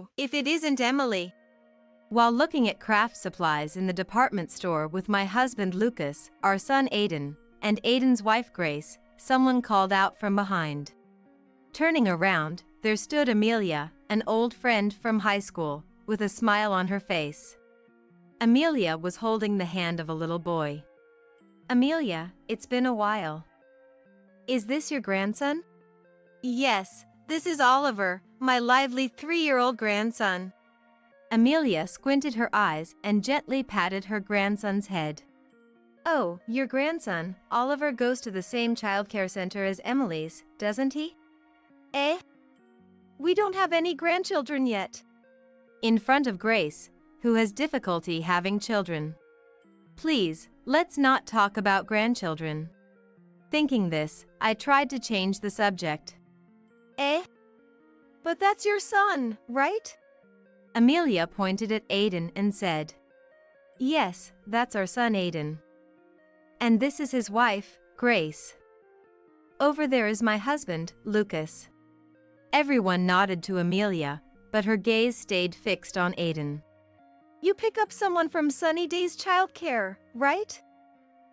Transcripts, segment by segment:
Oh, if it isn't Emily. While looking at craft supplies in the department store with my husband Lucas, our son Aiden, and Aiden's wife Grace, someone called out from behind. Turning around, there stood Amelia, an old friend from high school, with a smile on her face. Amelia was holding the hand of a little boy. Amelia, it's been a while. Is this your grandson? Yes, this is Oliver, my lively 3-year-old grandson. Amelia squinted her eyes and gently patted her grandson's head. Oh, your grandson, Oliver, goes to the same childcare center as Emily's, doesn't he? Eh? We don't have any grandchildren yet. In front of Grace, who has difficulty having children. Please, let's not talk about grandchildren. Thinking this, I tried to change the subject. Eh? But that's your son, right? Amelia pointed at Aiden and said, Yes, that's our son Aiden. And this is his wife, Grace. Over there is my husband, Lucas. Everyone nodded to Amelia, but her gaze stayed fixed on Aiden. You pick up someone from Sunny Days Childcare, right?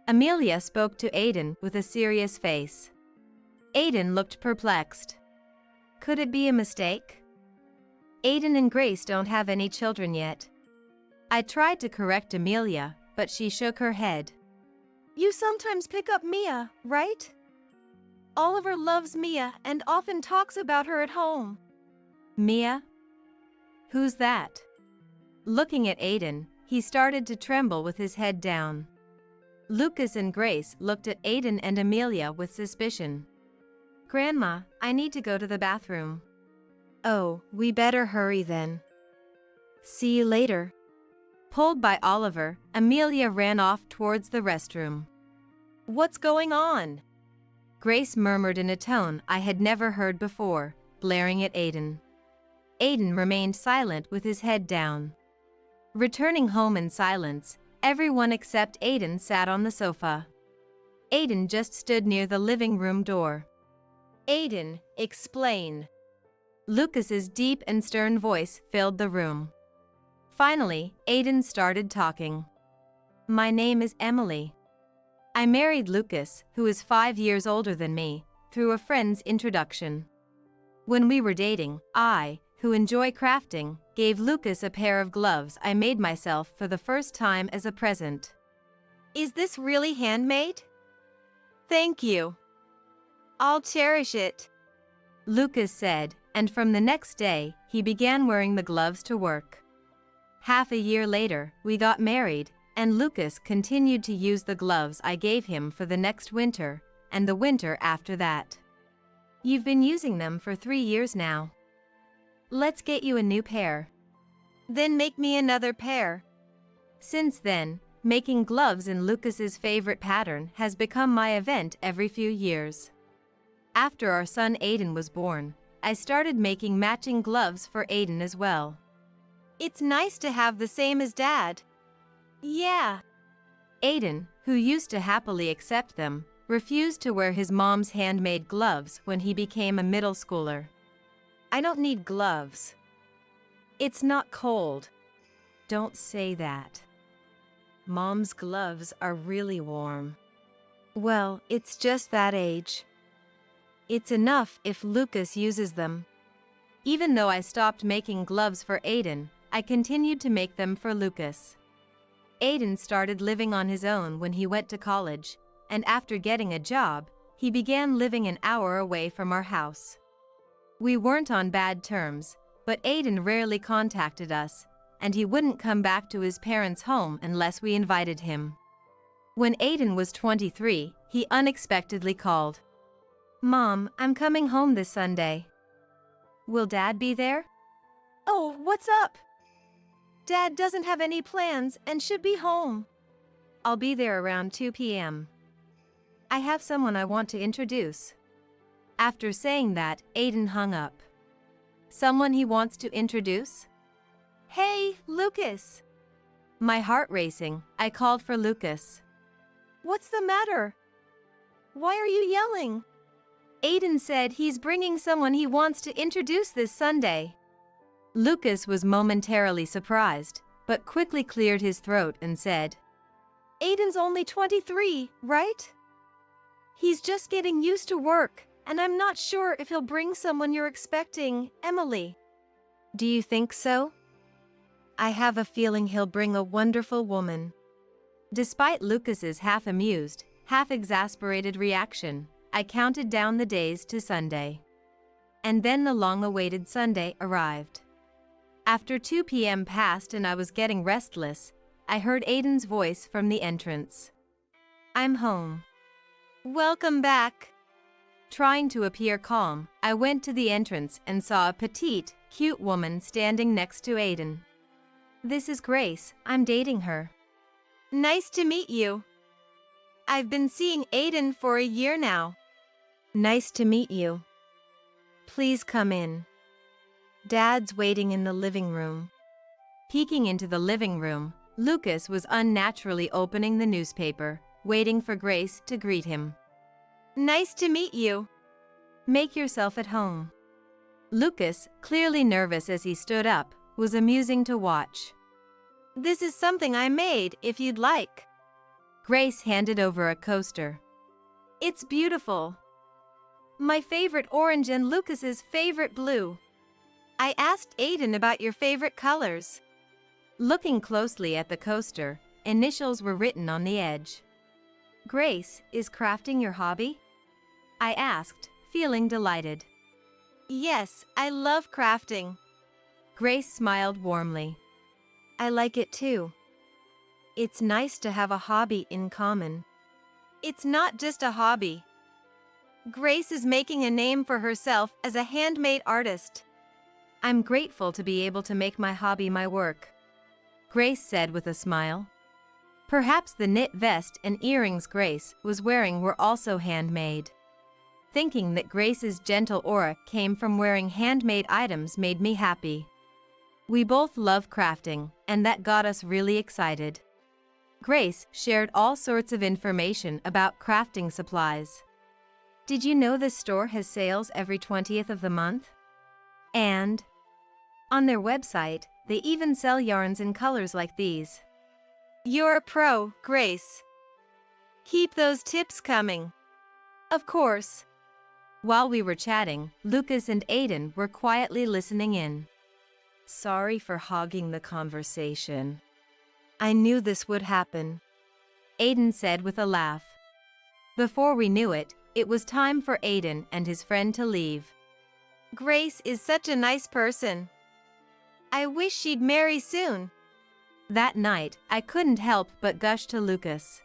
Amelia spoke to Aiden with a serious face. Aiden looked perplexed. Could it be a mistake? Aiden and Grace don't have any children yet. I tried to correct Amelia, but she shook her head. You sometimes pick up Mia, right? Oliver loves Mia and often talks about her at home. Mia? Who's that? Looking at Aiden, he started to tremble with his head down. Lucas and Grace looked at Aiden and Amelia with suspicion. Grandma, I need to go to the bathroom. Oh, we better hurry then. See you later. Pulled by Oliver, Amelia ran off towards the restroom. What's going on? Grace murmured in a tone I had never heard before, glaring at Aiden. Aiden remained silent with his head down. Returning home in silence, everyone except Aiden sat on the sofa. Aiden just stood near the living room door. Aiden, explain. Lucas's deep and stern voice filled the room. Finally, Aiden started talking. My name is Emily. I married Lucas, who is 5 years older than me, through a friend's introduction. When we were dating, I, who enjoy crafting, gave Lucas a pair of gloves I made myself for the first time as a present. Is this really handmade? Thank you. I'll cherish it, Lucas said, and from the next day, he began wearing the gloves to work. Half a year later, we got married, and Lucas continued to use the gloves I gave him for the next winter, and the winter after that. You've been using them for 3 years now. Let's get you a new pair. Then make me another pair. Since then, making gloves in Lucas's favorite pattern has become my event every few years. After our son Aiden was born, I started making matching gloves for Aiden as well. It's nice to have the same as Dad. Yeah. Aiden, who used to happily accept them, refused to wear his mom's handmade gloves when he became a middle schooler. I don't need gloves. It's not cold. Don't say that. Mom's gloves are really warm. Well, it's just that age. It's enough if Lucas uses them. Even though I stopped making gloves for Aiden, I continued to make them for Lucas. Aiden started living on his own when he went to college, and after getting a job, he began living an hour away from our house. We weren't on bad terms, but Aiden rarely contacted us, and he wouldn't come back to his parents' home unless we invited him. When Aiden was 23, he unexpectedly called. Mom, I'm coming home this Sunday. Will Dad be there? Oh, what's up? Dad doesn't have any plans and should be home. I'll be there around 2 p.m. I have someone I want to introduce. After saying that, Aiden hung up. Someone he wants to introduce? Hey, Lucas. My heart racing, I called for Lucas. What's the matter? Why are you yelling? Aiden said he's bringing someone he wants to introduce this Sunday. Lucas was momentarily surprised, but quickly cleared his throat and said, Aiden's only 23, right? He's just getting used to work, and I'm not sure if he'll bring someone you're expecting, Emily. Do you think so? I have a feeling he'll bring a wonderful woman. Despite Lucas's half-amused, half-exasperated reaction, I counted down the days to Sunday. And then the long-awaited Sunday arrived. After 2 p.m. passed and I was getting restless, I heard Aiden's voice from the entrance. I'm home. Welcome back. Trying to appear calm, I went to the entrance and saw a petite, cute woman standing next to Aiden. This is Grace, I'm dating her. Nice to meet you. I've been seeing Aiden for a year now. Nice to meet you. Please come in. Dad's waiting in the living room. Peeking into the living room, Lucas was unnaturally opening the newspaper, waiting for Grace to greet him. Nice to meet you. Make yourself at home. Lucas, clearly nervous as he stood up, was amusing to watch. This is something I made, if you'd like. Grace handed over a coaster. It's beautiful. My favorite orange and Lucas's favorite blue. I asked Aiden about your favorite colors. Looking closely at the coaster, initials were written on the edge. Grace, is crafting your hobby? I asked, feeling delighted. Yes, I love crafting. Grace smiled warmly. I like it too. It's nice to have a hobby in common. It's not just a hobby. Grace is making a name for herself as a handmade artist. I'm grateful to be able to make my hobby my work, Grace said with a smile. Perhaps the knit vest and earrings Grace was wearing were also handmade. Thinking that Grace's gentle aura came from wearing handmade items made me happy. We both love crafting, and that got us really excited. Grace shared all sorts of information about crafting supplies. Did you know this store has sales every 20th of the month? And on their website, they even sell yarns in colors like these. You're a pro, Grace. Keep those tips coming. Of course. While we were chatting, Lucas and Aiden were quietly listening in. Sorry for hogging the conversation. I knew this would happen, Aiden said with a laugh. Before we knew it, it was time for Aiden and his friend to leave. Grace is such a nice person. I wish she'd marry soon. That night, I couldn't help but gush to Lucas.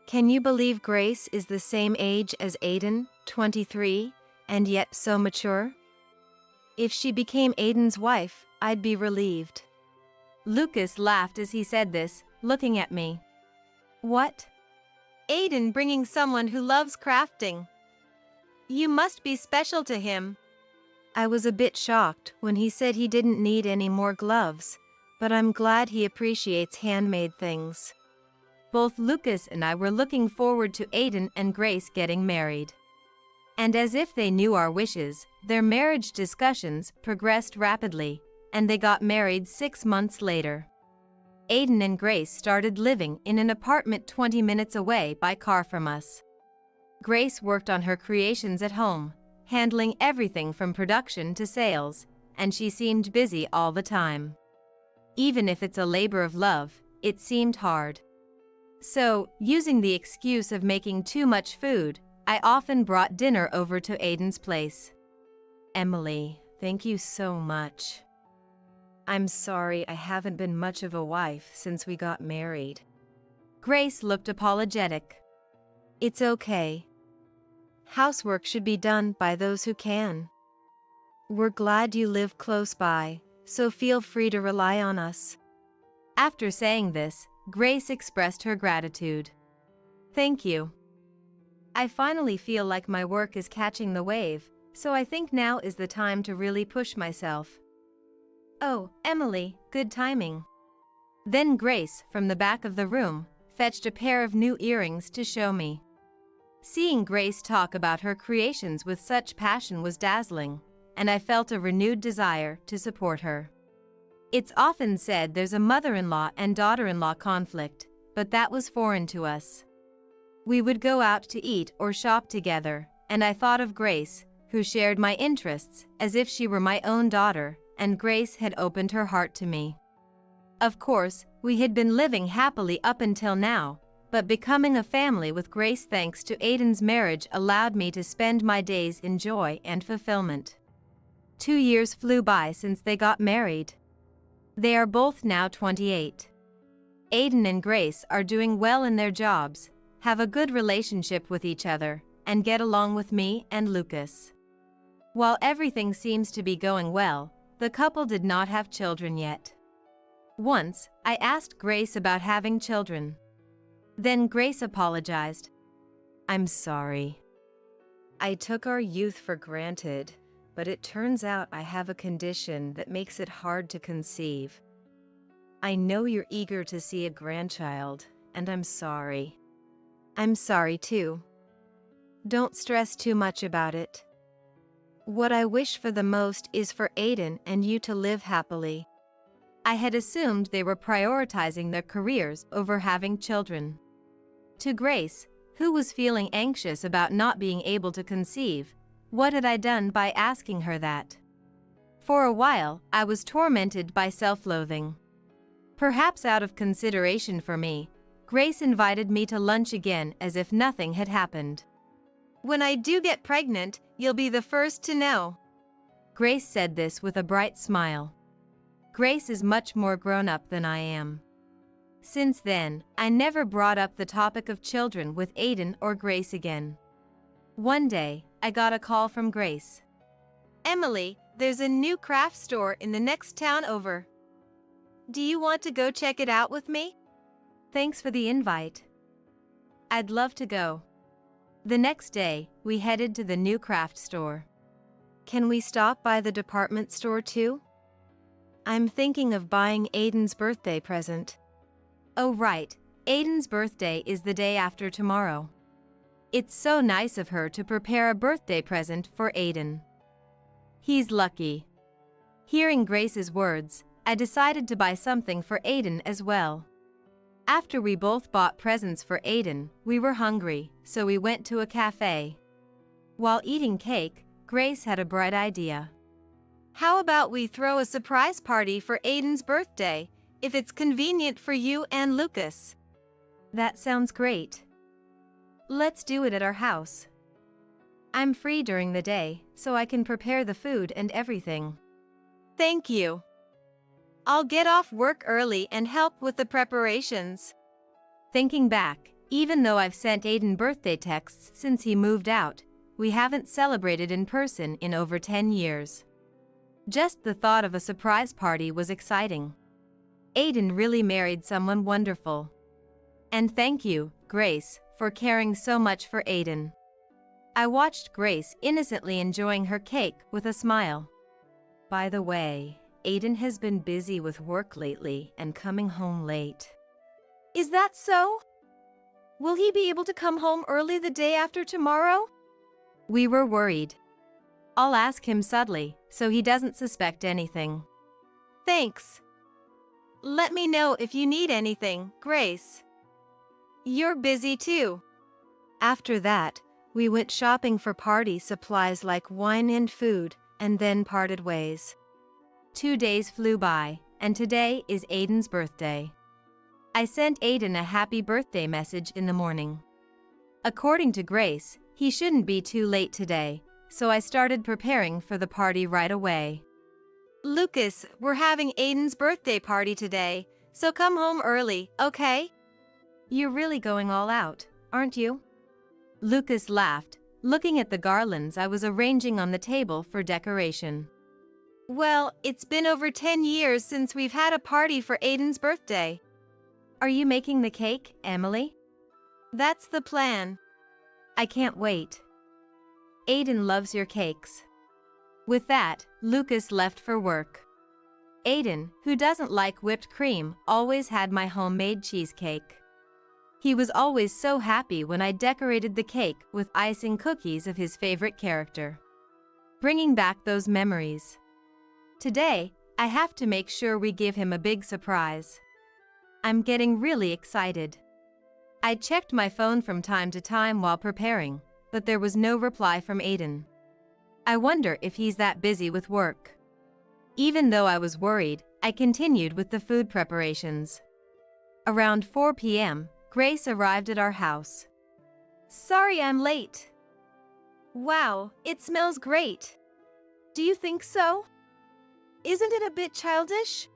Can you believe Grace is the same age as Aiden, 23, and yet so mature? If she became Aiden's wife, I'd be relieved. Lucas laughed as he said this, looking at me. What? Aiden bringing someone who loves crafting. You must be special to him. I was a bit shocked when he said he didn't need any more gloves, but I'm glad he appreciates handmade things. Both Lucas and I were looking forward to Aiden and Grace getting married. And as if they knew our wishes, their marriage discussions progressed rapidly, and they got married 6 months later. Aiden and Grace started living in an apartment 20 minutes away by car from us. Grace worked on her creations at home, handling everything from production to sales, and she seemed busy all the time. Even if it's a labor of love, it seemed hard. So, using the excuse of making too much food, I often brought dinner over to Aiden's place. Emily, thank you so much. I'm sorry I haven't been much of a wife since we got married. Grace looked apologetic. It's okay. Housework should be done by those who can. We're glad you live close by, so feel free to rely on us. After saying this, Grace expressed her gratitude. Thank you. I finally feel like my work is catching the wave, so I think now is the time to really push myself. Oh, Emily, good timing. Then Grace, from the back of the room, fetched a pair of new earrings to show me. Seeing Grace talk about her creations with such passion was dazzling, and I felt a renewed desire to support her. It's often said there's a mother-in-law and daughter-in-law conflict, but that was foreign to us. We would go out to eat or shop together, and I thought of Grace, who shared my interests as if she were my own daughter, and Grace had opened her heart to me. Of course, we had been living happily up until now, but becoming a family with Grace thanks to Aiden's marriage allowed me to spend my days in joy and fulfillment. 2 years flew by since they got married. They are both now 28. Aiden and Grace are doing well in their jobs, have a good relationship with each other, and get along with me and Lucas. While everything seems to be going well, the couple did not have children yet. Once, I asked Grace about having children. Then Grace apologized. "I'm sorry. I took our youth for granted, but it turns out I have a condition that makes it hard to conceive. I know you're eager to see a grandchild, and I'm sorry." "I'm sorry too. Don't stress too much about it. What I wish for the most is for Aiden and you to live happily." I had assumed they were prioritizing their careers over having children. To Grace, who was feeling anxious about not being able to conceive, what had I done by asking her that? For a while, I was tormented by self-loathing. Perhaps out of consideration for me, Grace invited me to lunch again as if nothing had happened. "When I do get pregnant, you'll be the first to know." Grace said this with a bright smile. Grace is much more grown up than I am. Since then, I never brought up the topic of children with Aiden or Grace again. One day, I got a call from Grace. "Emily, there's a new craft store in the next town over. Do you want to go check it out with me?" "Thanks for the invite. I'd love to go." The next day, we headed to the new craft store. "Can we stop by the department store too? I'm thinking of buying Aiden's birthday present." "Oh right, Aiden's birthday is the day after tomorrow. It's so nice of her to prepare a birthday present for Aiden. He's lucky." Hearing Grace's words, I decided to buy something for Aiden as well. After we both bought presents for Aiden, we were hungry, so we went to a cafe. While eating cake, Grace had a bright idea. "How about we throw a surprise party for Aiden's birthday, if it's convenient for you and Lucas?" "That sounds great. Let's do it at our house. I'm free during the day, so I can prepare the food and everything." "Thank you. I'll get off work early and help with the preparations." Thinking back, even though I've sent Aiden birthday texts since he moved out, we haven't celebrated in person in over 10 years. Just the thought of a surprise party was exciting. Aiden really married someone wonderful. And thank you, Grace, for caring so much for Aiden. I watched Grace innocently enjoying her cake with a smile. "By the way, Aiden has been busy with work lately and coming home late." "Is that so? Will he be able to come home early the day after tomorrow?" We were worried. "I'll ask him subtly, so he doesn't suspect anything." "Thanks. Let me know if you need anything, Grace. You're busy too." After that, we went shopping for party supplies like wine and food, and then parted ways. 2 days flew by, and today is Aiden's birthday. I sent Aiden a happy birthday message in the morning. According to Grace, he shouldn't be too late today, so I started preparing for the party right away. "Lucas, we're having Aiden's birthday party today, so come home early, okay?" "You're really going all out, aren't you?" Lucas laughed, looking at the garlands I was arranging on the table for decoration. "Well, it's been over 10 years since we've had a party for Aiden's birthday." "Are you making the cake, Emily?" "That's the plan." "I can't wait. Aiden loves your cakes." With that, Lucas left for work. Aiden, who doesn't like whipped cream, always had my homemade cheesecake. He was always so happy when I decorated the cake with icing cookies of his favorite character. bringing back those memories. Today, I have to make sure we give him a big surprise. I'm getting really excited. I checked my phone from time to time while preparing, but there was no reply from Aiden. I wonder if he's that busy with work. Even though I was worried, I continued with the food preparations. Around 4 p.m., Grace arrived at our house. Sorry I'm late. Wow, it smells great. Do you think so? Isn't it a bit childish?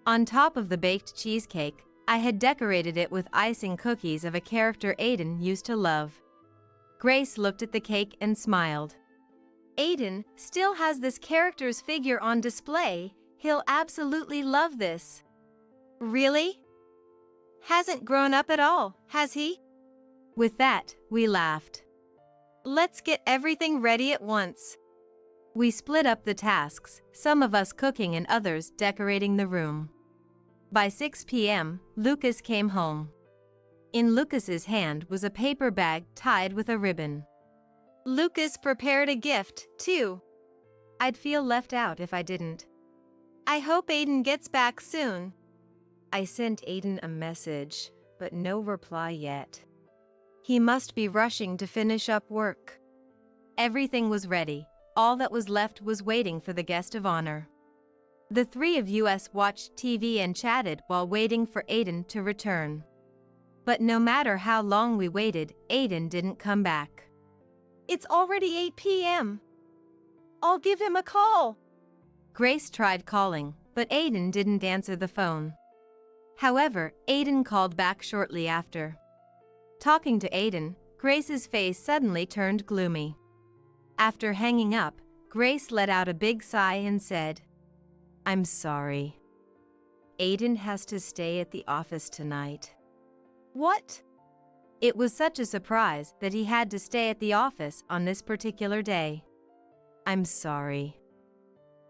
On top of the baked cheesecake, I had decorated it with icing cookies of a character Aiden used to love. Grace looked at the cake and smiled. Aiden still has this character's figure on display. He'll absolutely love this. Really? Hasn't grown up at all, has he? With that, we laughed. Let's get everything ready at once. We split up the tasks, some of us cooking and others decorating the room. By 6 p.m., Lucas came home. In Lucas's hand was a paper bag tied with a ribbon. Lucas prepared a gift, too. I'd feel left out if I didn't. I hope Aiden gets back soon. I sent Aiden a message, but no reply yet. He must be rushing to finish up work. Everything was ready. All that was left was waiting for the guest of honor. The three of us watched TV and chatted while waiting for Aiden to return. But no matter how long we waited, Aiden didn't come back. It's already 8 p.m. I'll give him a call. Grace tried calling, but Aiden didn't answer the phone. However, Aiden called back shortly after. Talking to Aiden, Grace's face suddenly turned gloomy. After hanging up, Grace let out a big sigh and said, "I'm sorry. Aiden has to stay at the office tonight." What? It was such a surprise that he had to stay at the office on this particular day. "I'm sorry.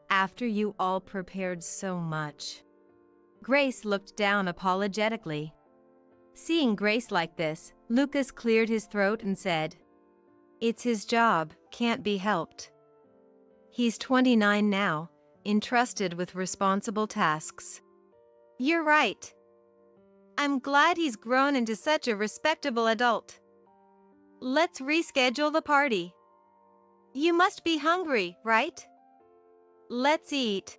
After you all prepared so much." Grace looked down apologetically. Seeing Grace like this, Lucas cleared his throat and said, "It's his job, can't be helped. He's 29 now, entrusted with responsible tasks." You're right. I'm glad he's grown into such a respectable adult. Let's reschedule the party. You must be hungry, right? Let's eat.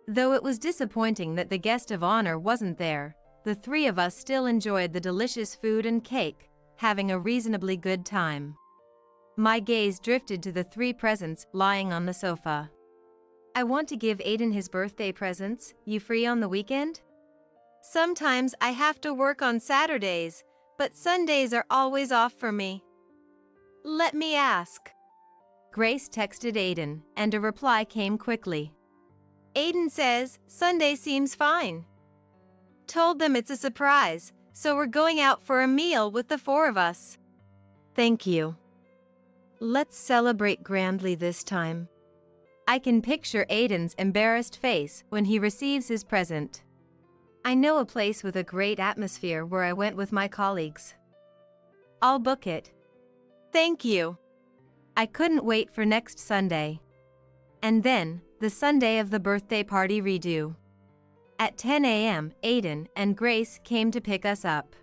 Though it was disappointing that the guest of honor wasn't there, the three of us still enjoyed the delicious food and cake, having a reasonably good time. My gaze drifted to the three presents lying on the sofa. "I want to give Aiden his birthday presents. You free on the weekend?" Sometimes I have to work on Saturdays, but Sundays are always off for me. Let me ask. Grace texted Aiden, and a reply came quickly. Aiden says Sunday seems fine. Told them it's a surprise, so we're going out for a meal with the four of us. Thank you. Let's celebrate grandly this time. I can picture Aiden's embarrassed face when he receives his present. I know a place with a great atmosphere where I went with my colleagues. I'll book it. Thank you. I couldn't wait for next Sunday. And then, the Sunday of the birthday party redo. At 10 a.m., Aiden and Grace came to pick us up.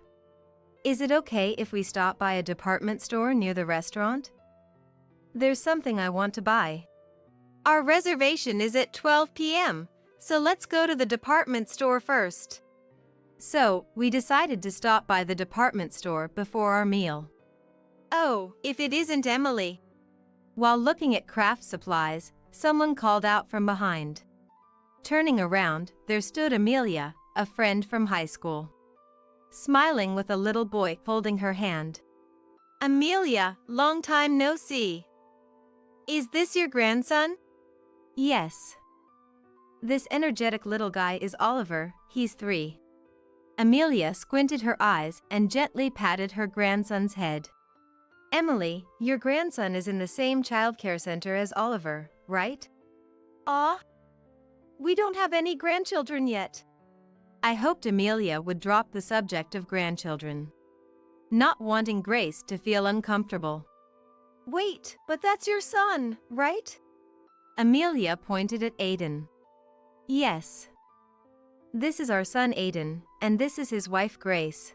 Is it okay if we stop by a department store near the restaurant? There's something I want to buy. Our reservation is at 12 p.m., so let's go to the department store first. So, we decided to stop by the department store before our meal. Oh, if it isn't Emily. While looking at craft supplies, someone called out from behind. Turning around, there stood Amelia, a friend from high school. Smiling with a little boy holding her hand. Amelia, long time no see. Is this your grandson? Yes. This energetic little guy is Oliver, he's 3. Amelia squinted her eyes and gently patted her grandson's head. Emily, your grandson is in the same childcare center as Oliver, right? Aw. We don't have any grandchildren yet. I hoped Amelia would drop the subject of grandchildren, not wanting Grace to feel uncomfortable. Wait, but that's your son, right? Amelia pointed at Aiden. Yes. This is our son Aiden, and this is his wife Grace.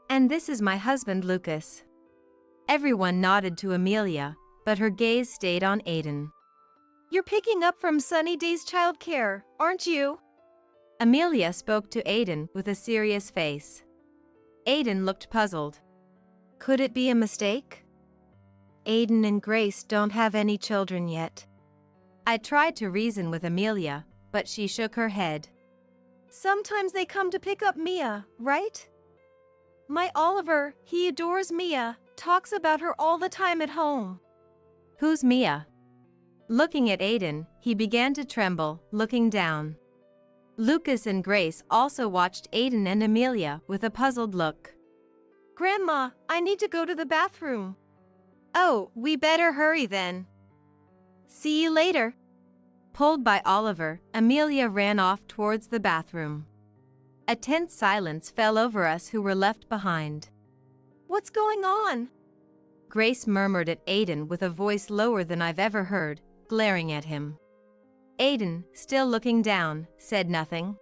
And this is my husband Lucas. Everyone nodded to Amelia, but her gaze stayed on Aiden. You're picking up from Sunny Day's childcare, aren't you? Amelia spoke to Aiden with a serious face. Aiden looked puzzled. Could it be a mistake? Aiden and Grace don't have any children yet. I tried to reason with Amelia, but she shook her head. Sometimes they come to pick up Mia, right? My Oliver, he adores Mia, talks about her all the time at home. Who's Mia? Looking at Aiden, he began to tremble, looking down. Lucas and Grace also watched Aiden and Amelia with a puzzled look. Grandma, I need to go to the bathroom. Oh, we better hurry then. See you later. Pulled by Oliver, Amelia ran off towards the bathroom. A tense silence fell over us who were left behind. What's going on? Grace murmured at Aiden with a voice lower than I've ever heard, glaring at him. Aiden, still looking down, said nothing.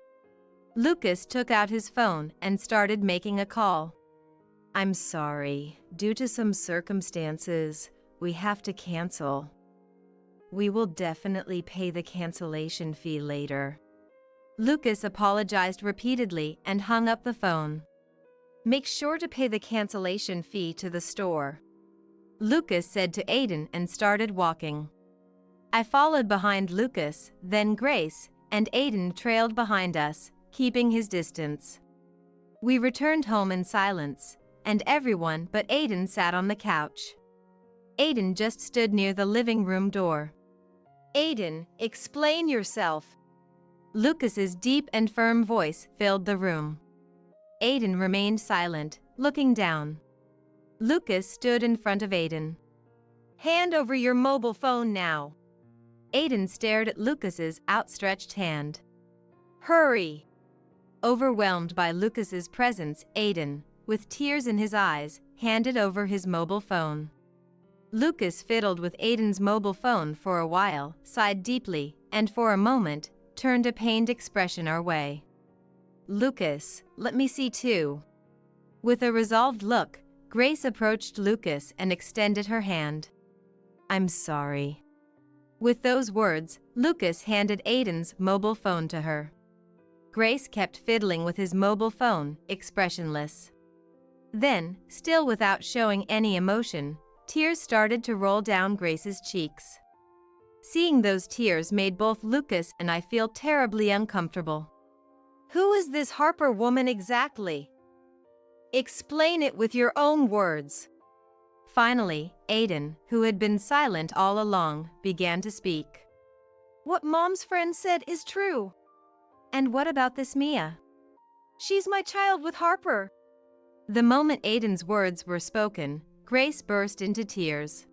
Lucas took out his phone and started making a call. I'm sorry, due to some circumstances, we have to cancel. We will definitely pay the cancellation fee later. Lucas apologized repeatedly and hung up the phone. Make sure to pay the cancellation fee to the store, Lucas said to Aiden and started walking. I followed behind Lucas, then Grace, and Aiden trailed behind us, keeping his distance. We returned home in silence, and everyone but Aiden sat on the couch. Aiden just stood near the living room door. Aiden, explain yourself. Lucas's deep and firm voice filled the room. Aiden remained silent, looking down. Lucas stood in front of Aiden. Hand over your mobile phone now. Aiden stared at Lucas's outstretched hand. Hurry. Overwhelmed by Lucas's presence, Aiden, with tears in his eyes, handed over his mobile phone. Lucas fiddled with Aiden's mobile phone for a while, sighed deeply, and for a moment, turned a pained expression our way. Lucas, let me see too. With a resolved look, Grace approached Lucas and extended her hand. I'm sorry. With those words, Lucas handed Aiden's mobile phone to her. Grace kept fiddling with his mobile phone, expressionless. Then, still without showing any emotion, tears started to roll down Grace's cheeks. Seeing those tears made both Lucas and I feel terribly uncomfortable. Who is this Harper woman exactly? Explain it with your own words. Finally, Aiden, who had been silent all along, began to speak. What Mom's friend said is true. And what about this Mia? She's my child with Harper. The moment Aiden's words were spoken, Grace burst into tears.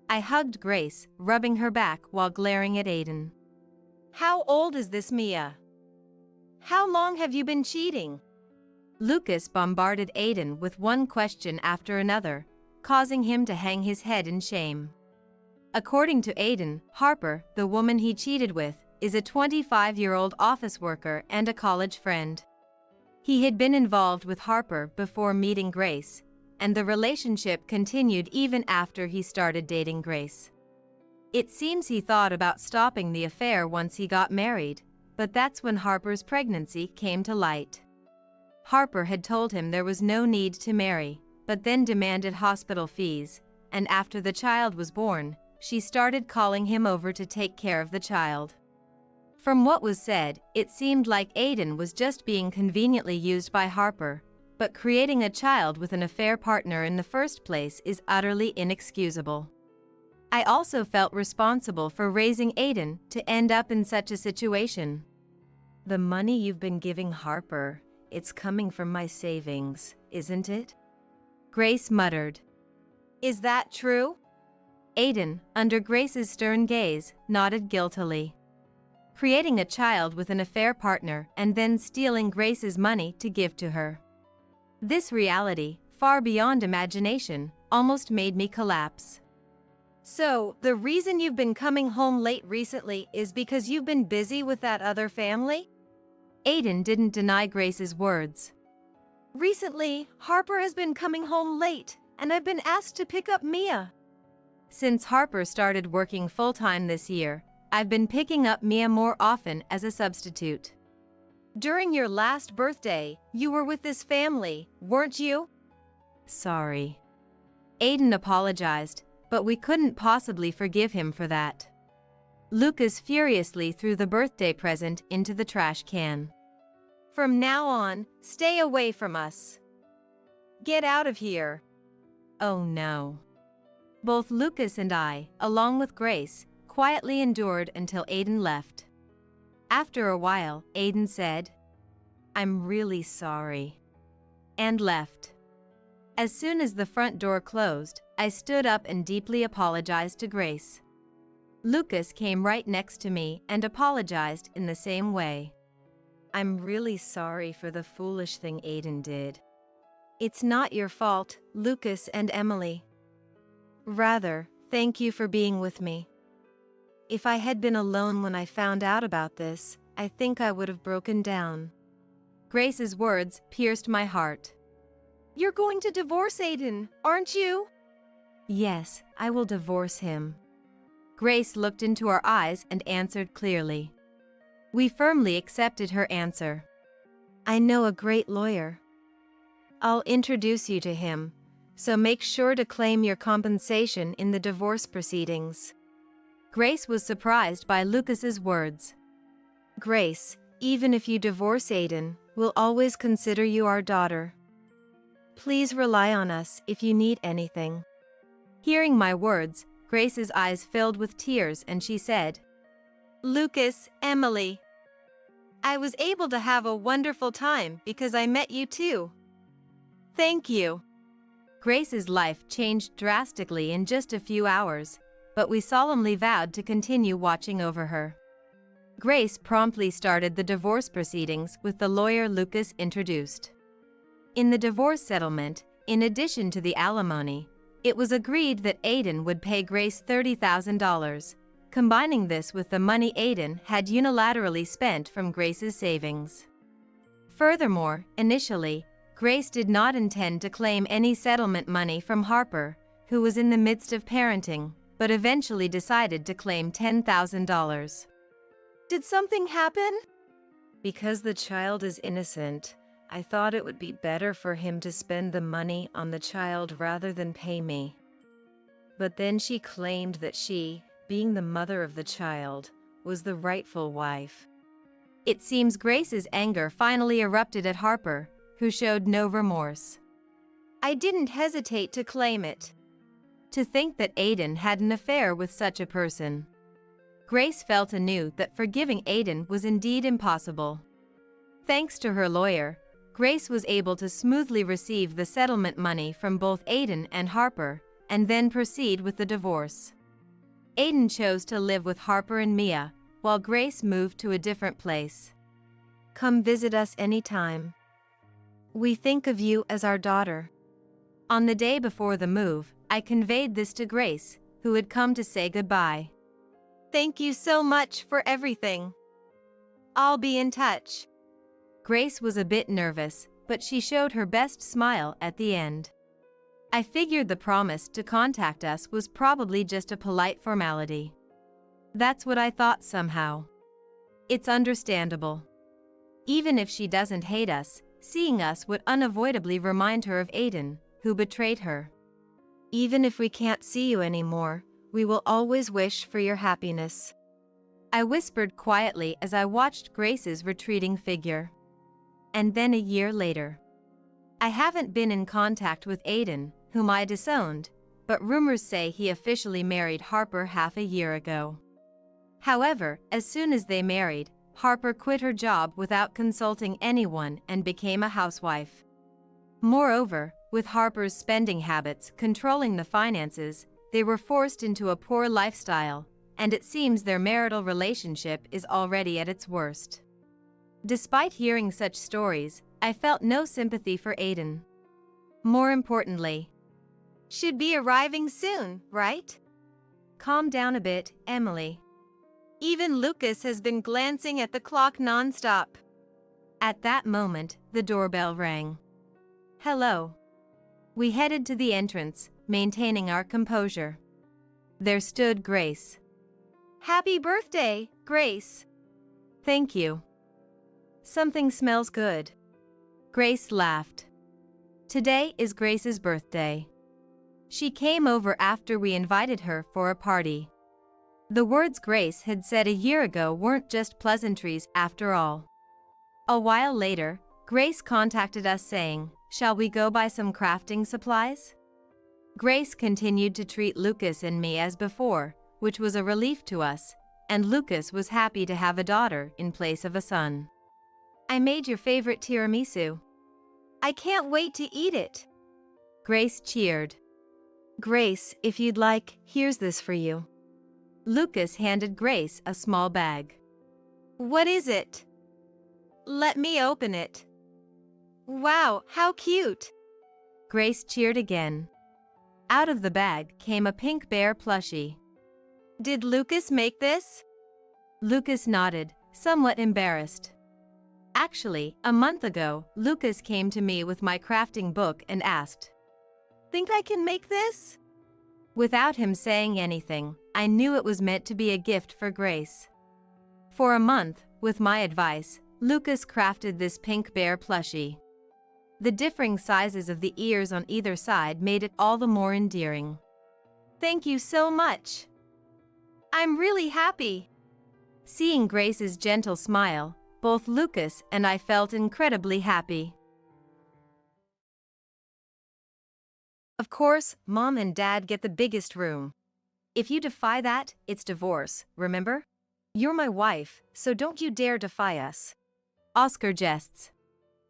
I hugged Grace, rubbing her back while glaring at Aiden. How old is this Mia? How long have you been cheating? Lucas bombarded Aiden with one question after another, causing him to hang his head in shame. According to Aiden, Harper, the woman he cheated with, is a 25-year-old office worker and a college friend. He had been involved with Harper before meeting Grace, and the relationship continued even after he started dating Grace. It seems he thought about stopping the affair once he got married, but that's when Harper's pregnancy came to light. Harper had told him there was no need to marry, but then demanded hospital fees, and after the child was born, she started calling him over to take care of the child. From what was said, it seemed like Aiden was just being conveniently used by Harper, but creating a child with an affair partner in the first place is utterly inexcusable. I also felt responsible for raising Aiden to end up in such a situation. The money you've been giving Harper, it's coming from my savings, isn't it? Grace muttered. Is that true? Aiden, under Grace's stern gaze, nodded guiltily. Creating a child with an affair partner and then stealing Grace's money to give to her. This reality, far beyond imagination, almost made me collapse. So, the reason you've been coming home late recently is because you've been busy with that other family? Aiden didn't deny Grace's words. Recently, Harper has been coming home late, and I've been asked to pick up Mia. Since Harper started working full-time this year, I've been picking up Mia more often as a substitute. During your last birthday, you were with this family, weren't you? Sorry. Aiden apologized, but we couldn't possibly forgive him for that. Lucas furiously threw the birthday present into the trash can. From now on, stay away from us. Get out of here. Oh no. Both Lucas and I, along with Grace, quietly endured until Aiden left. After a while, Aiden said, "I'm really sorry," and left. As soon as the front door closed, I stood up and deeply apologized to Grace. Lucas came right next to me and apologized in the same way. "I'm really sorry for the foolish thing Aiden did. It's not your fault, Lucas and Emily. Rather, thank you for being with me. If I had been alone when I found out about this, I think I would have broken down." Grace's words pierced my heart. "You're going to divorce Aiden, aren't you?" "Yes, I will divorce him." Grace looked into our eyes and answered clearly. We firmly accepted her answer. "I know a great lawyer. I'll introduce you to him, so make sure to claim your compensation in the divorce proceedings." Grace was surprised by Lucas's words. "Grace, even if you divorce Aiden, we'll always consider you our daughter. Please rely on us if you need anything." Hearing my words, Grace's eyes filled with tears and she said, "Lucas, Emily, I was able to have a wonderful time because I met you too. Thank you." Grace's life changed drastically in just a few hours, but we solemnly vowed to continue watching over her. Grace promptly started the divorce proceedings with the lawyer Lucas introduced. In the divorce settlement, in addition to the alimony, it was agreed that Aiden would pay Grace $30,000, combining this with the money Aiden had unilaterally spent from Grace's savings. Furthermore, initially, Grace did not intend to claim any settlement money from Harper, who was in the midst of parenting, but eventually decided to claim $10,000. "Did something happen?" "Because the child is innocent, I thought it would be better for him to spend the money on the child rather than pay me. But then she claimed that she, being the mother of the child, was the rightful wife." It seems Grace's anger finally erupted at Harper, who showed no remorse. "I didn't hesitate to claim it." To think that Aiden had an affair with such a person. Grace felt anew that forgiving Aiden was indeed impossible. Thanks to her lawyer, Grace was able to smoothly receive the settlement money from both Aiden and Harper, and then proceed with the divorce. Aiden chose to live with Harper and Mia, while Grace moved to a different place. "Come visit us anytime. We think of you as our daughter." On the day before the move, I conveyed this to Grace, who had come to say goodbye. "Thank you so much for everything. I'll be in touch." Grace was a bit nervous, but she showed her best smile at the end. I figured the promise to contact us was probably just a polite formality. That's what I thought somehow. It's understandable. Even if she doesn't hate us, seeing us would unavoidably remind her of Aiden, who betrayed her. "Even if we can't see you anymore, we will always wish for your happiness," I whispered quietly as I watched Grace's retreating figure. And then a year later. I haven't been in contact with Aiden, whom I disowned, but rumors say he officially married Harper half a year ago. However, as soon as they married, Harper quit her job without consulting anyone and became a housewife. Moreover, with Harper's spending habits controlling the finances, they were forced into a poor lifestyle, and it seems their marital relationship is already at its worst. Despite hearing such stories, I felt no sympathy for Aiden. More importantly, "Should be arriving soon, right?" Calm down a bit, Emily. Even Lucas has been glancing at the clock nonstop. At that moment, the doorbell rang. Hello. We headed to the entrance, maintaining our composure. There stood Grace. Happy birthday, Grace. Thank you. Something smells good. Grace laughed. Today is Grace's birthday. She came over after we invited her for a party. The words Grace had said a year ago weren't just pleasantries after all. A while later, Grace contacted us saying, "Shall we go buy some crafting supplies?" Grace continued to treat Lucas and me as before, which was a relief to us, and Lucas was happy to have a daughter in place of a son. I made your favorite tiramisu. I can't wait to eat it. Grace cheered. Grace, if you'd like, here's this for you. Lucas handed Grace a small bag. What is it? Let me open it. Wow, how cute! Grace cheered again. Out of the bag came a pink bear plushie. Did Lucas make this? Lucas nodded, somewhat embarrassed. Actually, a month ago, Lucas came to me with my crafting book and asked, "Think I can make this?" Without him saying anything, I knew it was meant to be a gift for Grace. For a month, with my advice, Lucas crafted this pink bear plushie. The differing sizes of the ears on either side made it all the more endearing. Thank you so much. I'm really happy. Seeing Grace's gentle smile, both Lucas and I felt incredibly happy. Of course, Mom and Dad get the biggest room. If you defy that, it's divorce, remember? You're my wife, so don't you dare defy us. Oscar jests.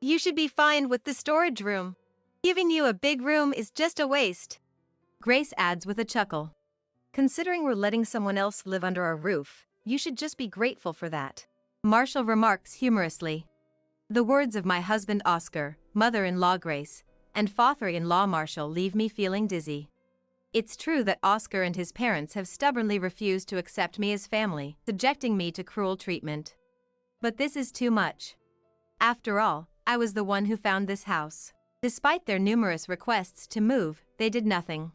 You should be fine with the storage room. Giving you a big room is just a waste. Grace adds with a chuckle. Considering we're letting someone else live under our roof, you should just be grateful for that. Marshall remarks humorously. The words of my husband Oscar, mother-in-law Grace, and father-in-law Marshall leave me feeling dizzy. It's true that Oscar and his parents have stubbornly refused to accept me as family, subjecting me to cruel treatment. But this is too much. After all, I was the one who found this house. Despite their numerous requests to move, they did nothing.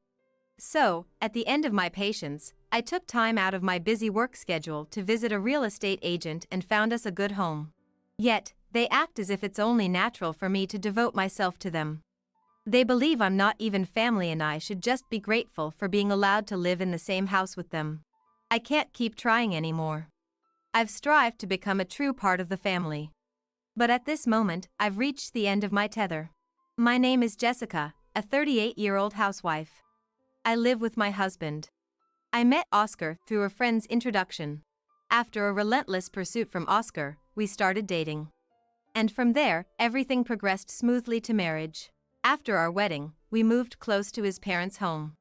So, at the end of my patience, I took time out of my busy work schedule to visit a real estate agent and found us a good home. Yet, they act as if it's only natural for me to devote myself to them. They believe I'm not even family and I should just be grateful for being allowed to live in the same house with them. I can't keep trying anymore. I've strived to become a true part of the family. But at this moment, I've reached the end of my tether. My name is Jessica, a 38-year-old housewife. I live with my husband. I met Oscar through a friend's introduction. After a relentless pursuit from Oscar, we started dating. And from there, everything progressed smoothly to marriage. After our wedding, we moved close to his parents' home.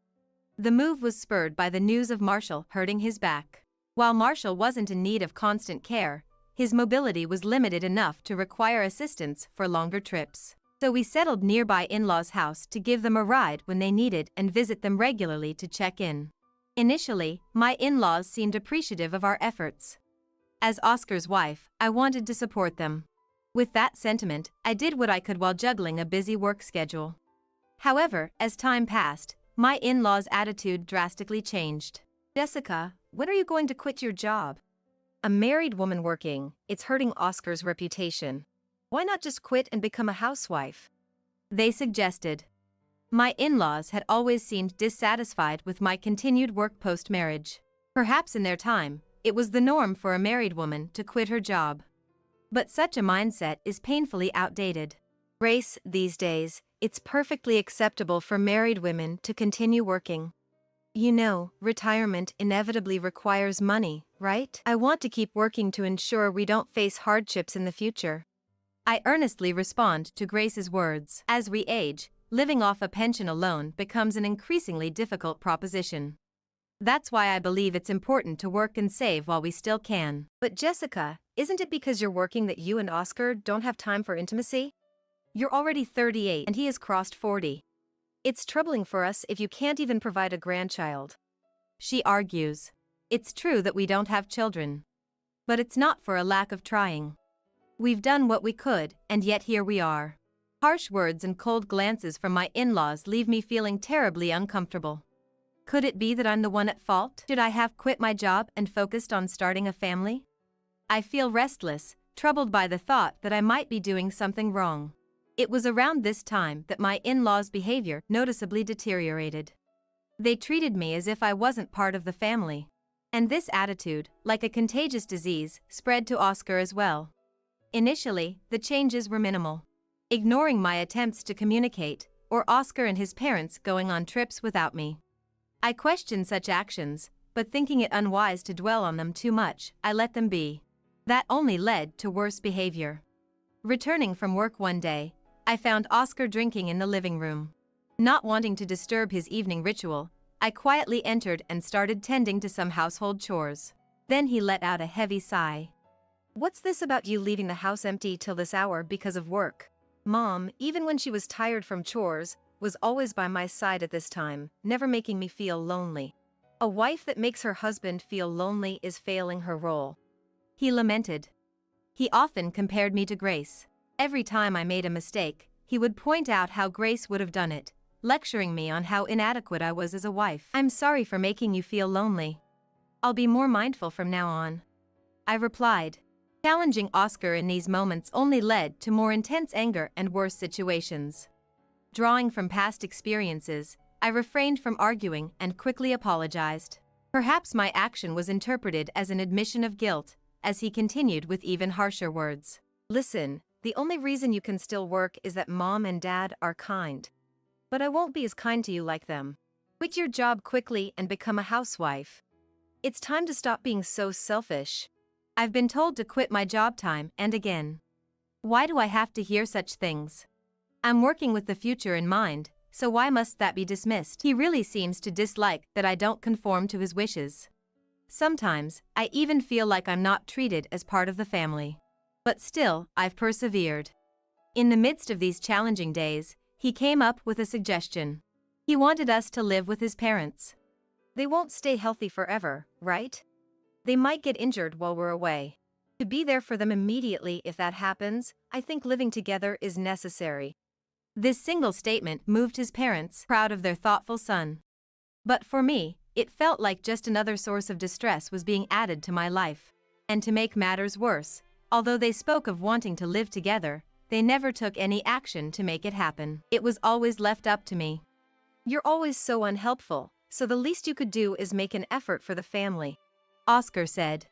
The move was spurred by the news of Marshall hurting his back. While Marshall wasn't in need of constant care, his mobility was limited enough to require assistance for longer trips. So we settled nearby in-laws' house to give them a ride when they needed and visit them regularly to check in. Initially, my in-laws seemed appreciative of our efforts. As Oscar's wife, I wanted to support them. With that sentiment, I did what I could while juggling a busy work schedule. However, as time passed, my in-laws' attitude drastically changed. Jessica, when are you going to quit your job? A married woman working, it's hurting Oscar's reputation. Why not just quit and become a housewife? They suggested. My in-laws had always seemed dissatisfied with my continued work post-marriage. Perhaps in their time, it was the norm for a married woman to quit her job. But such a mindset is painfully outdated. Grace, these days, it's perfectly acceptable for married women to continue working. You know, retirement inevitably requires money, right? I want to keep working to ensure we don't face hardships in the future. I earnestly respond to Grace's words. As we age, living off a pension alone becomes an increasingly difficult proposition. That's why I believe it's important to work and save while we still can. But Jessica, isn't it because you're working that you and Oscar don't have time for intimacy? You're already 38 and he has crossed 40. It's troubling for us if you can't even provide a grandchild. she argues. It's true that we don't have children. But it's not for a lack of trying. We've done what we could, and yet here we are. Harsh words and cold glances from my in-laws leave me feeling terribly uncomfortable. Could it be that I'm the one at fault? Should I have quit my job and focused on starting a family? I feel restless, troubled by the thought that I might be doing something wrong. It was around this time that my in-laws' behavior noticeably deteriorated. They treated me as if I wasn't part of the family. And this attitude, like a contagious disease, spread to Oscar as well. Initially, the changes were minimal. Ignoring my attempts to communicate, or Oscar and his parents going on trips without me. I questioned such actions, but thinking it unwise to dwell on them too much, I let them be. That only led to worse behavior. Returning from work one day, I found Oscar drinking in the living room. Not wanting to disturb his evening ritual, I quietly entered and started tending to some household chores. Then he let out a heavy sigh. What's this about you leaving the house empty till this hour because of work? Mom, even when she was tired from chores, was always by my side at this time, never making me feel lonely. A wife that makes her husband feel lonely is failing her role. He lamented. He often compared me to Grace. Every time I made a mistake, he would point out how Grace would have done it, lecturing me on how inadequate I was as a wife. I'm sorry for making you feel lonely. I'll be more mindful from now on, I replied. Challenging Oscar in these moments only led to more intense anger and worse situations. Drawing from past experiences, I refrained from arguing and quickly apologized. Perhaps my action was interpreted as an admission of guilt, as he continued with even harsher words. Listen, the only reason you can still work is that Mom and Dad are kind. But I won't be as kind to you like them. Quit your job quickly and become a housewife. It's time to stop being so selfish. I've been told to quit my job time and again. Why do I have to hear such things? I'm working with the future in mind, so why must that be dismissed? He really seems to dislike that I don't conform to his wishes. Sometimes, I even feel like I'm not treated as part of the family. But still, I've persevered. In the midst of these challenging days, he came up with a suggestion. He wanted us to live with his parents. They won't stay healthy forever, right? They might get injured while we're away. To be there for them immediately if that happens, I think living together is necessary. This single statement moved his parents, proud of their thoughtful son. But for me, it felt like just another source of distress was being added to my life. And to make matters worse, although they spoke of wanting to live together, they never took any action to make it happen. It was always left up to me. You're always so unhelpful, so the least you could do is make an effort for the family, Oscar said.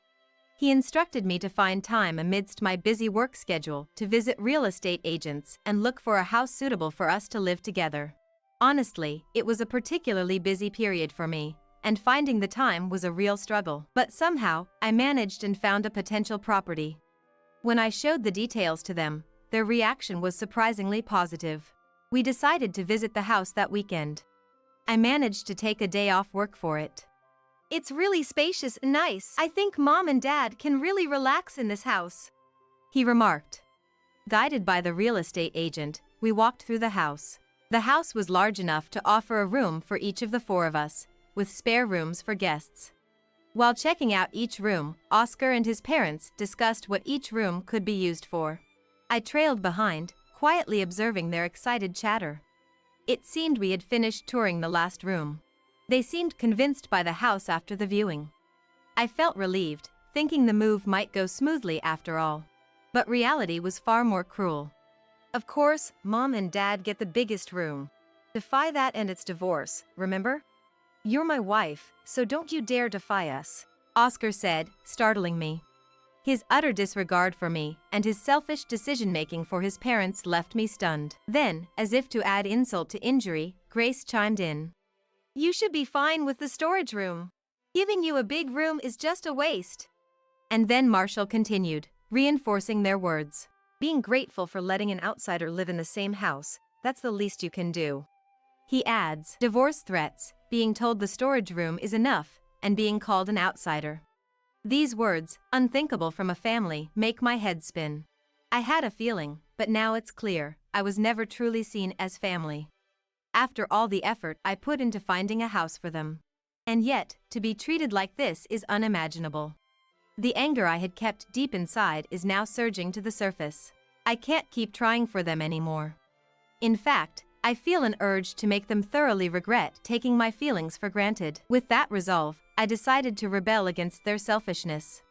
He instructed me to find time amidst my busy work schedule to visit real estate agents and look for a house suitable for us to live together. Honestly, it was a particularly busy period for me, and finding the time was a real struggle. But somehow, I managed and found a potential property. When I showed the details to them, their reaction was surprisingly positive. We decided to visit the house that weekend. I managed to take a day off work for it. It's really spacious and nice. I think Mom and Dad can really relax in this house, he remarked. Guided by the real estate agent, we walked through the house. The house was large enough to offer a room for each of the four of us, with spare rooms for guests. While checking out each room, Oscar and his parents discussed what each room could be used for. I trailed behind, quietly observing their excited chatter. It seemed we had finished touring the last room. They seemed convinced by the house after the viewing. I felt relieved, thinking the move might go smoothly after all. But reality was far more cruel. Of course, Mom and Dad get the biggest room. Defy that and it's divorce, remember? You're my wife, so don't you dare defy us, Oscar said, startling me. His utter disregard for me and his selfish decision-making for his parents left me stunned. Then, as if to add insult to injury, Grace chimed in. You should be fine with the storage room. Giving you a big room is just a waste. And then Marshall continued, reinforcing their words. Being grateful for letting an outsider live in the same house, that's the least you can do. He adds, divorce threats, being told the storage room is enough, and being called an outsider. These words, unthinkable from a family, make my head spin. I had a feeling, but now it's clear, I was never truly seen as family. After all the effort I put into finding a house for them. And yet, to be treated like this is unimaginable. The anger I had kept deep inside is now surging to the surface. I can't keep trying for them anymore. In fact, I feel an urge to make them thoroughly regret taking my feelings for granted. With that resolve, I decided to rebel against their selfishness.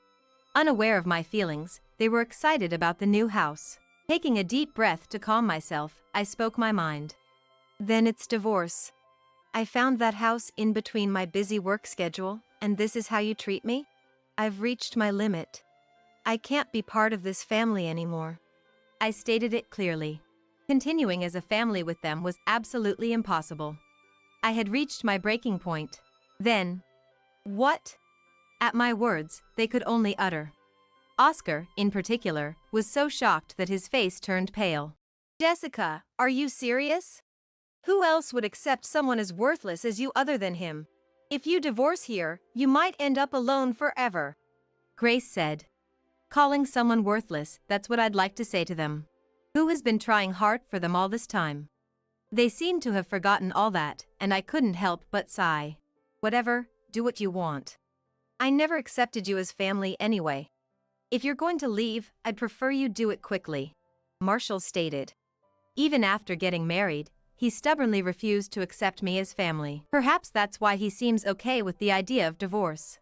Unaware of my feelings, they were excited about the new house. Taking a deep breath to calm myself, I spoke my mind. Then it's divorce. I found that house in between my busy work schedule, and this is how you treat me? I've reached my limit. I can't be part of this family anymore. I stated it clearly. Continuing as a family with them was absolutely impossible. I had reached my breaking point. Then, what? At my words, they could only utter. Oscar, in particular, was so shocked that his face turned pale. Jessica, are you serious? Who else would accept someone as worthless as you other than him? If you divorce here, you might end up alone forever. Grace said. Calling someone worthless, that's what I'd like to say to them. Who has been trying hard for them all this time? They seem to have forgotten all that, and I couldn't help but sigh. Whatever, do what you want. I never accepted you as family anyway. If you're going to leave, I'd prefer you do it quickly, Marshall stated. Even after getting married, he stubbornly refused to accept me as family. Perhaps that's why he seems okay with the idea of divorce.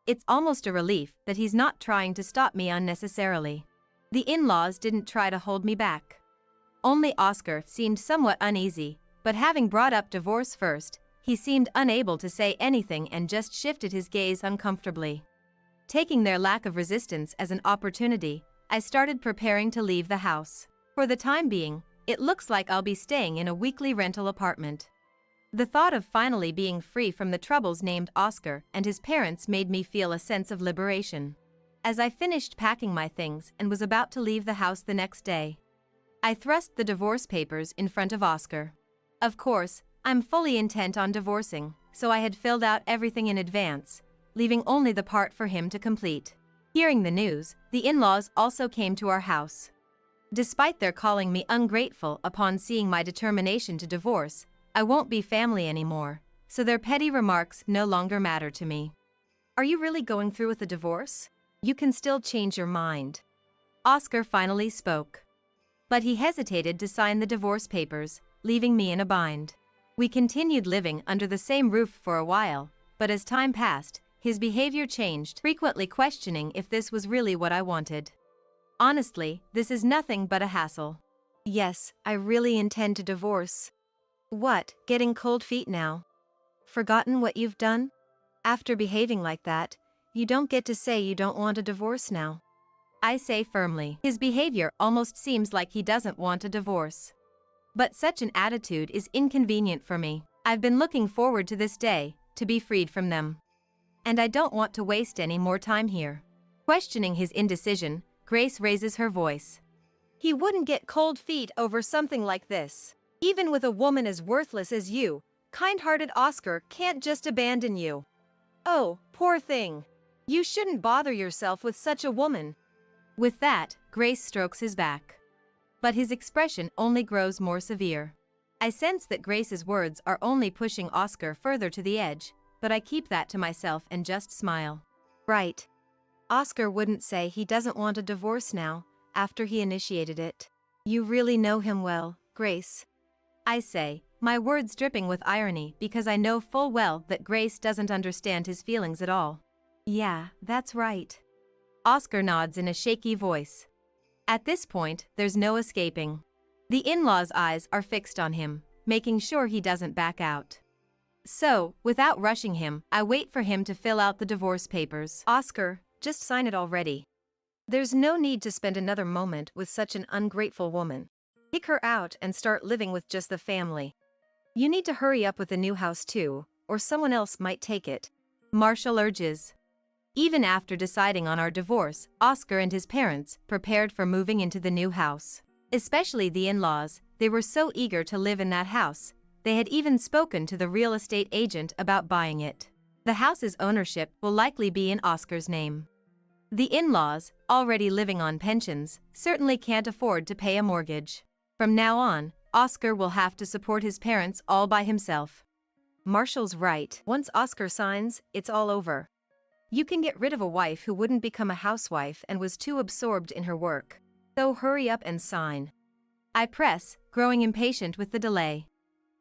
It's almost a relief that he's not trying to stop me unnecessarily. The in-laws didn't try to hold me back. Only Oscar seemed somewhat uneasy, but having brought up divorce first, he seemed unable to say anything and just shifted his gaze uncomfortably. Taking their lack of resistance as an opportunity, I started preparing to leave the house. For the time being, it looks like I'll be staying in a weekly rental apartment. The thought of finally being free from the troubles named Oscar and his parents made me feel a sense of liberation. As I finished packing my things and was about to leave the house the next day, I thrust the divorce papers in front of Oscar. Of course, I'm fully intent on divorcing, so I had filled out everything in advance, leaving only the part for him to complete. Hearing the news, the in-laws also came to our house. Despite their calling me ungrateful upon seeing my determination to divorce, I won't be family anymore, so their petty remarks no longer matter to me. Are you really going through with a divorce? You can still change your mind. Oscar finally spoke. But he hesitated to sign the divorce papers, leaving me in a bind. We continued living under the same roof for a while, but as time passed, his behavior changed, frequently questioning if this was really what I wanted. Honestly, this is nothing but a hassle. Yes, I really intend to divorce. What, getting cold feet now? Forgotten what you've done? After behaving like that, you don't get to say you don't want a divorce now. I say firmly. His behavior almost seems like he doesn't want a divorce. But such an attitude is inconvenient for me. I've been looking forward to this day, to be freed from them. And I don't want to waste any more time here. Questioning his indecision, Grace raises her voice. He wouldn't get cold feet over something like this. Even with a woman as worthless as you, kind-hearted Oscar can't just abandon you. Oh, poor thing. You shouldn't bother yourself with such a woman. With that, Grace strokes his back. But his expression only grows more severe. I sense that Grace's words are only pushing Oscar further to the edge, but I keep that to myself and just smile. Right. Oscar wouldn't say he doesn't want a divorce now, after he initiated it. You really know him well, Grace. I say, my words dripping with irony because I know full well that Grace doesn't understand his feelings at all. Yeah, that's right. Oscar nods in a shaky voice. At this point, there's no escaping. The in-laws' eyes are fixed on him, making sure he doesn't back out. So, without rushing him, I wait for him to fill out the divorce papers. Oscar, just sign it already. There's no need to spend another moment with such an ungrateful woman. Kick her out and start living with just the family. You need to hurry up with the new house too, or someone else might take it. Marshall urges. Even after deciding on our divorce, Oscar and his parents prepared for moving into the new house. Especially the in-laws, they were so eager to live in that house. They had even spoken to the real estate agent about buying it. The house's ownership will likely be in Oscar's name. The in-laws, already living on pensions, certainly can't afford to pay a mortgage. From now on, Oscar will have to support his parents all by himself. Marshall's right. Once Oscar signs, it's all over. You can get rid of a wife who wouldn't become a housewife and was too absorbed in her work. So hurry up and sign. I press, growing impatient with the delay.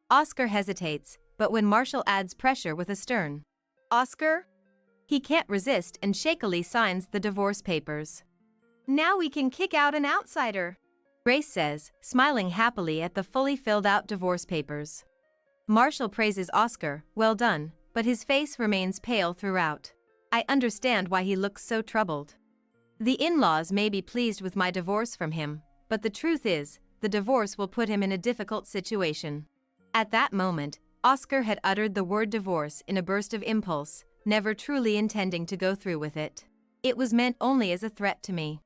Oscar hesitates, but when Marshall adds pressure with a stern Oscar? he can't resist and shakily signs the divorce papers. Now we can kick out an outsider, Grace says, smiling happily at the fully filled out divorce papers. Marshall praises Oscar, well done, but his face remains pale throughout. I understand why he looks so troubled. The in-laws may be pleased with my divorce from him, but the truth is, the divorce will put him in a difficult situation. At that moment, Oscar had uttered the word divorce in a burst of impulse, never truly intending to go through with it. It was meant only as a threat to me.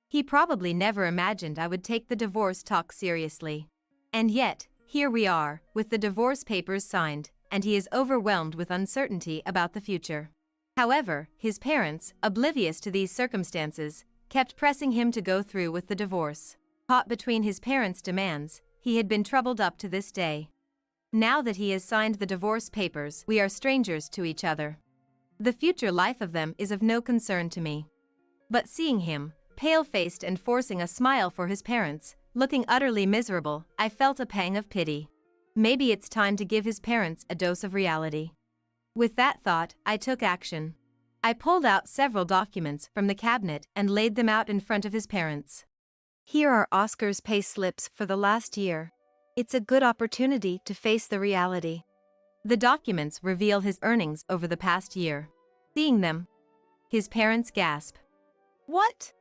He probably never imagined I would take the divorce talk seriously. And yet, here we are, with the divorce papers signed, and he is overwhelmed with uncertainty about the future. However, his parents, oblivious to these circumstances, kept pressing him to go through with the divorce. Caught between his parents' demands, he had been troubled up to this day. Now that he has signed the divorce papers, we are strangers to each other. The future life of them is of no concern to me. But seeing him, pale-faced and forcing a smile for his parents, looking utterly miserable, I felt a pang of pity. Maybe it's time to give his parents a dose of reality. With that thought, I took action. I pulled out several documents from the cabinet and laid them out in front of his parents. Here are Oscar's pay slips for the last year. It's a good opportunity to face the reality. The documents reveal his earnings over the past year. Seeing them, his parents gasp. What?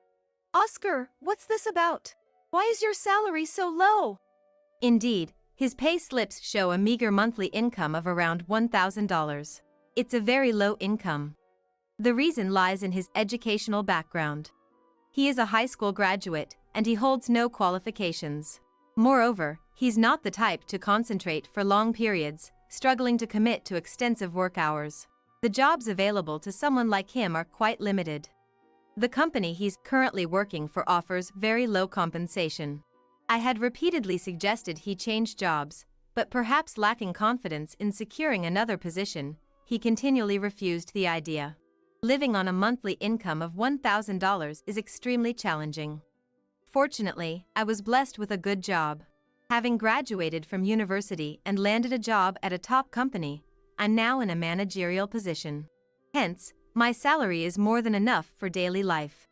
Oscar, what's this about? Why is your salary so low? Indeed, his pay slips show a meager monthly income of around $1,000. It's a very low income. The reason lies in his educational background. He is a high school graduate, and he holds no qualifications. Moreover, he's not the type to concentrate for long periods, struggling to commit to extensive work hours. The jobs available to someone like him are quite limited. The company he's currently working for offers very low compensation. I had repeatedly suggested he change jobs, but perhaps lacking confidence in securing another position, he continually refused the idea. Living on a monthly income of $1,000 is extremely challenging. Fortunately, I was blessed with a good job. Having graduated from university and landed a job at a top company, I'm now in a managerial position. Hence, my salary is more than enough for daily life.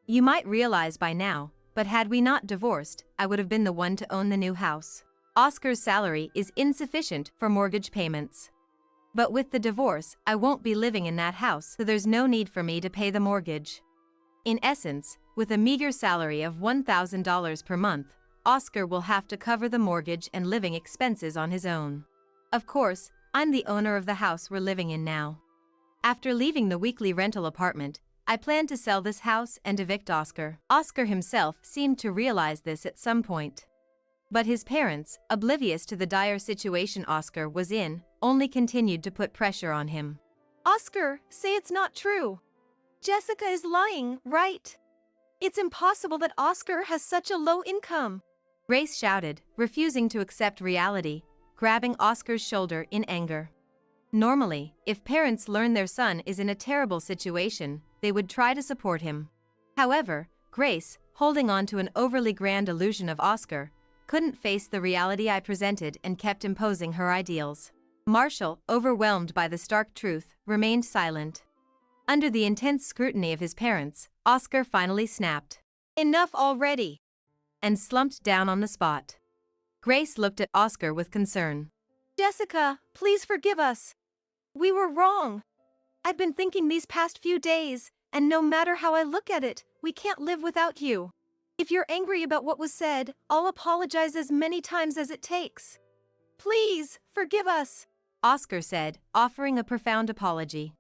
You might realize by now, but had we not divorced, I would have been the one to own the new house. Oscar's salary is insufficient for mortgage payments. But with the divorce, I won't be living in that house, so there's no need for me to pay the mortgage. In essence, with a meager salary of $1,000 per month, Oscar will have to cover the mortgage and living expenses on his own. Of course, I'm the owner of the house we're living in now. After leaving the weekly rental apartment, I plan to sell this house and evict Oscar. Oscar himself seemed to realize this at some point. But his parents, oblivious to the dire situation Oscar was in, only continued to put pressure on him. Oscar, say it's not true. Jessica is lying, right? It's impossible that Oscar has such a low income. Grace shouted, refusing to accept reality, grabbing Oscar's shoulder in anger. Normally, if parents learn their son is in a terrible situation, they would try to support him. However, Grace, holding on to an overly grand illusion of Oscar, couldn't face the reality I presented and kept imposing her ideals. Marshall, overwhelmed by the stark truth, remained silent. Under the intense scrutiny of his parents, Oscar finally snapped. Enough already! And slumped down on the spot. Grace looked at Oscar with concern. Jessica, please forgive us. We were wrong. I've been thinking these past few days, and no matter how I look at it, we can't live without you. If you're angry about what was said, I'll apologize as many times as it takes. Please, forgive us, Oscar said, offering a profound apology.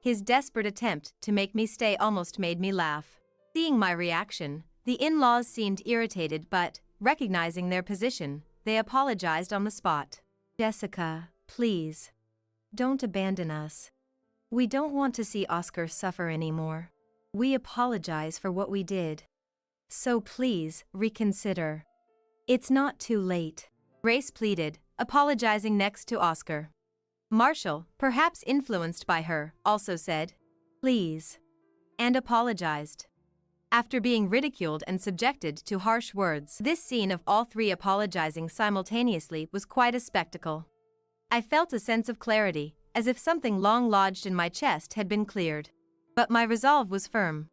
His desperate attempt to make me stay almost made me laugh. Seeing my reaction, the in-laws seemed irritated but, recognizing their position, they apologized on the spot. Jessica, please. Don't abandon us. We don't want to see Oscar suffer anymore. We apologize for what we did. So please, reconsider. It's not too late. Grace pleaded, apologizing next to Oscar. Marshall, perhaps influenced by her, also said, "Please," and apologized. After being ridiculed and subjected to harsh words, this scene of all three apologizing simultaneously was quite a spectacle. I felt a sense of clarity, as if something long lodged in my chest had been cleared. But my resolve was firm.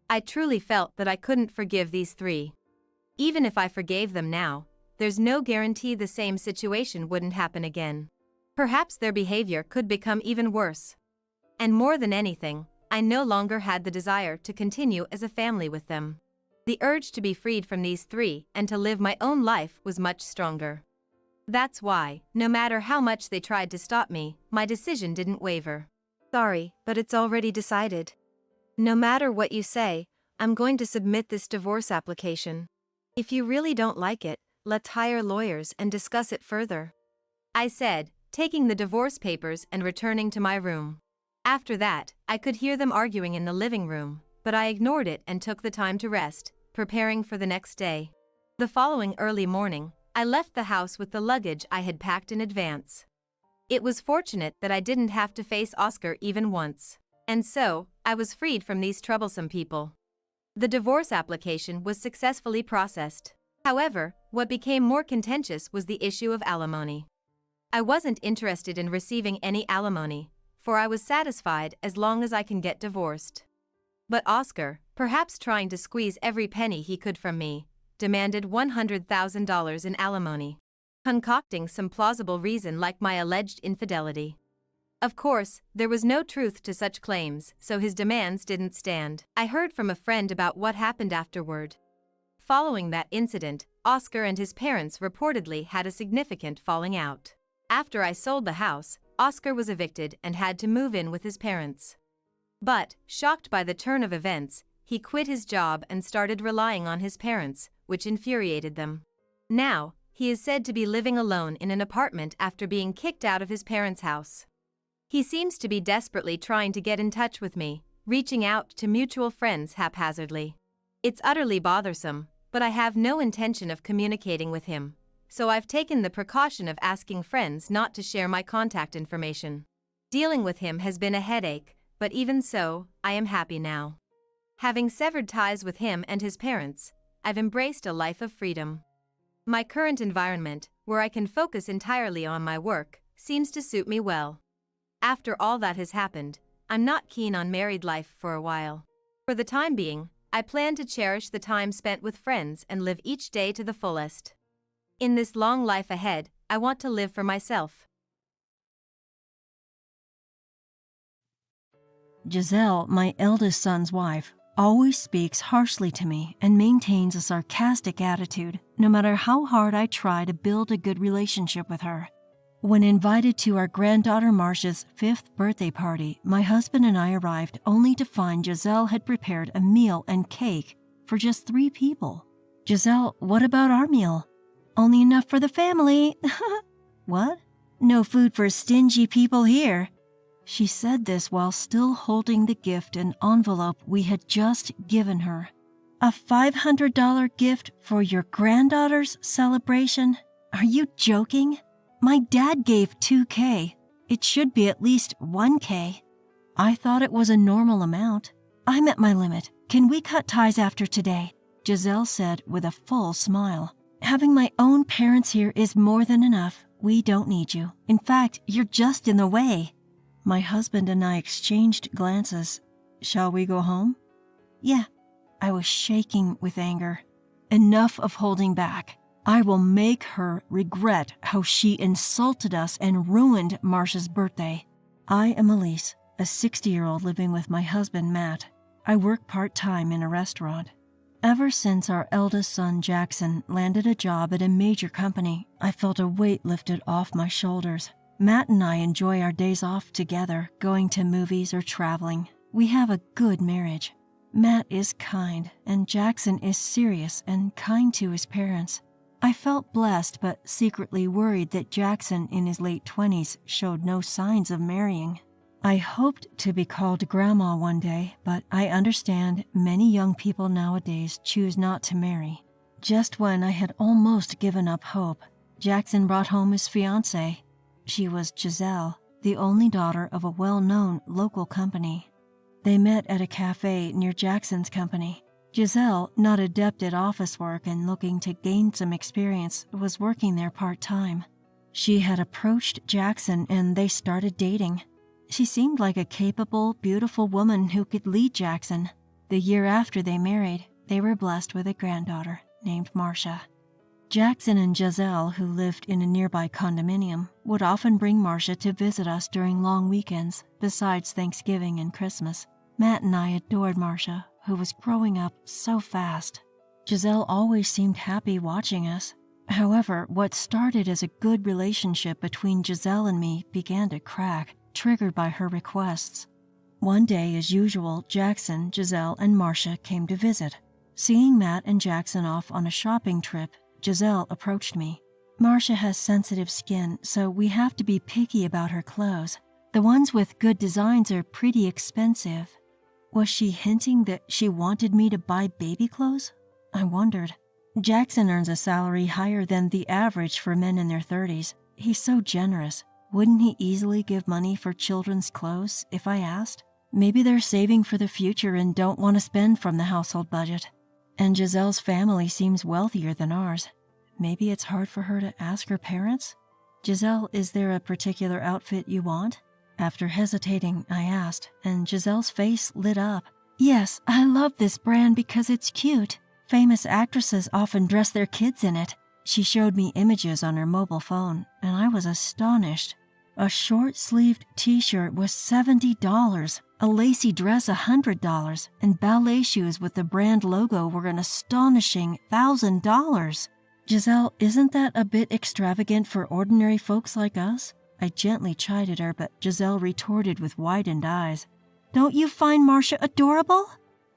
I truly felt that I couldn't forgive these three. Even if I forgave them now, there's no guarantee the same situation wouldn't happen again. Perhaps their behavior could become even worse. And more than anything, I no longer had the desire to continue as a family with them. The urge to be freed from these three and to live my own life was much stronger. That's why, no matter how much they tried to stop me, my decision didn't waver. Sorry, but it's already decided. No matter what you say, I'm going to submit this divorce application. If you really don't like it, let's hire lawyers and discuss it further," I said, taking the divorce papers and returning to my room. After that, I could hear them arguing in the living room, but I ignored it and took the time to rest, preparing for the next day. The following early morning, I left the house with the luggage I had packed in advance. It was fortunate that I didn't have to face Oscar even once, and so, I was freed from these troublesome people. The divorce application was successfully processed. However, what became more contentious was the issue of alimony. I wasn't interested in receiving any alimony, for I was satisfied as long as I can get divorced. But Oscar, perhaps trying to squeeze every penny he could from me, demanded $100,000 in alimony, concocting some plausible reason like my alleged infidelity. Of course, there was no truth to such claims, so his demands didn't stand. I heard from a friend about what happened afterward. Following that incident, Oscar and his parents reportedly had a significant falling out. After I sold the house, Oscar was evicted and had to move in with his parents. But, shocked by the turn of events, he quit his job and started relying on his parents, which infuriated them. Now, he is said to be living alone in an apartment after being kicked out of his parents' house. He seems to be desperately trying to get in touch with me, reaching out to mutual friends haphazardly. It's utterly bothersome, but I have no intention of communicating with him, so I've taken the precaution of asking friends not to share my contact information. Dealing with him has been a headache, but even so, I am happy now. Having severed ties with him and his parents, I've embraced a life of freedom. My current environment, where I can focus entirely on my work, seems to suit me well. After all that has happened, I'm not keen on married life for a while. For the time being, I plan to cherish the time spent with friends and live each day to the fullest. In this long life ahead, I want to live for myself. Giselle, my eldest son's wife, always speaks harshly to me and maintains a sarcastic attitude, no matter how hard I try to build a good relationship with her. When invited to our granddaughter Marcia's 5th birthday party, my husband and I arrived only to find Giselle had prepared a meal and cake for just 3 people. "Giselle, what about our meal?" "Only enough for the family." "What? No food for stingy people here." She said this while still holding the gift and envelope we had just given her. "A $500 gift for your granddaughter's celebration? Are you joking? My dad gave $2K. It should be at least $1K. I thought it was a normal amount. I'm at my limit. Can we cut ties after today?" Giselle said with a full smile. "Having my own parents here is more than enough. We don't need you. In fact, you're just in the way." My husband and I exchanged glances. "Shall we go home?" "Yeah." I was shaking with anger. Enough of holding back. I will make her regret how she insulted us and ruined Marcia's birthday. I am Elise, a 60-year-old living with my husband, Matt. I work part-time in a restaurant. Ever since our eldest son, Jackson, landed a job at a major company, I felt a weight lifted off my shoulders. Matt and I enjoy our days off together, going to movies or traveling. We have a good marriage. Matt is kind, and Jackson is serious and kind to his parents. I felt blessed but secretly worried that Jackson, in his late 20s, showed no signs of marrying. I hoped to be called grandma one day, but I understand many young people nowadays choose not to marry. Just when I had almost given up hope, Jackson brought home his fiancée. She was Giselle. the only daughter of a well-known local company. They met at a cafe near Jackson's company. Giselle, not adept at office work and looking to gain some experience, was working there part-time. She had approached Jackson and they started dating. She seemed like a capable, beautiful woman who could lead Jackson. The year after they married, they were blessed with a granddaughter named Marcia. Jackson and Giselle, who lived in a nearby condominium, would often bring Marcia to visit us during long weekends, besides Thanksgiving and Christmas. Matt and I adored Marcia, who was growing up so fast. Giselle always seemed happy watching us. However, what started as a good relationship between Giselle and me began to crack, triggered by her requests. One day, as usual, Jackson, Giselle, and Marcia came to visit. Seeing Matt and Jackson off on a shopping trip, Giselle approached me. Marcia has sensitive skin, so we have to be picky about her clothes. The ones with good designs are pretty expensive. Was she hinting that she wanted me to buy baby clothes? I wondered. Jackson earns a salary higher than the average for men in their 30s. He's so generous. Wouldn't he easily give money for children's clothes if I asked? Maybe they're saving for the future and don't want to spend from the household budget. And Giselle's family seems wealthier than ours. Maybe it's hard for her to ask her parents? Giselle, is there a particular outfit you want? After hesitating, I asked, and Giselle's face lit up. Yes, I love this brand because it's cute. Famous actresses often dress their kids in it. She showed me images on her mobile phone, and I was astonished. A short-sleeved t-shirt was $70, a lacy dress $100, and ballet shoes with the brand logo were an astonishing $1,000. Giselle, isn't that a bit extravagant for ordinary folks like us? I gently chided her, but Giselle retorted with widened eyes. Don't you find Marcia adorable?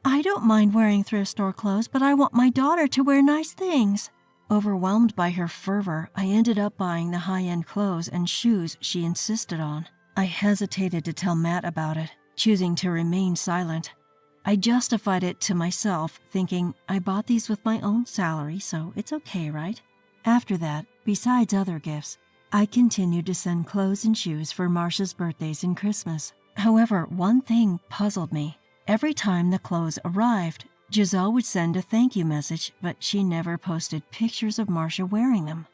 I don't mind wearing thrift store clothes, but I want my daughter to wear nice things. Overwhelmed by her fervor, I ended up buying the high-end clothes and shoes she insisted on. I hesitated to tell Matt about it, choosing to remain silent. I justified it to myself, thinking I bought these with my own salary, so it's okay, right? After that, besides other gifts, I continued to send clothes and shoes for Marcia's birthdays and Christmas. However, one thing puzzled me. Every time the clothes arrived, Giselle would send a thank you message, but she never posted pictures of Marcia wearing them.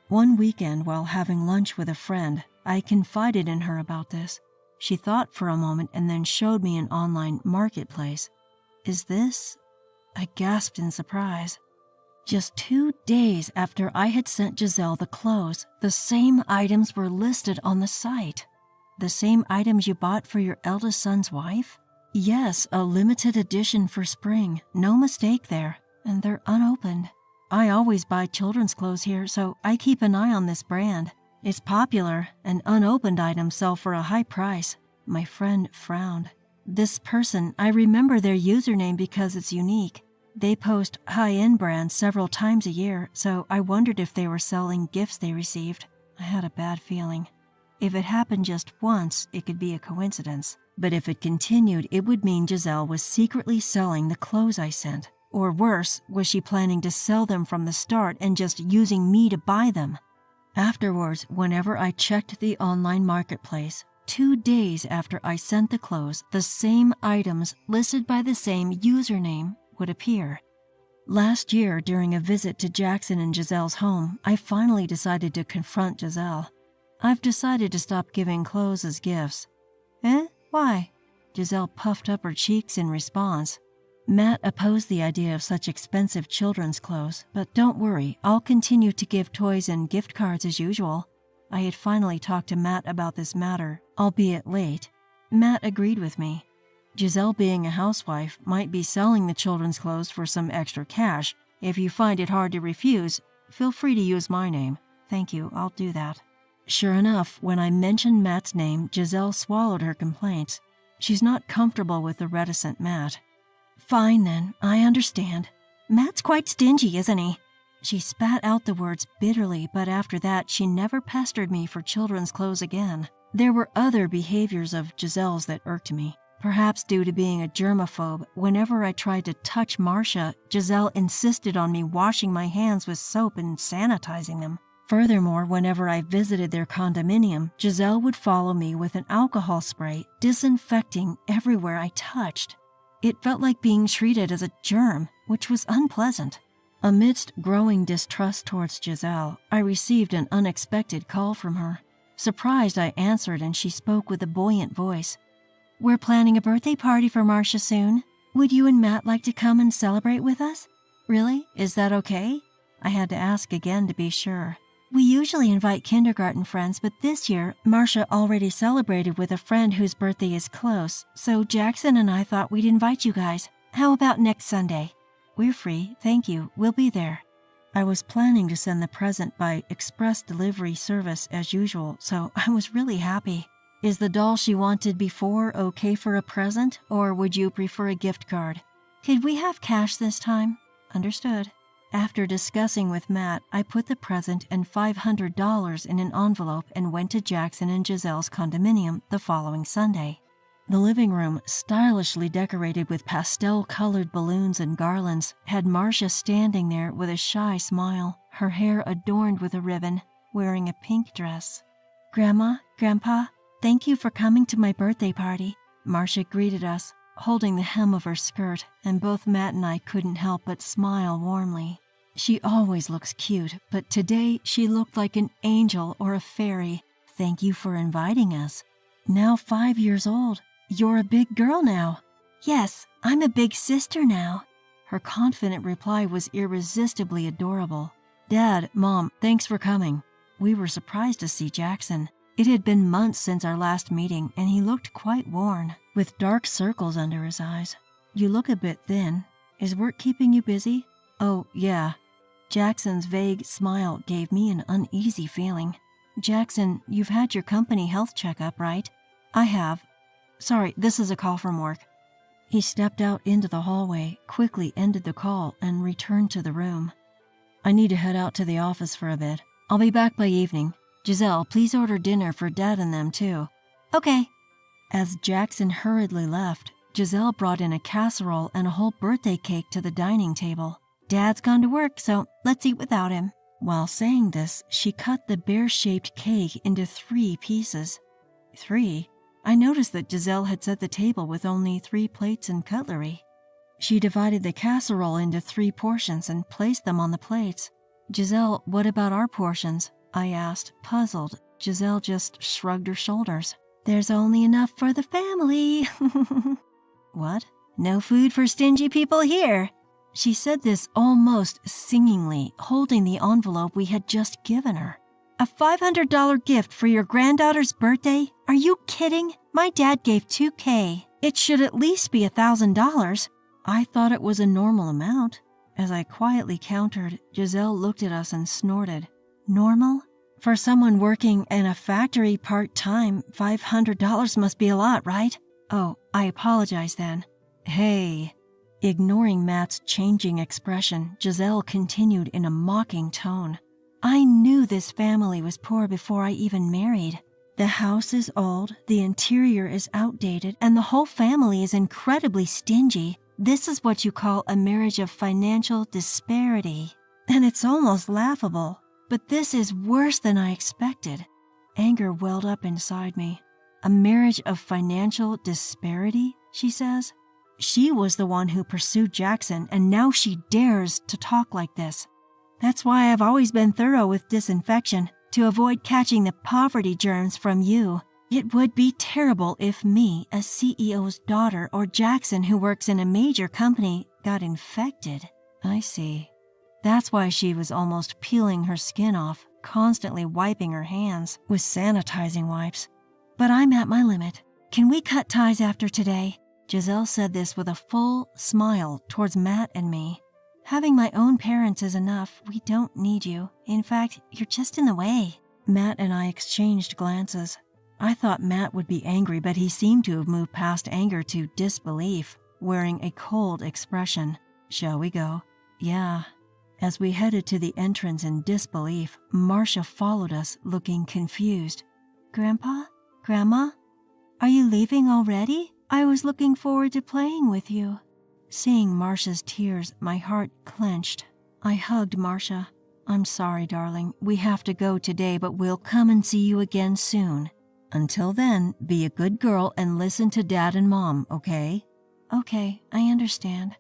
One weekend, while having lunch with a friend, I confided in her about this. She thought for a moment and then showed me an online marketplace. Is this? I gasped in surprise. Just 2 days after I had sent Giselle the clothes, the same items were listed on the site. The same items you bought for your eldest son's wife? Yes, a limited edition for spring. No mistake there. And they're unopened. I always buy children's clothes here, so I keep an eye on this brand. It's popular, and unopened items sell for a high price. My friend frowned. This person, I remember their username because it's unique. They post high-end brands several times a year, so I wondered if they were selling gifts they received. I had a bad feeling. If it happened just once, it could be a coincidence. But if it continued, it would mean Giselle was secretly selling the clothes I sent. Or worse, was she planning to sell them from the start and just using me to buy them? Afterwards, whenever I checked the online marketplace, 2 days after I sent the clothes, the same items listed by the same username would appear. Last year, during a visit to Jackson and Giselle's home, I finally decided to confront Giselle. I've decided to stop giving clothes as gifts. Eh? Why? Giselle puffed up her cheeks in response. Matt opposed the idea of such expensive children's clothes, but don't worry, I'll continue to give toys and gift cards as usual. I had finally talked to Matt about this matter, albeit late. Matt agreed with me. Giselle, being a housewife, might be selling the children's clothes for some extra cash. If you find it hard to refuse, feel free to use my name. Thank you, I'll do that. Sure enough, when I mentioned Matt's name, Giselle swallowed her complaints. She's not comfortable with the reticent Matt. Fine then, I understand. Matt's quite stingy, isn't he? She spat out the words bitterly, but after that she never pestered me for children's clothes again. There were other behaviors of Giselle's that irked me. Perhaps due to being a germaphobe, whenever I tried to touch Marcia, Giselle insisted on me washing my hands with soap and sanitizing them. Furthermore, whenever I visited their condominium, Giselle would follow me with an alcohol spray, disinfecting everywhere I touched. It felt like being treated as a germ, which was unpleasant. Amidst growing distrust towards Giselle, I received an unexpected call from her. Surprised, I answered and she spoke with a buoyant voice. "We're planning a birthday party for Marcia soon. Would you and Matt like to come and celebrate with us?" "Really? Is that okay?" I had to ask again to be sure. "We usually invite kindergarten friends, but this year, Marcia already celebrated with a friend whose birthday is close, so Jackson and I thought we'd invite you guys. How about next Sunday?" "We're free, thank you. We'll be there." I was planning to send the present by express delivery service as usual, so I was really happy. "Is the doll she wanted before okay for a present, or would you prefer a gift card?" "Could we have cash this time?" "Understood." After discussing with Matt, I put the present and $500 in an envelope and went to Jackson and Giselle's condominium the following Sunday. The living room, stylishly decorated with pastel-colored balloons and garlands, had Marcia standing there with a shy smile, her hair adorned with a ribbon, wearing a pink dress. "Grandma, Grandpa, thank you for coming to my birthday party." Marcia greeted us, holding the hem of her skirt, and both Matt and I couldn't help but smile warmly. She always looks cute, but today she looked like an angel or a fairy. "Thank you for inviting us." "Now 5 years old. You're a big girl now." "Yes, I'm a big sister now." Her confident reply was irresistibly adorable. "Dad, Mom, thanks for coming." We were surprised to see Jackson. It had been months since our last meeting, and he looked quite worn, with dark circles under his eyes. "You look a bit thin. Is work keeping you busy?" "Oh, yeah." Jackson's vague smile gave me an uneasy feeling. "Jackson, you've had your company health checkup, right?" "I have. Sorry, this is a call from work." He stepped out into the hallway, quickly ended the call, and returned to the room. "I need to head out to the office for a bit. I'll be back by evening. Giselle, please order dinner for Dad and them, too." "Okay." As Jackson hurriedly left, Giselle brought in a casserole and a whole birthday cake to the dining table. "Dad's gone to work, so let's eat without him." While saying this, she cut the bear-shaped cake into 3 pieces. 3? I noticed that Giselle had set the table with only 3 plates and cutlery. She divided the casserole into 3 portions and placed them on the plates. "Giselle, what about our portions?" I asked, puzzled. Giselle just shrugged her shoulders. "There's only enough for the family." "What? No food for stingy people here." She said this almost singingly, holding the envelope we had just given her. "A $500 gift for your granddaughter's birthday? Are you kidding? My dad gave $2,000. It should at least be $1,000. I thought it was a normal amount. As I quietly countered, Giselle looked at us and snorted. "Normal? For someone working in a factory part-time, $500 must be a lot, right?" "Oh, I apologize then." "Hey." Ignoring Matt's changing expression, Giselle continued in a mocking tone. "I knew this family was poor before I even married. The house is old, the interior is outdated, and the whole family is incredibly stingy. This is what you call a marriage of financial disparity. And it's almost laughable. But this is worse than I expected." Anger welled up inside me. "A marriage of financial disparity," she says. She was the one who pursued Jackson, and now she dares to talk like this. "That's why I've always been thorough with disinfection, to avoid catching the poverty germs from you. It would be terrible if me, a CEO's daughter, or Jackson, who works in a major company, got infected." I see. That's why she was almost peeling her skin off, constantly wiping her hands with sanitizing wipes. "But I'm at my limit. Can we cut ties after today?" Giselle said this with a full smile towards Matt and me. "Having my own parents is enough. We don't need you. In fact, you're just in the way." Matt and I exchanged glances. I thought Matt would be angry, but he seemed to have moved past anger to disbelief, wearing a cold expression. "Shall we go?" "Yeah." As we headed to the entrance in disbelief, Marcia followed us, looking confused. "Grandpa? Grandma? Are you leaving already? I was looking forward to playing with you." Seeing Marcia's tears, my heart clenched. I hugged Marcia. I'm sorry, darling. We have to go today, but we'll come and see you again soon. Until then, be a good girl and listen to Dad and Mom, okay? Okay, I understand.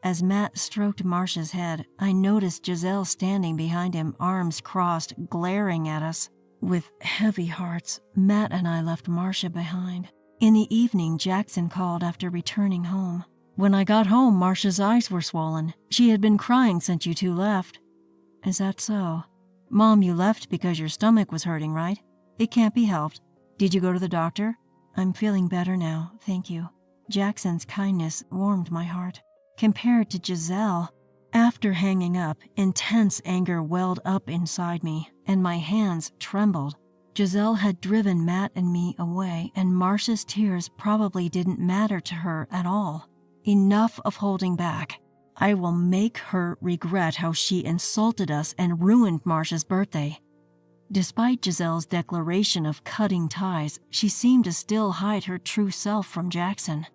As Matt stroked Marcia's head, I noticed Giselle standing behind him, arms crossed, glaring at us. With heavy hearts, Matt and I left Marcia behind. In the evening, Jackson called after returning home. When I got home, Marcia's eyes were swollen. She had been crying since you two left. Is that so? Mom, you left because your stomach was hurting, right? It can't be helped. Did you go to the doctor? I'm feeling better now, thank you. Jackson's kindness warmed my heart. Compared to Giselle, after hanging up, intense anger welled up inside me, and my hands trembled. Giselle had driven Matt and me away, and Marcia's tears probably didn't matter to her at all. Enough of holding back. I will make her regret how she insulted us and ruined Marcia's birthday. Despite Giselle's declaration of cutting ties, she seemed to still hide her true self from Jackson.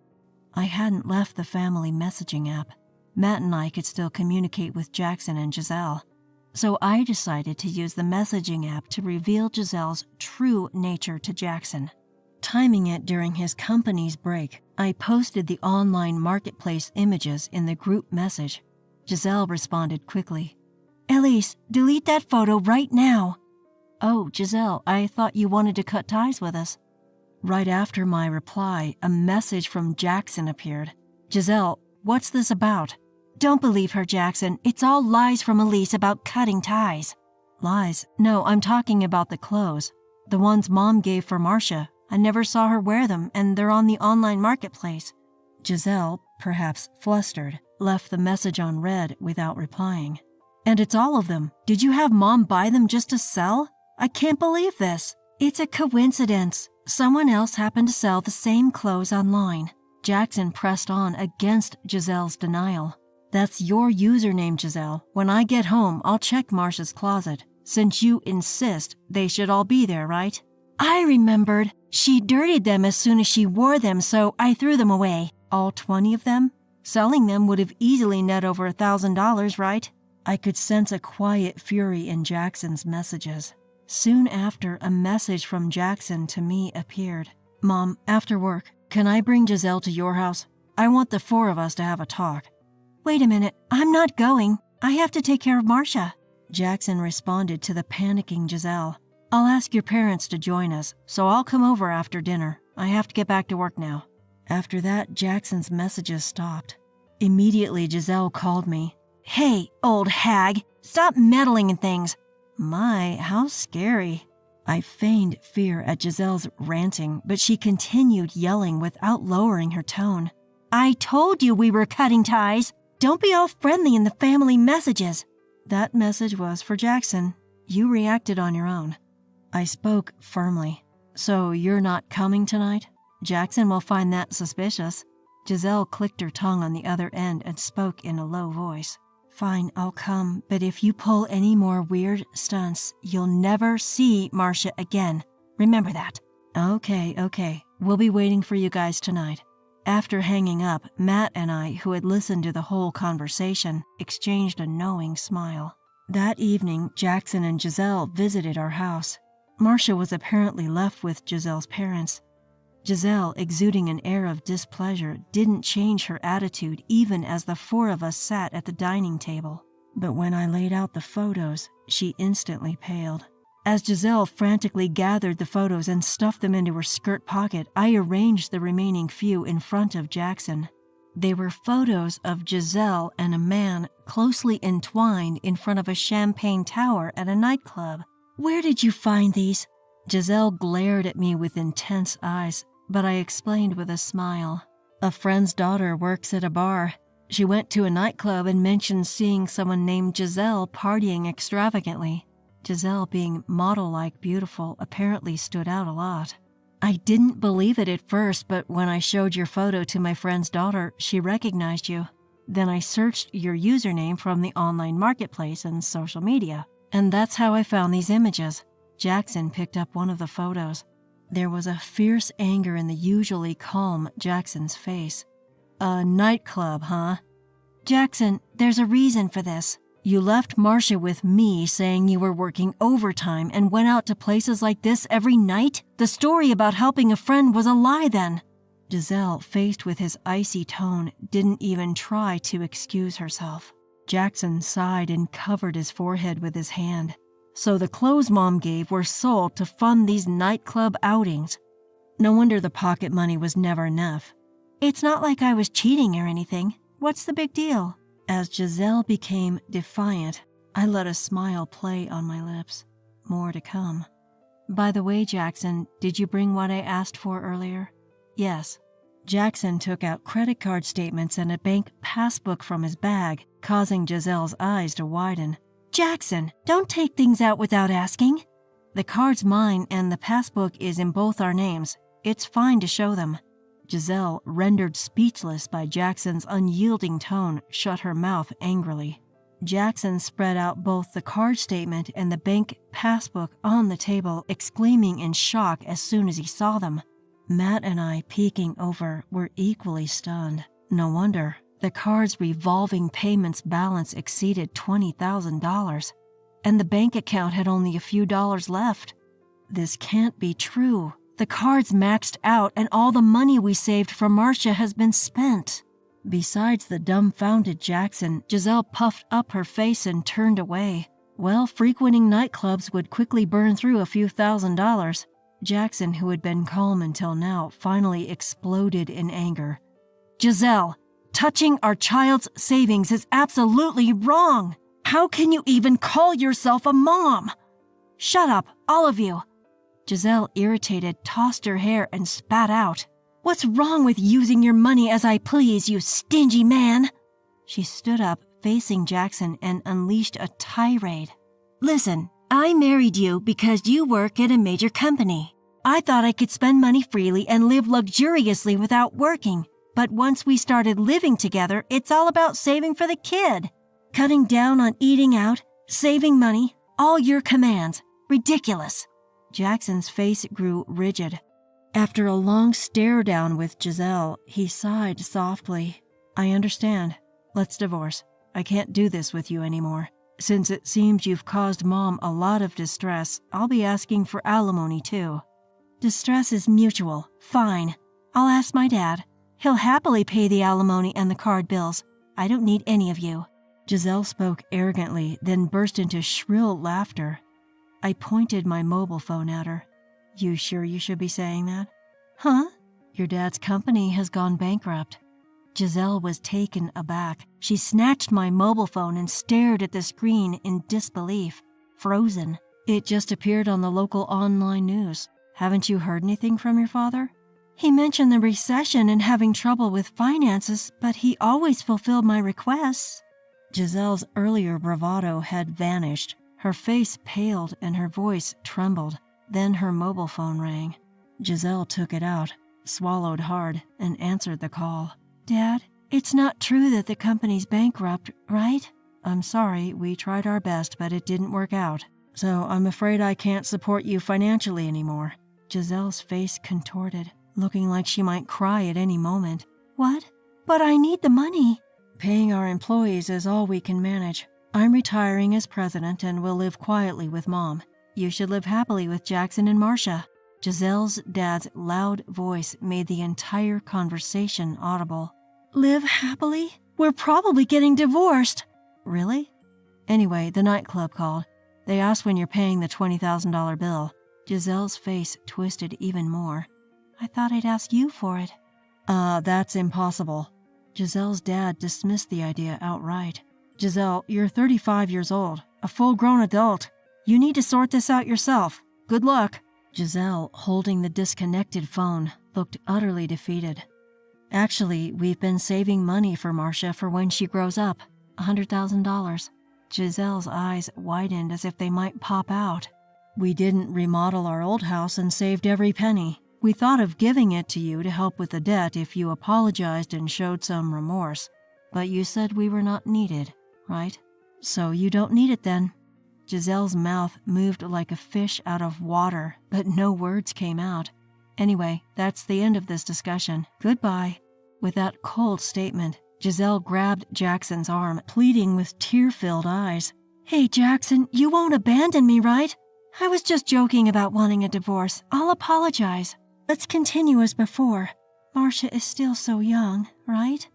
I hadn't left the family messaging app. Matt and I could still communicate with Jackson and Giselle. So I decided to use the messaging app to reveal Giselle's true nature to Jackson. Timing it during his company's break, I posted the online marketplace images in the group message. Giselle responded quickly. Elise, delete that photo right now. Oh, Giselle, I thought you wanted to cut ties with us. Right after my reply, a message from Jackson appeared. Giselle, what's this about? Don't believe her, Jackson. It's all lies from Elise about cutting ties. Lies? No, I'm talking about the clothes. The ones Mom gave for Marcia. I never saw her wear them, and they're on the online marketplace. Giselle, perhaps flustered, left the message on read without replying. And it's all of them. Did you have Mom buy them just to sell? I can't believe this. It's a coincidence. Someone else happened to sell the same clothes online. Jackson pressed on against Giselle's denial. That's your username, Giselle. When I get home, I'll check Marcia's closet. Since you insist, they should all be there, right? I remembered. She dirtied them as soon as she wore them, so I threw them away. All 20 of them? Selling them would have easily net over $1,000, right? I could sense a quiet fury in Jackson's messages. Soon after, a message from Jackson to me appeared. Mom, after work, can I bring Giselle to your house? I want the 4 of us to have a talk. Wait a minute, I'm not going. I have to take care of Marcia. Jackson responded to the panicking Giselle. I'll ask your parents to join us, so I'll come over after dinner. I have to get back to work now. After that, Jackson's messages stopped. Immediately, Giselle called me. Hey, old hag, stop meddling in things. My, how scary. I feigned fear at Giselle's ranting, but she continued yelling without lowering her tone. I told you we were cutting ties. Don't be all friendly in the family messages. That message was for Jackson. You reacted on your own. I spoke firmly. So you're not coming tonight? Jackson will find that suspicious. Giselle clicked her tongue on the other end and spoke in a low voice. Fine, I'll come, but if you pull any more weird stunts, you'll never see Marcia again. Remember that. Okay. We'll be waiting for you guys tonight. After hanging up, Matt and I, who had listened to the whole conversation, exchanged a knowing smile. That evening, Jackson and Giselle visited our house. Marcia was apparently left with Giselle's parents. Giselle, exuding an air of displeasure, didn't change her attitude even as the 4 of us sat at the dining table. But when I laid out the photos, she instantly paled. As Giselle frantically gathered the photos and stuffed them into her skirt pocket, I arranged the remaining few in front of Jackson. They were photos of Giselle and a man closely entwined in front of a champagne tower at a nightclub. Where did you find these? Giselle glared at me with intense eyes, but I explained with a smile. A friend's daughter works at a bar. She went to a nightclub and mentioned seeing someone named Giselle partying extravagantly. Giselle, being model-like beautiful, apparently stood out a lot. I didn't believe it at first, but when I showed your photo to my friend's daughter, she recognized you. Then I searched your username from the online marketplace and social media, and that's how I found these images. Jackson picked up one of the photos. There was a fierce anger in the usually calm Jackson's face. A nightclub, huh? Jackson, there's a reason for this. You left Marcia with me saying you were working overtime and went out to places like this every night? The story about helping a friend was a lie then. Giselle, faced with his icy tone, didn't even try to excuse herself. Jackson sighed and covered his forehead with his hand. So the clothes Mom gave were sold to fund these nightclub outings. No wonder the pocket money was never enough. It's not like I was cheating or anything. What's the big deal? As Giselle became defiant, I let a smile play on my lips. More to come. By the way, Jackson, did you bring what I asked for earlier? Yes. Jackson took out credit card statements and a bank passbook from his bag, causing Giselle's eyes to widen. Jackson, don't take things out without asking. The card's mine and the passbook is in both our names. It's fine to show them. Giselle, rendered speechless by Jackson's unyielding tone, shut her mouth angrily. Jackson spread out both the card statement and the bank passbook on the table, exclaiming in shock as soon as he saw them. Matt and I, peeking over, were equally stunned. No wonder. The card's revolving payments balance exceeded $20,000, and the bank account had only a few dollars left. This can't be true. The card's maxed out, and all the money we saved for Marcia has been spent. Besides the dumbfounded Jackson, Giselle puffed up her face and turned away. Well, frequenting nightclubs would quickly burn through a few $1,000s. Jackson, who had been calm until now, finally exploded in anger. Giselle, touching our child's savings is absolutely wrong. How can you even call yourself a mom? Shut up, all of you. Giselle, irritated, tossed her hair and spat out. What's wrong with using your money as I please, you stingy man? She stood up, facing Jackson, and unleashed a tirade. Listen, I married you because you work at a major company. I thought I could spend money freely and live luxuriously without working. But once we started living together, it's all about saving for the kid. Cutting down on eating out, saving money, all your commands. Ridiculous. Jackson's face grew rigid. After a long stare down with Giselle, he sighed softly. I understand. Let's divorce. I can't do this with you anymore. Since it seems you've caused Mom a lot of distress, I'll be asking for alimony too. Distress is mutual. Fine. I'll ask my dad. He'll happily pay the alimony and the card bills. I don't need any of you. Giselle spoke arrogantly, then burst into shrill laughter. I pointed my mobile phone at her. You sure you should be saying that? Huh? Your dad's company has gone bankrupt. Giselle was taken aback. She snatched my mobile phone and stared at the screen in disbelief. Frozen. It just appeared on the local online news. Haven't you heard anything from your father? He mentioned the recession and having trouble with finances, but he always fulfilled my requests. Giselle's earlier bravado had vanished. Her face paled and her voice trembled. Then her mobile phone rang. Giselle took it out, swallowed hard, and answered the call. Dad, it's not true that the company's bankrupt, right? I'm sorry, we tried our best, but it didn't work out. So I'm afraid I can't support you financially anymore. Giselle's face contorted, looking like she might cry at any moment. What? But I need the money. Paying our employees is all we can manage. I'm retiring as president and will live quietly with Mom. You should live happily with Jackson and Marcia. Giselle's dad's loud voice made the entire conversation audible. Live happily? We're probably getting divorced. Really? Anyway, the nightclub called. They asked when you're paying the $20,000 bill. Giselle's face twisted even more. I thought I'd ask you for it. That's impossible. Giselle's dad dismissed the idea outright. Giselle, you're 35 years old, a full-grown adult. You need to sort this out yourself. Good luck. Giselle, holding the disconnected phone, looked utterly defeated. Actually, we've been saving money for Marcia for when she grows up. $100,000. Giselle's eyes widened as if they might pop out. We didn't remodel our old house and saved every penny. We thought of giving it to you to help with the debt if you apologized and showed some remorse. But you said we were not needed, right? So you don't need it then. Giselle's mouth moved like a fish out of water, but no words came out. Anyway, that's the end of this discussion. Goodbye. With that cold statement, Giselle grabbed Jackson's arm, pleading with tear-filled eyes. "Hey, Jackson, you won't abandon me, right? I was just joking about wanting a divorce. I'll apologize. Let's continue as before. Marcia is still so young, right?"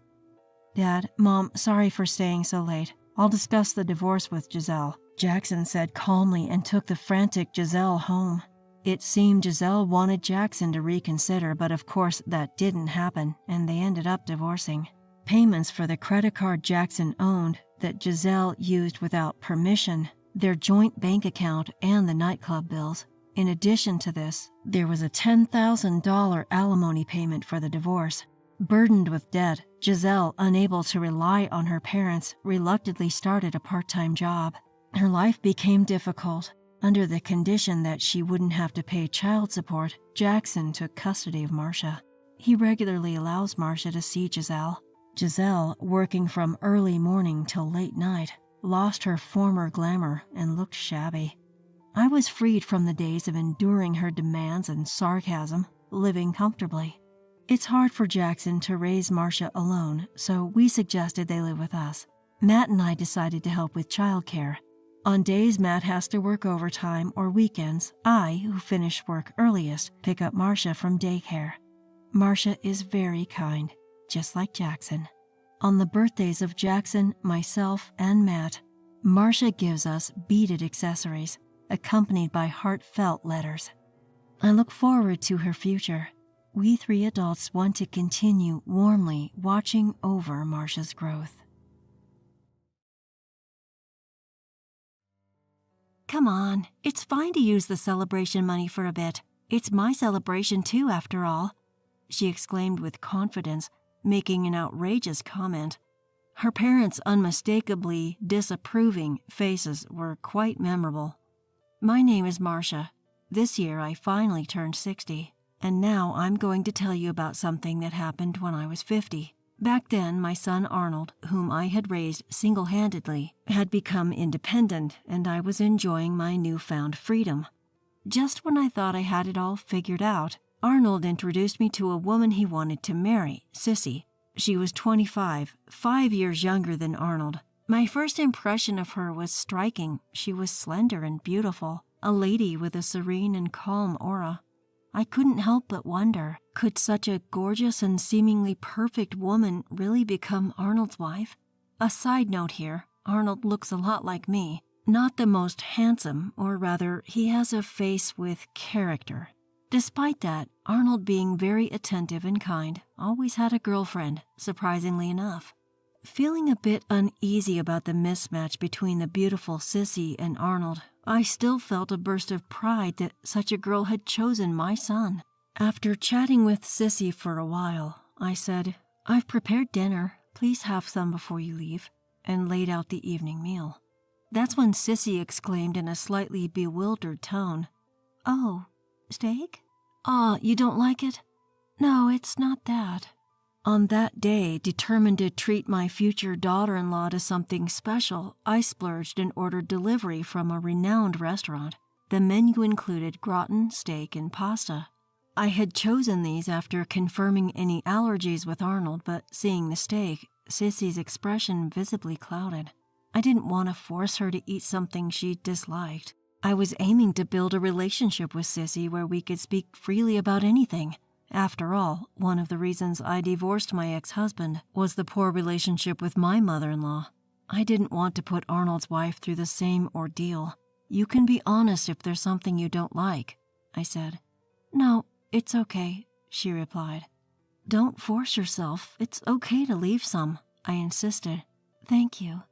"Dad, Mom, sorry for staying so late. I'll discuss the divorce with Giselle," Jackson said calmly and took the frantic Giselle home. It seemed Giselle wanted Jackson to reconsider, but of course that didn't happen, and they ended up divorcing. Payments for the credit card Jackson owned that Giselle used without permission, their joint bank account, and the nightclub bills. In addition to this, there was a $10,000 alimony payment for the divorce. Burdened with debt, Giselle, unable to rely on her parents, reluctantly started a part-time job. Her life became difficult. Under the condition that she wouldn't have to pay child support, Jackson took custody of Marcia. He regularly allows Marcia to see Giselle. Giselle, working from early morning till late night, lost her former glamour and looked shabby. I was freed from the days of enduring her demands and sarcasm, living comfortably. It's hard for Jackson to raise Marcia alone, so we suggested they live with us. Matt and I decided to help with childcare. On days Matt has to work overtime or weekends, I, who finish work earliest, pick up Marcia from daycare. Marcia is very kind, just like Jackson. On the birthdays of Jackson, myself, and Matt, Marcia gives us beaded accessories, accompanied by heartfelt letters. I look forward to her future. We three adults want to continue warmly watching over Marcia's growth. "Come on, it's fine to use the celebration money for a bit. It's my celebration too, after all," she exclaimed with confidence, making an outrageous comment. Her parents' unmistakably disapproving faces were quite memorable. "My name is Marcia. This year I finally turned 60, and now I'm going to tell you about something that happened when I was 50. Back then, my son Arnold, whom I had raised single-handedly, had become independent, and I was enjoying my newfound freedom. Just when I thought I had it all figured out, Arnold introduced me to a woman he wanted to marry, Sissy. She was 25, 5 years younger than Arnold. My first impression of her was striking. She was slender and beautiful, a lady with a serene and calm aura. I couldn't help but wonder, could such a gorgeous and seemingly perfect woman really become Arnold's wife? A side note here, Arnold looks a lot like me. Not the most handsome, or rather, he has a face with character. Despite that, Arnold, being very attentive and kind, always had a girlfriend, surprisingly enough. Feeling a bit uneasy about the mismatch between the beautiful Sissy and Arnold, I still felt a burst of pride that such a girl had chosen my son. After chatting with Sissy for a while, I said, "I've prepared dinner. Please have some before you leave," and laid out the evening meal. That's when Sissy exclaimed in a slightly bewildered tone, "Oh, steak? Ah, you don't like it?" "No, it's not that." On that day, determined to treat my future daughter-in-law to something special, I splurged and ordered delivery from a renowned restaurant. The menu included gratin, steak, and pasta. I had chosen these after confirming any allergies with Arnold, but seeing the steak, Sissy's expression visibly clouded. I didn't want to force her to eat something she disliked. I was aiming to build a relationship with Sissy where we could speak freely about anything. After all, one of the reasons I divorced my ex-husband was the poor relationship with my mother-in-law. I didn't want to put Arnold's wife through the same ordeal. "You can be honest if there's something you don't like," I said. "No, it's okay," she replied. "Don't force yourself. It's okay to leave some," I insisted. "Thank you."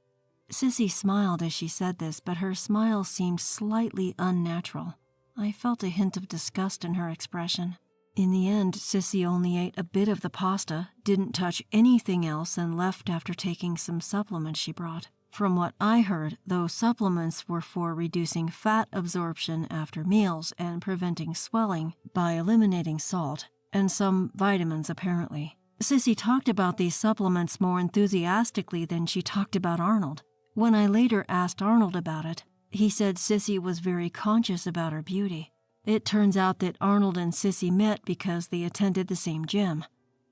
Sissy smiled as she said this, but her smile seemed slightly unnatural. I felt a hint of disgust in her expression. In the end, Sissy only ate a bit of the pasta, didn't touch anything else, and left after taking some supplements she brought. From what I heard, those supplements were for reducing fat absorption after meals and preventing swelling by eliminating salt, and some vitamins apparently. Sissy talked about these supplements more enthusiastically than she talked about Arnold. When I later asked Arnold about it, he said Sissy was very conscious about her beauty. It turns out that Arnold and Sissy met because they attended the same gym.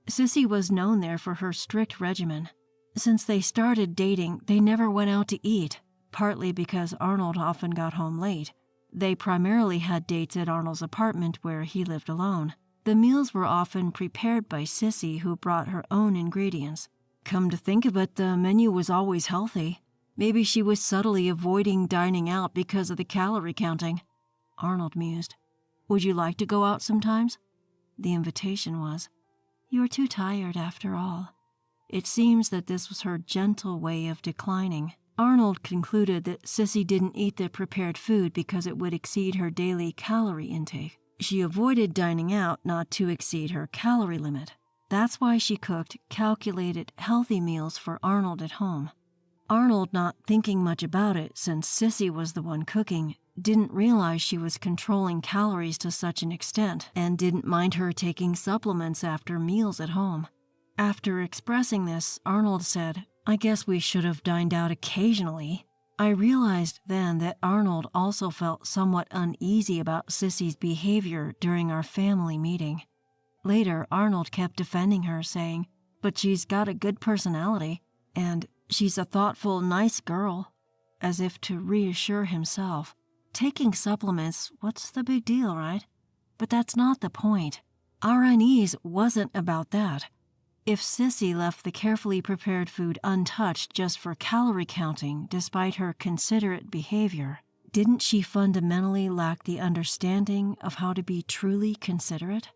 Sissy was known there for her strict regimen. Since they started dating, they never went out to eat, partly because Arnold often got home late. They primarily had dates at Arnold's apartment where he lived alone. The meals were often prepared by Sissy, who brought her own ingredients. Come to think of it, the menu was always healthy. Maybe she was subtly avoiding dining out because of the calorie counting. Arnold mused. Would you like to go out sometimes? The invitation was, You're too tired after all. It seems that this was her gentle way of declining. Arnold concluded that Sissy didn't eat the prepared food because it would exceed her daily calorie intake. She avoided dining out not to exceed her calorie limit. That's why she cooked calculated, healthy meals for Arnold at home. Arnold, not thinking much about it since Sissy was the one cooking, didn't realize she was controlling calories to such an extent and didn't mind her taking supplements after meals at home. After expressing this, Arnold said, I guess we should have dined out occasionally. I realized then that Arnold also felt somewhat uneasy about Sissy's behavior during our family meeting. Later, Arnold kept defending her, saying, But she's got a good personality, and she's a thoughtful, nice girl, as if to reassure himself. Taking supplements, what's the big deal, right? But that's not the point. Our unease wasn't about that. If Sissy left the carefully prepared food untouched just for calorie counting despite her considerate behavior, didn't she fundamentally lack the understanding of how to be truly considerate?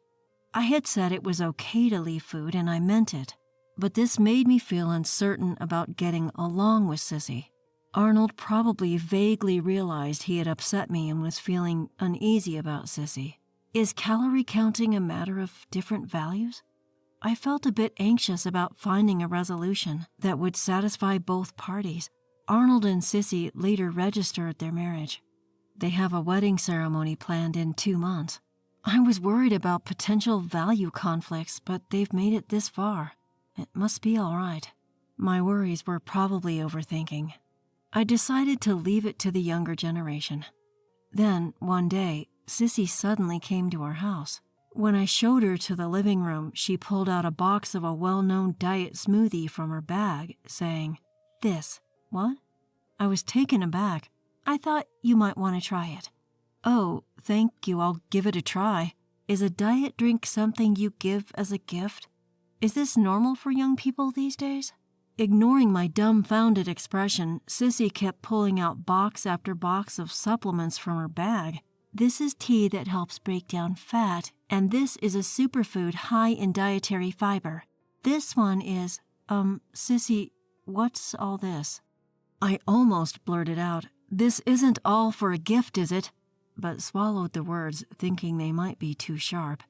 I had said it was okay to leave food, and I meant it. But this made me feel uncertain about getting along with Sissy. Arnold probably vaguely realized he had upset me and was feeling uneasy about Sissy. Is calorie counting a matter of different values? I felt a bit anxious about finding a resolution that would satisfy both parties. Arnold and Sissy later registered their marriage. They have a wedding ceremony planned in 2 months. I was worried about potential value conflicts, but they've made it this far. It must be all right. My worries were probably overthinking. I decided to leave it to the younger generation. Then, one day, Sissy suddenly came to our house. When I showed her to the living room, she pulled out a box of a well-known diet smoothie from her bag, saying, This. What? I was taken aback. I thought you might want to try it. Oh, thank you, I'll give it a try. Is a diet drink something you give as a gift? Is this normal for young people these days? Ignoring my dumbfounded expression, Sissy kept pulling out box after box of supplements from her bag. This is tea that helps break down fat, and this is a superfood high in dietary fiber. This one is, Sissy, what's all this? I almost blurted out, This isn't all for a gift, is it? But swallowed the words, thinking they might be too sharp.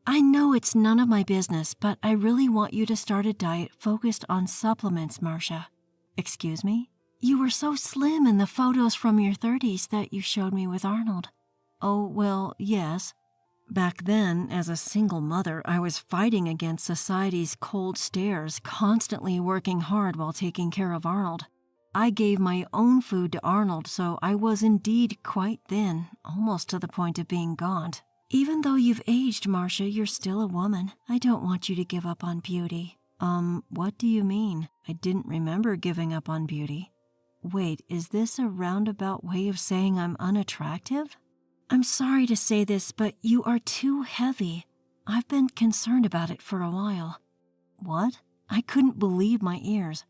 I know it's none of my business, but I really want you to start a diet focused on supplements, Marcia. Excuse me? You were so slim in the photos from your 30s that you showed me with Arnold. Oh, well, yes. Back then, as a single mother, I was fighting against society's cold stares, constantly working hard while taking care of Arnold. I gave my own food to Arnold, so I was indeed quite thin, almost to the point of being gaunt. Even though you've aged, Marcia, you're still a woman. I don't want you to give up on beauty. What do you mean? I didn't remember giving up on beauty. Wait, is this a roundabout way of saying I'm unattractive? I'm sorry to say this, but you are too heavy. I've been concerned about it for a while. What? I couldn't believe my ears.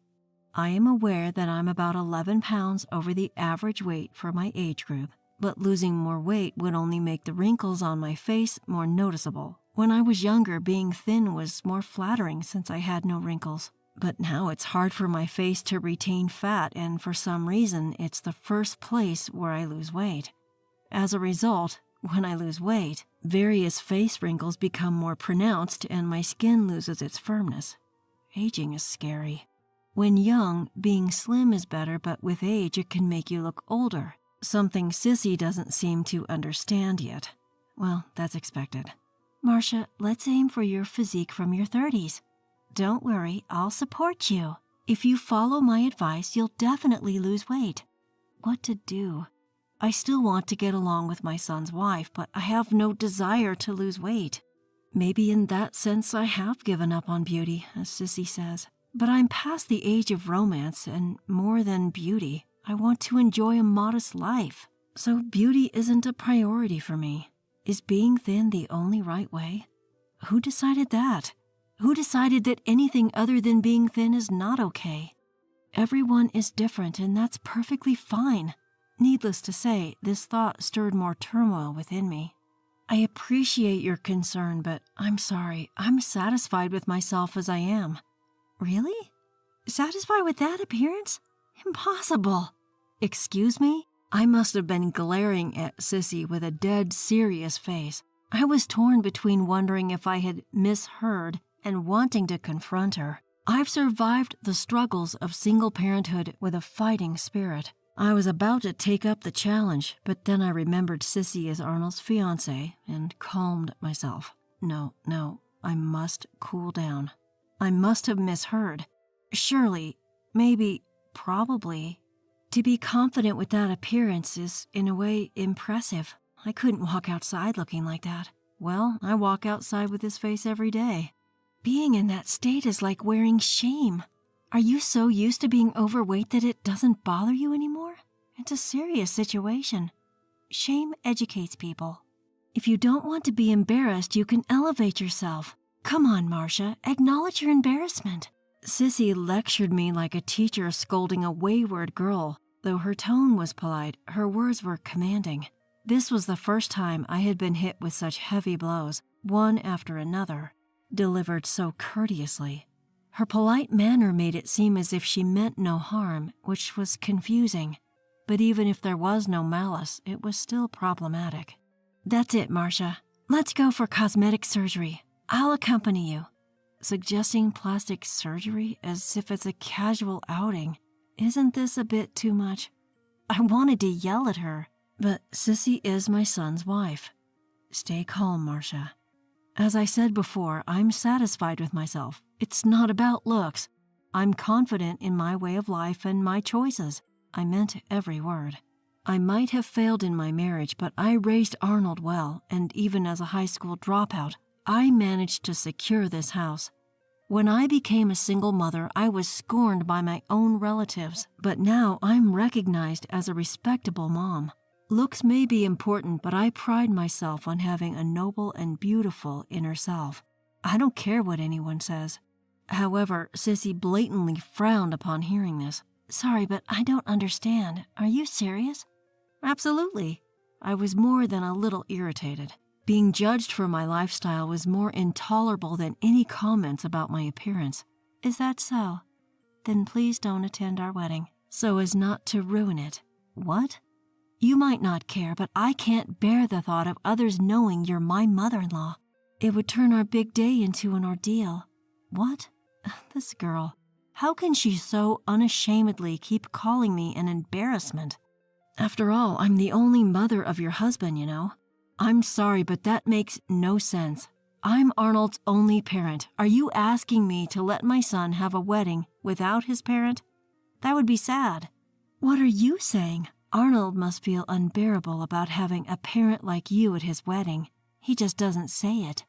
I am aware that I'm about 11 pounds over the average weight for my age group, but losing more weight would only make the wrinkles on my face more noticeable. When I was younger, being thin was more flattering since I had no wrinkles. But now it's hard for my face to retain fat, and for some reason, it's the first place where I lose weight. As a result, when I lose weight, various face wrinkles become more pronounced and my skin loses its firmness. Aging is scary. When young, being slim is better, but with age it can make you look older, something Sissy doesn't seem to understand yet. Well, that's expected. Marcia, let's aim for your physique from your 30s. Don't worry, I'll support you. If you follow my advice, you'll definitely lose weight. What to do? I still want to get along with my son's wife, but I have no desire to lose weight. Maybe in that sense I have given up on beauty, as Sissy says. But I'm past the age of romance, and more than beauty, I want to enjoy a modest life. So beauty isn't a priority for me. Is being thin the only right way? Who decided that? Who decided that anything other than being thin is not okay? Everyone is different, and that's perfectly fine. Needless to say, this thought stirred more turmoil within me. I appreciate your concern, but I'm sorry. I'm satisfied with myself as I am. Really? Satisfied with that appearance? Impossible. Excuse me? I must have been glaring at Sissy with a dead serious face. I was torn between wondering if I had misheard and wanting to confront her. I've survived the struggles of single parenthood with a fighting spirit. I was about to take up the challenge, but then I remembered Sissy as Arnold's fiancée and calmed myself. No, I must cool down. I must have misheard. Surely, maybe, probably. To be confident with that appearance is, in a way, impressive. I couldn't walk outside looking like that. Well, I walk outside with this face every day. Being in that state is like wearing shame. Are you so used to being overweight that it doesn't bother you anymore? It's a serious situation. Shame educates people. If you don't want to be embarrassed, you can elevate yourself. Come on, Marcia, acknowledge your embarrassment. Sissy lectured me like a teacher scolding a wayward girl. Though her tone was polite, her words were commanding. This was the first time I had been hit with such heavy blows, one after another, delivered so courteously. Her polite manner made it seem as if she meant no harm, which was confusing. But even if there was no malice, it was still problematic. That's it, Marcia. Let's go for cosmetic surgery. I'll accompany you. Suggesting plastic surgery as if it's a casual outing. Isn't this a bit too much? I wanted to yell at her, but Sissy is my son's wife. Stay calm, Marcia. As I said before, I'm satisfied with myself. It's not about looks. I'm confident in my way of life and my choices. I meant every word. I might have failed in my marriage, but I raised Arnold well, and even as a high school dropout, I managed to secure this house. When I became a single mother, I was scorned by my own relatives, but now I'm recognized as a respectable mom. Looks may be important, but I pride myself on having a noble and beautiful inner self. I don't care what anyone says. However, Sissy blatantly frowned upon hearing this. Sorry, but I don't understand. Are you serious? Absolutely. I was more than a little irritated. Being judged for my lifestyle was more intolerable than any comments about my appearance. Is that so? Then please don't attend our wedding, so as not to ruin it. What? You might not care, but I can't bear the thought of others knowing you're my mother-in-law. It would turn our big day into an ordeal. What? This girl. How can she so unashamedly keep calling me an embarrassment? After all, I'm the only mother of your husband, you know. I'm sorry, but that makes no sense. I'm Arnold's only parent. Are you asking me to let my son have a wedding without his parent? That would be sad. What are you saying? Arnold must feel unbearable about having a parent like you at his wedding. He just doesn't say it.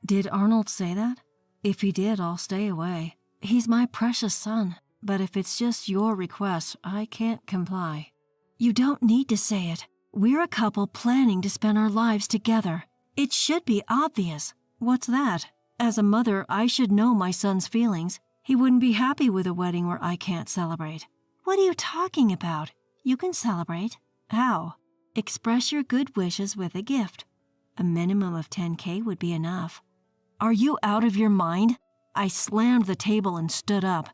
Did Arnold say that? If he did, I'll stay away. He's my precious son, but if it's just your request, I can't comply. You don't need to say it. We're a couple planning to spend our lives together. It should be obvious. What's that? As a mother, I should know my son's feelings. He wouldn't be happy with a wedding where I can't celebrate. What are you talking about? You can celebrate. How? Express your good wishes with a gift. A minimum of $10,000 would be enough. Are you out of your mind? I slammed the table and stood up.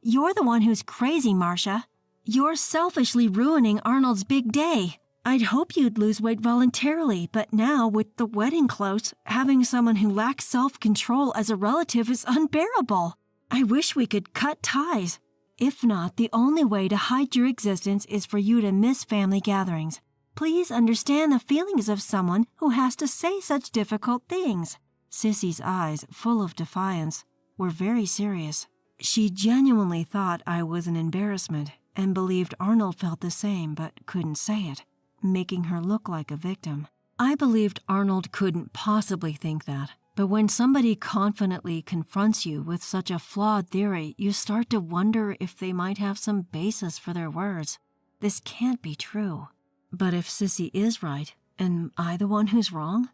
You're the one who's crazy, Marcia. You're selfishly ruining Arnold's big day. I'd hope you'd lose weight voluntarily, but now, with the wedding close, having someone who lacks self-control as a relative is unbearable. I wish we could cut ties. If not, the only way to hide your existence is for you to miss family gatherings. Please understand the feelings of someone who has to say such difficult things. Sissy's eyes, full of defiance, were very serious. She genuinely thought I was an embarrassment and believed Arnold felt the same but couldn't say it, making her look like a victim. I believed Arnold couldn't possibly think that. But when somebody confidently confronts you with such a flawed theory, you start to wonder if they might have some basis for their words. This can't be true. But if Sissy is right, am I the one who's wrong?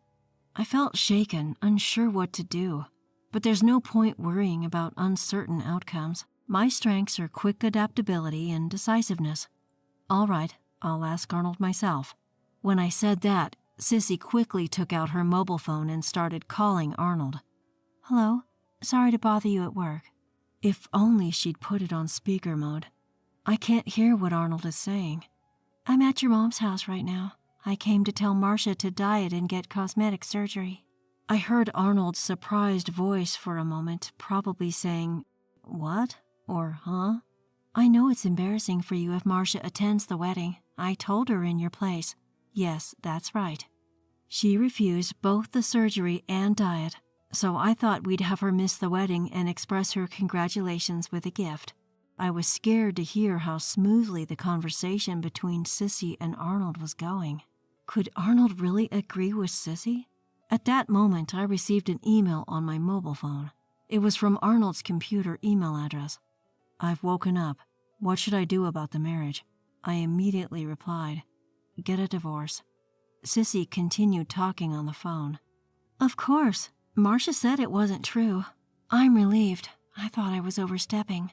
I felt shaken, unsure what to do. But there's no point worrying about uncertain outcomes. My strengths are quick adaptability and decisiveness. All right, I'll ask Arnold myself. When I said that, Sissy quickly took out her mobile phone and started calling Arnold. Hello, sorry to bother you at work. If only she'd put it on speaker mode. I can't hear what Arnold is saying. I'm at your mom's house right now. I came to tell Marcia to diet and get cosmetic surgery. I heard Arnold's surprised voice for a moment, probably saying, what? Or huh? I know it's embarrassing for you if Marcia attends the wedding. I told her in your place. Yes, that's right. She refused both the surgery and diet, so I thought we'd have her miss the wedding and express her congratulations with a gift. I was scared to hear how smoothly the conversation between Sissy and Arnold was going. Could Arnold really agree with Sissy? At that moment, I received an email on my mobile phone. It was from Arnold's computer email address. I've woken up. What should I do about the marriage? I immediately replied, get a divorce. Sissy continued talking on the phone. Of course. Marcia said it wasn't true. I'm relieved. I thought I was overstepping.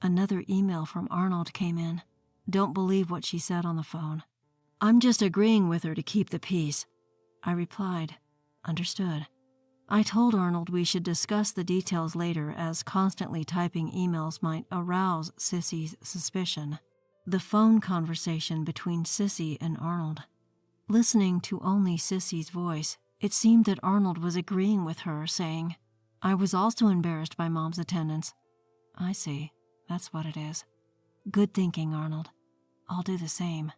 Another email from Arnold came in. Don't believe what she said on the phone. I'm just agreeing with her to keep the peace. I replied, understood. I told Arnold we should discuss the details later, as constantly typing emails might arouse Sissy's suspicion. The phone conversation between Sissy and Arnold. Listening to only Sissy's voice, it seemed that Arnold was agreeing with her, saying, I was also embarrassed by Mom's attendance. I see. That's what it is. Good thinking, Arnold. I'll do the same.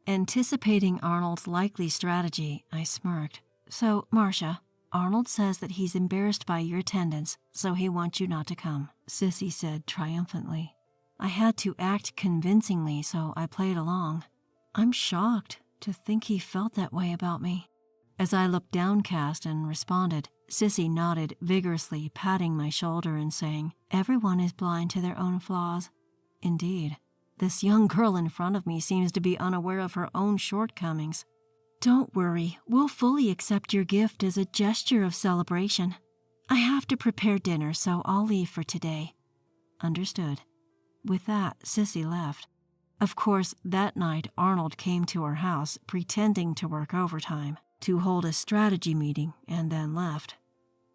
Anticipating Arnold's likely strategy, I smirked. So, Marcia, Arnold says that he's embarrassed by your attendance, so he wants you not to come, Sissy said triumphantly. I had to act convincingly, so I played along. I'm shocked to think he felt that way about me. As I looked downcast and responded, Sissy nodded vigorously, patting my shoulder and saying, everyone is blind to their own flaws. Indeed, this young girl in front of me seems to be unaware of her own shortcomings. Don't worry, we'll fully accept your gift as a gesture of celebration. I have to prepare dinner, so I'll leave for today. Understood. With that, Sissy left. Of course, that night Arnold came to our house pretending to work overtime to hold a strategy meeting and then left.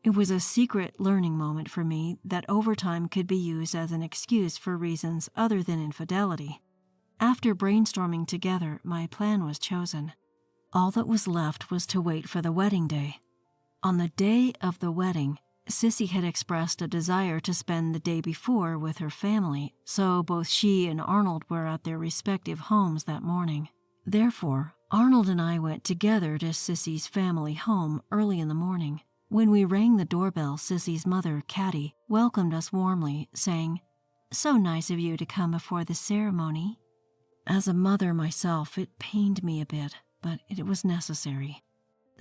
It was a secret learning moment for me that overtime could be used as an excuse for reasons other than infidelity. After brainstorming together, my plan was chosen. All that was left was to wait for the wedding day. On the day of the wedding, Sissy had expressed a desire to spend the day before with her family, so both she and Arnold were at their respective homes that morning. Therefore, Arnold and I went together to Sissy's family home early in the morning. When we rang the doorbell, Sissy's mother, Caddy, welcomed us warmly, saying, So nice of you to come before the ceremony. As a mother myself, it pained me a bit, but it was necessary.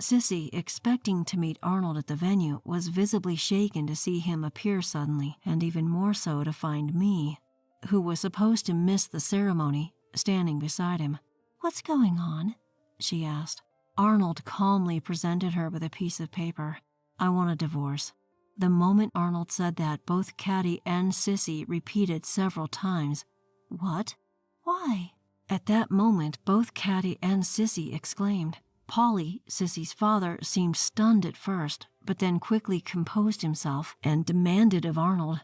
Sissy, expecting to meet Arnold at the venue, was visibly shaken to see him appear suddenly, and even more so to find me, who was supposed to miss the ceremony, standing beside him. What's going on? She asked. Arnold calmly presented her with a piece of paper. I want a divorce. The moment Arnold said that, both Caddy and Sissy repeated several times, What? Why? At that moment, both Caddy and Sissy exclaimed. Polly, Sissy's father, seemed stunned at first, but then quickly composed himself and demanded of Arnold,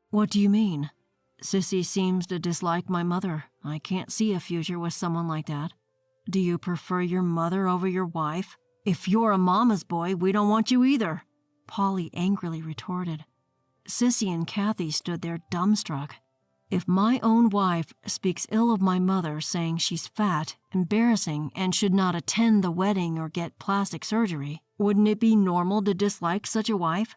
What do you mean? Sissy seems to dislike my mother. I can't see a future with someone like that. Do you prefer your mother over your wife? If you're a mama's boy, we don't want you either, Polly angrily retorted. Sissy and Kathy stood there dumbstruck. If my own wife speaks ill of my mother, saying she's fat, embarrassing, and should not attend the wedding or get plastic surgery, wouldn't it be normal to dislike such a wife?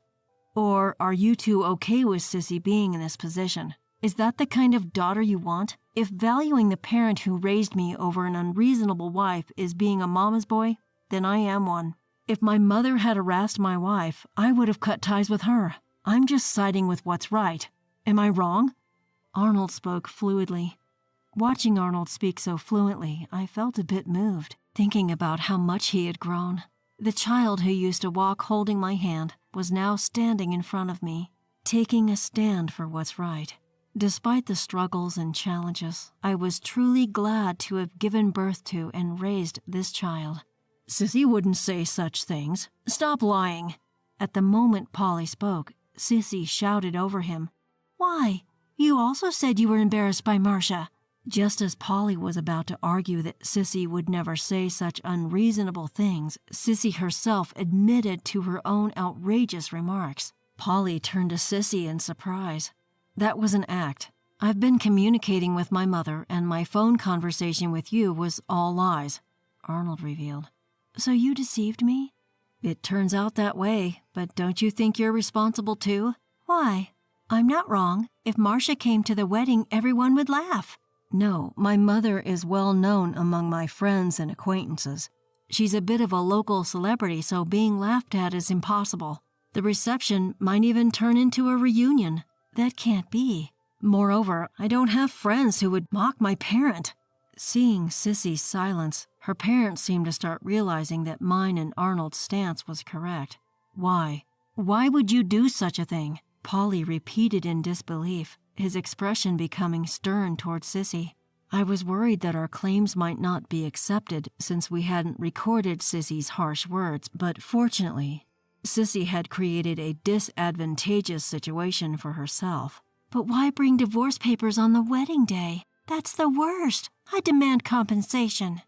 Or are you two okay with Sissy being in this position? Is that the kind of daughter you want? If valuing the parent who raised me over an unreasonable wife is being a mama's boy, then I am one. If my mother had harassed my wife, I would have cut ties with her. I'm just siding with what's right. Am I wrong?" Arnold spoke fluidly. Watching Arnold speak so fluently, I felt a bit moved, thinking about how much he had grown. The child who used to walk holding my hand was now standing in front of me, taking a stand for what's right. Despite the struggles and challenges, I was truly glad to have given birth to and raised this child. "Sissy wouldn't say such things. Stop lying." At the moment Polly spoke, Sissy shouted over him, "Why? You also said you were embarrassed by Marcia." Just as Polly was about to argue that Sissy would never say such unreasonable things, Sissy herself admitted to her own outrageous remarks. Polly turned to Sissy in surprise. "That was an act. I've been communicating with my mother, and my phone conversation with you was all lies," Arnold revealed. "So you deceived me?" "It turns out that way, but don't you think you're responsible too?" "Why? I'm not wrong. If Marcia came to the wedding, everyone would laugh." "No, my mother is well known among my friends and acquaintances. She's a bit of a local celebrity, so being laughed at is impossible. The reception might even turn into a reunion." "That can't be. Moreover, I don't have friends who would mock my parent." Seeing Sissy's silence, her parents seemed to start realizing that mine and Arnold's stance was correct. "Why? Why would you do such a thing?" Polly repeated in disbelief, his expression becoming stern toward Sissy. I was worried that our claims might not be accepted since we hadn't recorded Sissy's harsh words, but fortunately, Sissy had created a disadvantageous situation for herself. "But why bring divorce papers on the wedding day? That's the worst. I demand compensation."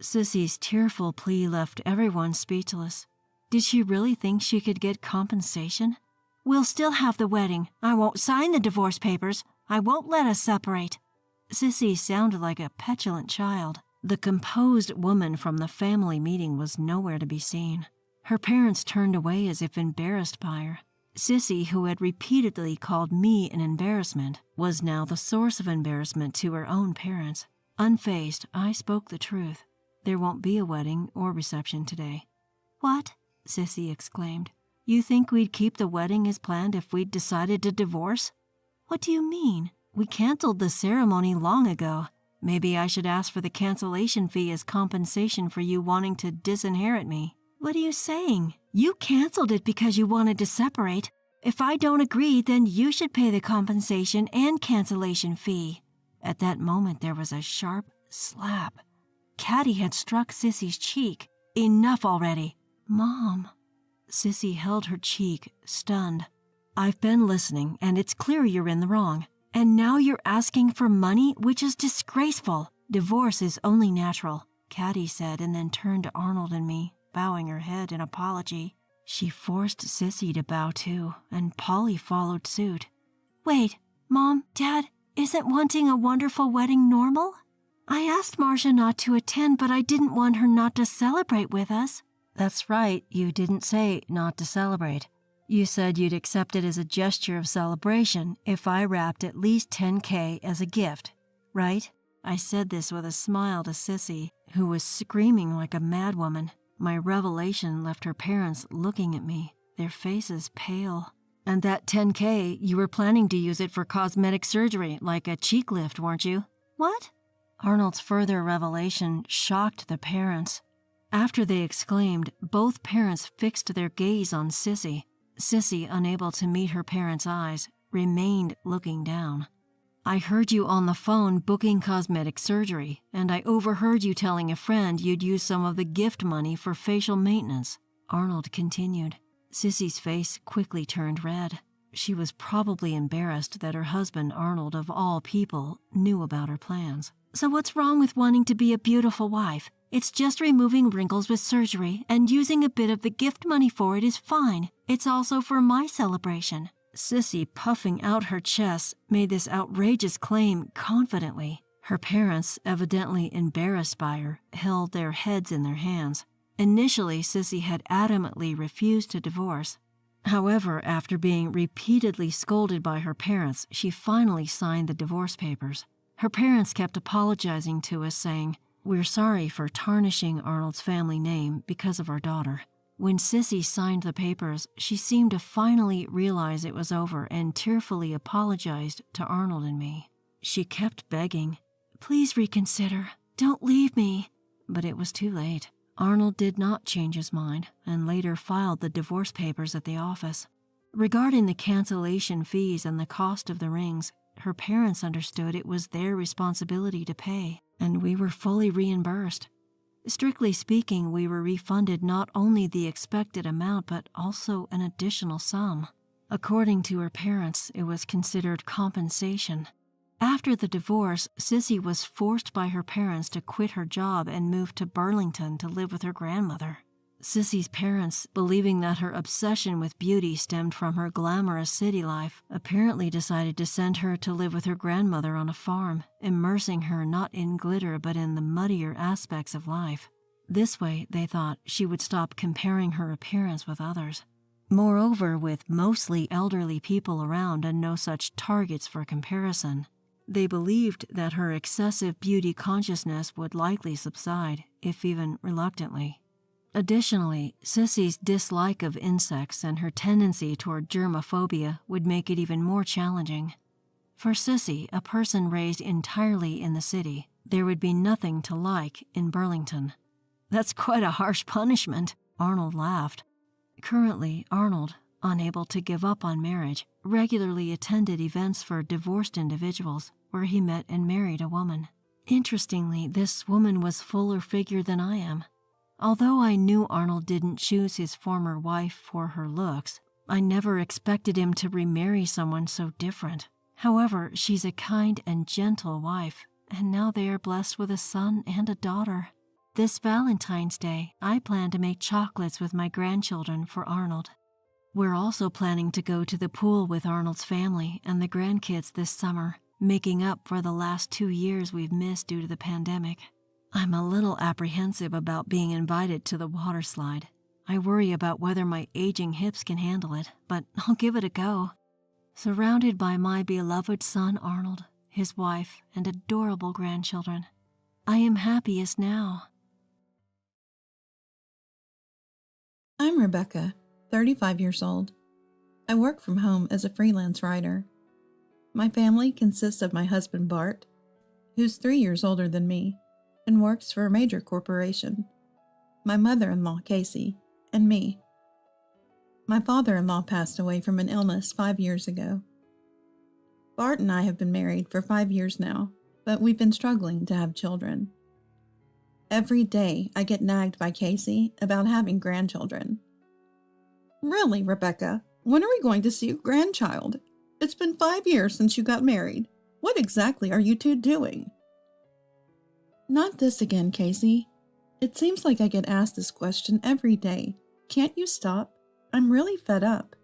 Sissy's tearful plea left everyone speechless. Did she really think she could get compensation? "We'll still have the wedding. I won't sign the divorce papers. I won't let us separate." Sissy sounded like a petulant child. The composed woman from the family meeting was nowhere to be seen. Her parents turned away as if embarrassed by her. Sissy, who had repeatedly called me an embarrassment, was now the source of embarrassment to her own parents. Unfazed, I spoke the truth. "There won't be a wedding or reception today." "What?" Sissy exclaimed. "You think we'd keep the wedding as planned if we'd decided to divorce?" "What do you mean?" "We canceled the ceremony long ago. Maybe I should ask for the cancellation fee as compensation for you wanting to disinherit me." "What are you saying? You canceled it because you wanted to separate. If I don't agree, then you should pay the compensation and cancellation fee." At that moment, there was a sharp slap. Caddy had struck Sissy's cheek. "Enough already." "Mom." Sissy held her cheek, stunned. "I've been listening, and it's clear you're in the wrong. And now you're asking for money, which is disgraceful. Divorce is only natural," Caddy said, and then turned to Arnold and me, bowing her head in apology. She forced Sissy to bow too, and Polly followed suit. "Wait, Mom, Dad, isn't wanting a wonderful wedding normal? I asked Marcia not to attend, but I didn't want her not to celebrate with us." "That's right, you didn't say not to celebrate. You said you'd accept it as a gesture of celebration if I wrapped at least $10K as a gift, right?" I said this with a smile to Sissy, who was screaming like a madwoman. My revelation left her parents looking at me, their faces pale. "And that $10K, you were planning to use it for cosmetic surgery, like a cheek lift, weren't you?" "What?" Arnold's further revelation shocked the parents. After they exclaimed, both parents fixed their gaze on Sissy. Sissy, unable to meet her parents' eyes, remained looking down. "I heard you on the phone booking cosmetic surgery, and I overheard you telling a friend you'd use some of the gift money for facial maintenance," Arnold continued. Sissy's face quickly turned red. She was probably embarrassed that her husband, Arnold, of all people, knew about her plans. "So what's wrong with wanting to be a beautiful wife? It's just removing wrinkles with surgery, and using a bit of the gift money for it is fine. It's also for my celebration." Sissy, puffing out her chest, made this outrageous claim confidently. Her parents, evidently embarrassed by her, held their heads in their hands. Initially, Sissy had adamantly refused to divorce. However, after being repeatedly scolded by her parents, she finally signed the divorce papers. Her parents kept apologizing to us, saying, "We're sorry for tarnishing Arnold's family name because of our daughter. When Sissy signed the papers, she seemed to finally realize it was over and tearfully apologized to Arnold and me. She kept begging, "Please reconsider. Don't leave me." But it was too late. Arnold did not change his mind and later filed the divorce papers at the office. Regarding the cancellation fees and the cost of the rings, her parents understood it was their responsibility to pay, and we were fully reimbursed. Strictly speaking, we were refunded not only the expected amount but also an additional sum. According to her parents, it was considered compensation. After the divorce, Sissy was forced by her parents to quit her job and move to Burlington to live with her grandmother. Sissy's parents, believing that her obsession with beauty stemmed from her glamorous city life, apparently decided to send her to live with her grandmother on a farm, immersing her not in glitter but in the muddier aspects of life. This way, they thought, she would stop comparing her appearance with others. Moreover, with mostly elderly people around and no such targets for comparison, they believed that her excessive beauty consciousness would likely subside, if even reluctantly. Additionally, Sissy's dislike of insects and her tendency toward germophobia would make it even more challenging. For Sissy, a person raised entirely in the city, there would be nothing to like in Burlington. "That's quite a harsh punishment," Arnold laughed. Currently, Arnold, unable to give up on marriage, regularly attended events for divorced individuals where he met and married a woman. Interestingly, this woman was fuller figured than I am. Although I knew Arnold didn't choose his former wife for her looks, I never expected him to remarry someone so different. However, she's a kind and gentle wife, and now they are blessed with a son and a daughter. This Valentine's Day, I plan to make chocolates with my grandchildren for Arnold. We're also planning to go to the pool with Arnold's family and the grandkids this summer, making up for the last 2 years we've missed due to the pandemic. I'm a little apprehensive about being invited to the water slide. I worry about whether my aging hips can handle it, but I'll give it a go. Surrounded by my beloved son Arnold, his wife, and adorable grandchildren, I am happiest now. I'm Rebecca, 35 years old. I work from home as a freelance writer. My family consists of my husband Bart, who's 3 years older than me, and works for a major corporation, my mother-in-law Casey, and me. My father-in-law passed away from an illness 5 years ago. Bart and I have been married for 5 years now, but we've been struggling to have children. Every day I get nagged by Casey about having grandchildren. "Really, Rebecca, when are we going to see a grandchild? It's been 5 years since you got married. What exactly are you two doing?" "Not this again, Casey. It seems like I get asked this question every day. Can't you stop? I'm really fed up."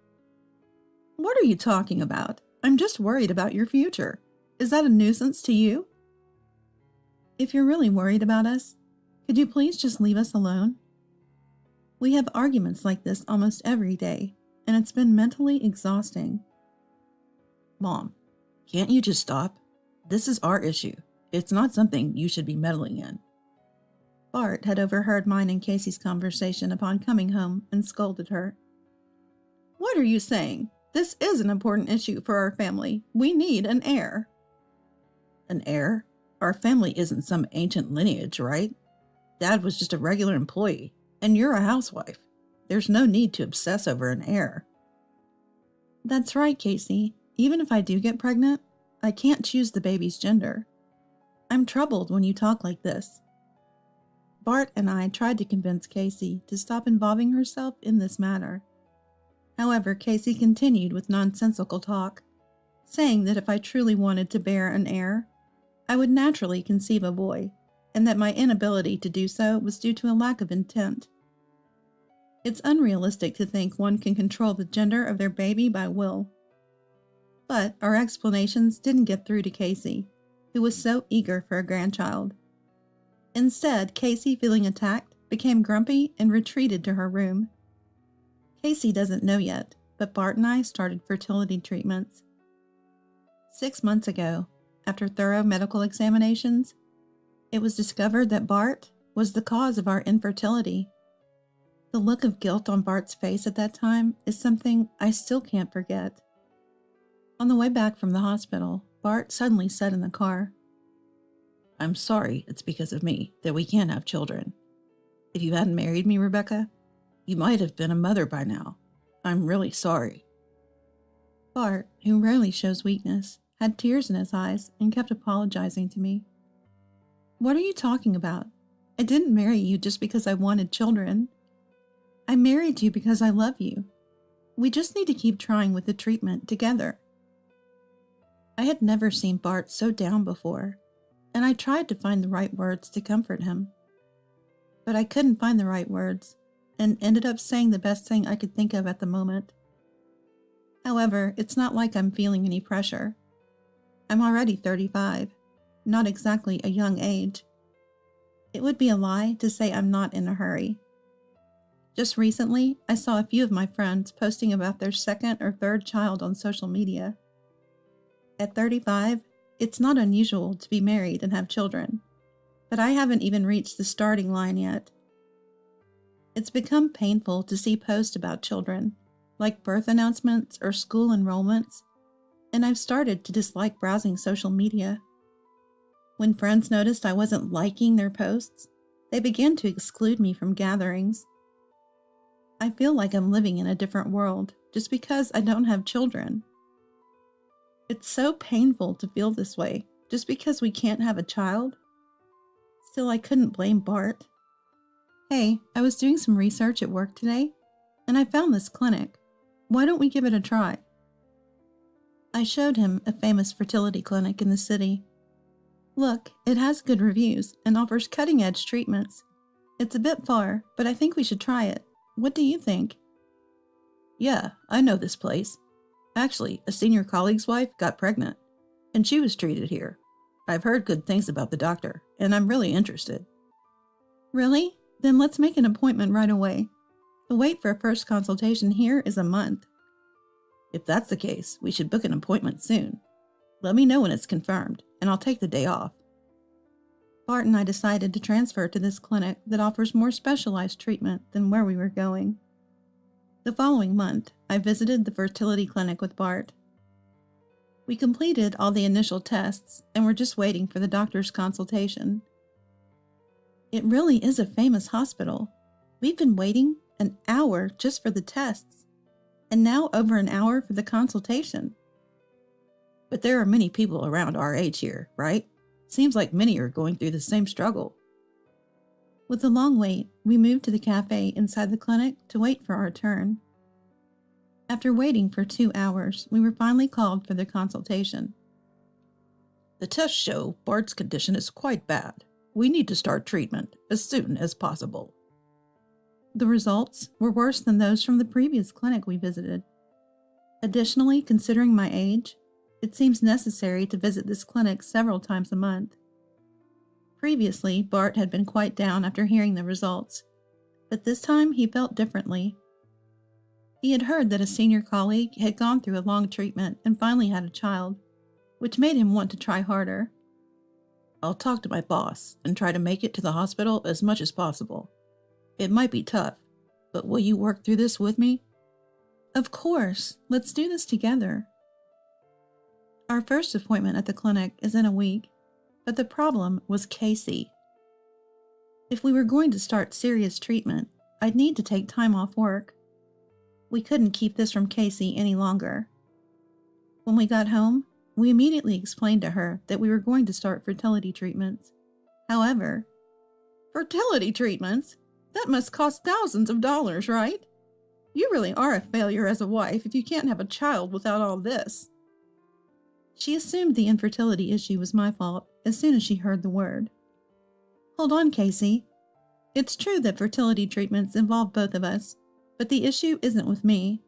"What are you talking about? I'm just worried about your future. Is that a nuisance to you?" "If you're really worried about us, could you please just leave us alone? We have arguments like this almost every day, and it's been mentally exhausting." "Mom, can't you just stop? This is our issue. It's not something you should be meddling in." Bart had overheard mine and Casey's conversation upon coming home and scolded her. "What are you saying? This is an important issue for our family. We need an heir." "An heir? Our family isn't some ancient lineage, right? Dad was just a regular employee, and you're a housewife. There's no need to obsess over an heir." "That's right, Casey. Even if I do get pregnant, I can't choose the baby's gender. I'm troubled when you talk like this." Bart and I tried to convince Casey to stop involving herself in this matter. However, Casey continued with nonsensical talk, saying that if I truly wanted to bear an heir, I would naturally conceive a boy, and that my inability to do so was due to a lack of intent. It's unrealistic to think one can control the gender of their baby by will. But our explanations didn't get through to Casey, who was so eager for a grandchild. Instead, Casey, feeling attacked, became grumpy and retreated to her room. Casey doesn't know yet, but Bart and I started fertility treatments. 6 months ago, after thorough medical examinations, it was discovered that Bart was the cause of our infertility. The look of guilt on Bart's face at that time is something I still can't forget. On the way back from the hospital, Bart suddenly said in the car, "I'm sorry it's because of me that we can't have children. If you hadn't married me, Rebecca, you might have been a mother by now. I'm really sorry." Bart, who rarely shows weakness, had tears in his eyes and kept apologizing to me. "What are you talking about? I didn't marry you just because I wanted children. I married you because I love you. We just need to keep trying with the treatment together." I had never seen Bart so down before, and I tried to find the right words to comfort him. But I couldn't find the right words, and ended up saying the best thing I could think of at the moment. However, it's not like I'm feeling any pressure. I'm already 35, not exactly a young age. It would be a lie to say I'm not in a hurry. Just recently, I saw a few of my friends posting about their second or third child on social media. At 35, it's not unusual to be married and have children, but I haven't even reached the starting line yet. It's become painful to see posts about children, like birth announcements or school enrollments, and I've started to dislike browsing social media. When friends noticed I wasn't liking their posts, they began to exclude me from gatherings. I feel like I'm living in a different world just because I don't have children. It's so painful to feel this way just because we can't have a child. Still, I couldn't blame Bart. "Hey, I was doing some research at work today, and I found this clinic. Why don't we give it a try?" I showed him a famous fertility clinic in the city. "Look, it has good reviews and offers cutting-edge treatments. It's a bit far, but I think we should try it. What do you think?" "Yeah, I know this place. Actually, a senior colleague's wife got pregnant, and she was treated here. I've heard good things about the doctor, and I'm really interested." "Really? Then let's make an appointment right away. The wait for a first consultation here is a month." "If that's the case, we should book an appointment soon. Let me know when it's confirmed, and I'll take the day off." Bart and I decided to transfer to this clinic that offers more specialized treatment than where we were going. The following month, I visited the fertility clinic with Bart. We completed all the initial tests and were just waiting for the doctor's consultation. It really is a famous hospital. We've been waiting an hour just for the tests, and now over an hour for the consultation. "But there are many people around our age here, right? Seems like many are going through the same struggle." With the long wait, we moved to the cafe inside the clinic to wait for our turn. After waiting for 2 hours, we were finally called for the consultation. "The tests show Bart's condition is quite bad. We need to start treatment as soon as possible." The results were worse than those from the previous clinic we visited. Additionally, considering my age, it seems necessary to visit this clinic several times a month. Previously, Bart had been quite down after hearing the results, but this time he felt differently. He had heard that a senior colleague had gone through a long treatment and finally had a child, which made him want to try harder. "I'll talk to my boss and try to make it to the hospital as much as possible. It might be tough, but will you work through this with me?" "Of course, let's do this together." Our first appointment at the clinic is in a week, but the problem was Casey. If we were going to start serious treatment, I'd need to take time off work. We couldn't keep this from Casey any longer. When we got home, we immediately explained to her that we were going to start fertility treatments. However, "Fertility treatments? That must cost thousands of dollars, right? You really are a failure as a wife if you can't have a child without all this." She assumed the infertility issue was my fault as soon as she heard the word. "Hold on, Casey. It's true that fertility treatments involve both of us, but the issue isn't with me."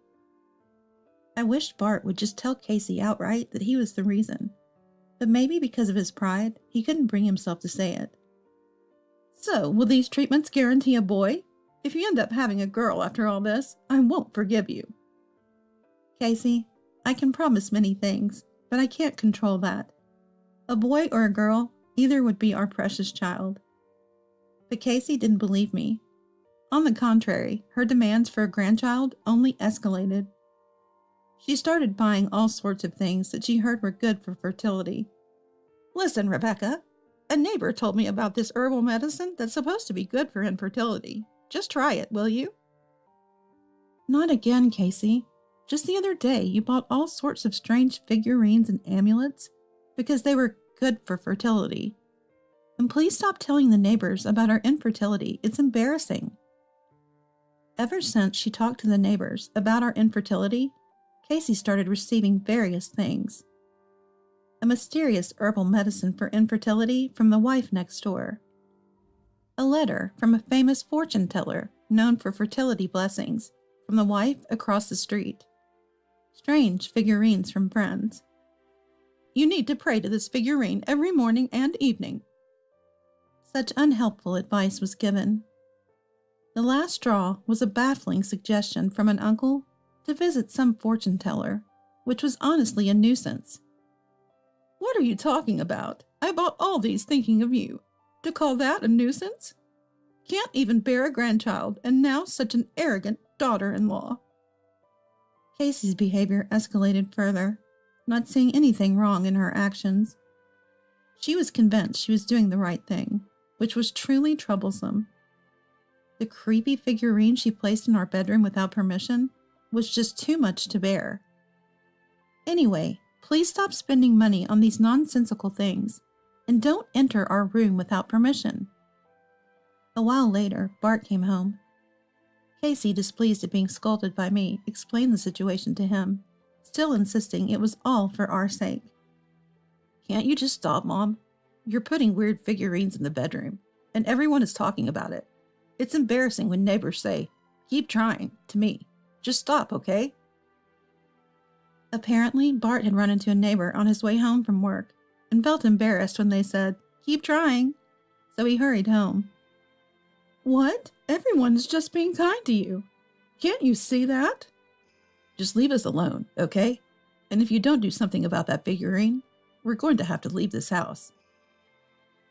I wished Bart would just tell Casey outright that he was the reason, but maybe because of his pride, he couldn't bring himself to say it. "So, will these treatments guarantee a boy? If you end up having a girl after all this, I won't forgive you." "Casey, I can promise many things, but I can't control that. A boy or a girl, either would be our precious child." But Casey didn't believe me. On the contrary, her demands for a grandchild only escalated. She started buying all sorts of things that she heard were good for fertility. Listen, Rebecca, a neighbor told me about this herbal medicine that's supposed to be good for infertility. Just try it, will you? Not again, Casey. Just the other day, you bought all sorts of strange figurines and amulets because they were good for fertility. And please stop telling the neighbors about our infertility. It's embarrassing. Ever since she talked to the neighbors about our infertility, Casey started receiving various things. A mysterious herbal medicine for infertility from the wife next door. A letter from a famous fortune teller known for fertility blessings from the wife across the street. Strange figurines from friends. You need to pray to this figurine every morning and evening. Such unhelpful advice was given. The last straw was a baffling suggestion from an uncle to visit some fortune teller, which was honestly a nuisance. What are you talking about? I bought all these thinking of you. To call that a nuisance? Can't even bear a grandchild, and now such an arrogant daughter-in-law. Casey's behavior escalated further, not seeing anything wrong in her actions. She was convinced she was doing the right thing, which was truly troublesome. The creepy figurine she placed in our bedroom without permission was just too much to bear. Anyway, please stop spending money on these nonsensical things, and don't enter our room without permission. A while later, Bart came home. Casey, displeased at being scolded by me, explained the situation to him, still insisting it was all for our sake. Can't you just stop, Mom? You're putting weird figurines in the bedroom, and everyone is talking about it. It's embarrassing when neighbors say, "Keep trying," to me. Just stop, okay? Apparently, Bart had run into a neighbor on his way home from work and felt embarrassed when they said, "Keep trying," so he hurried home. What? Everyone's just being kind to you. Can't you see that? Just leave us alone, okay? And if you don't do something about that figurine, we're going to have to leave this house.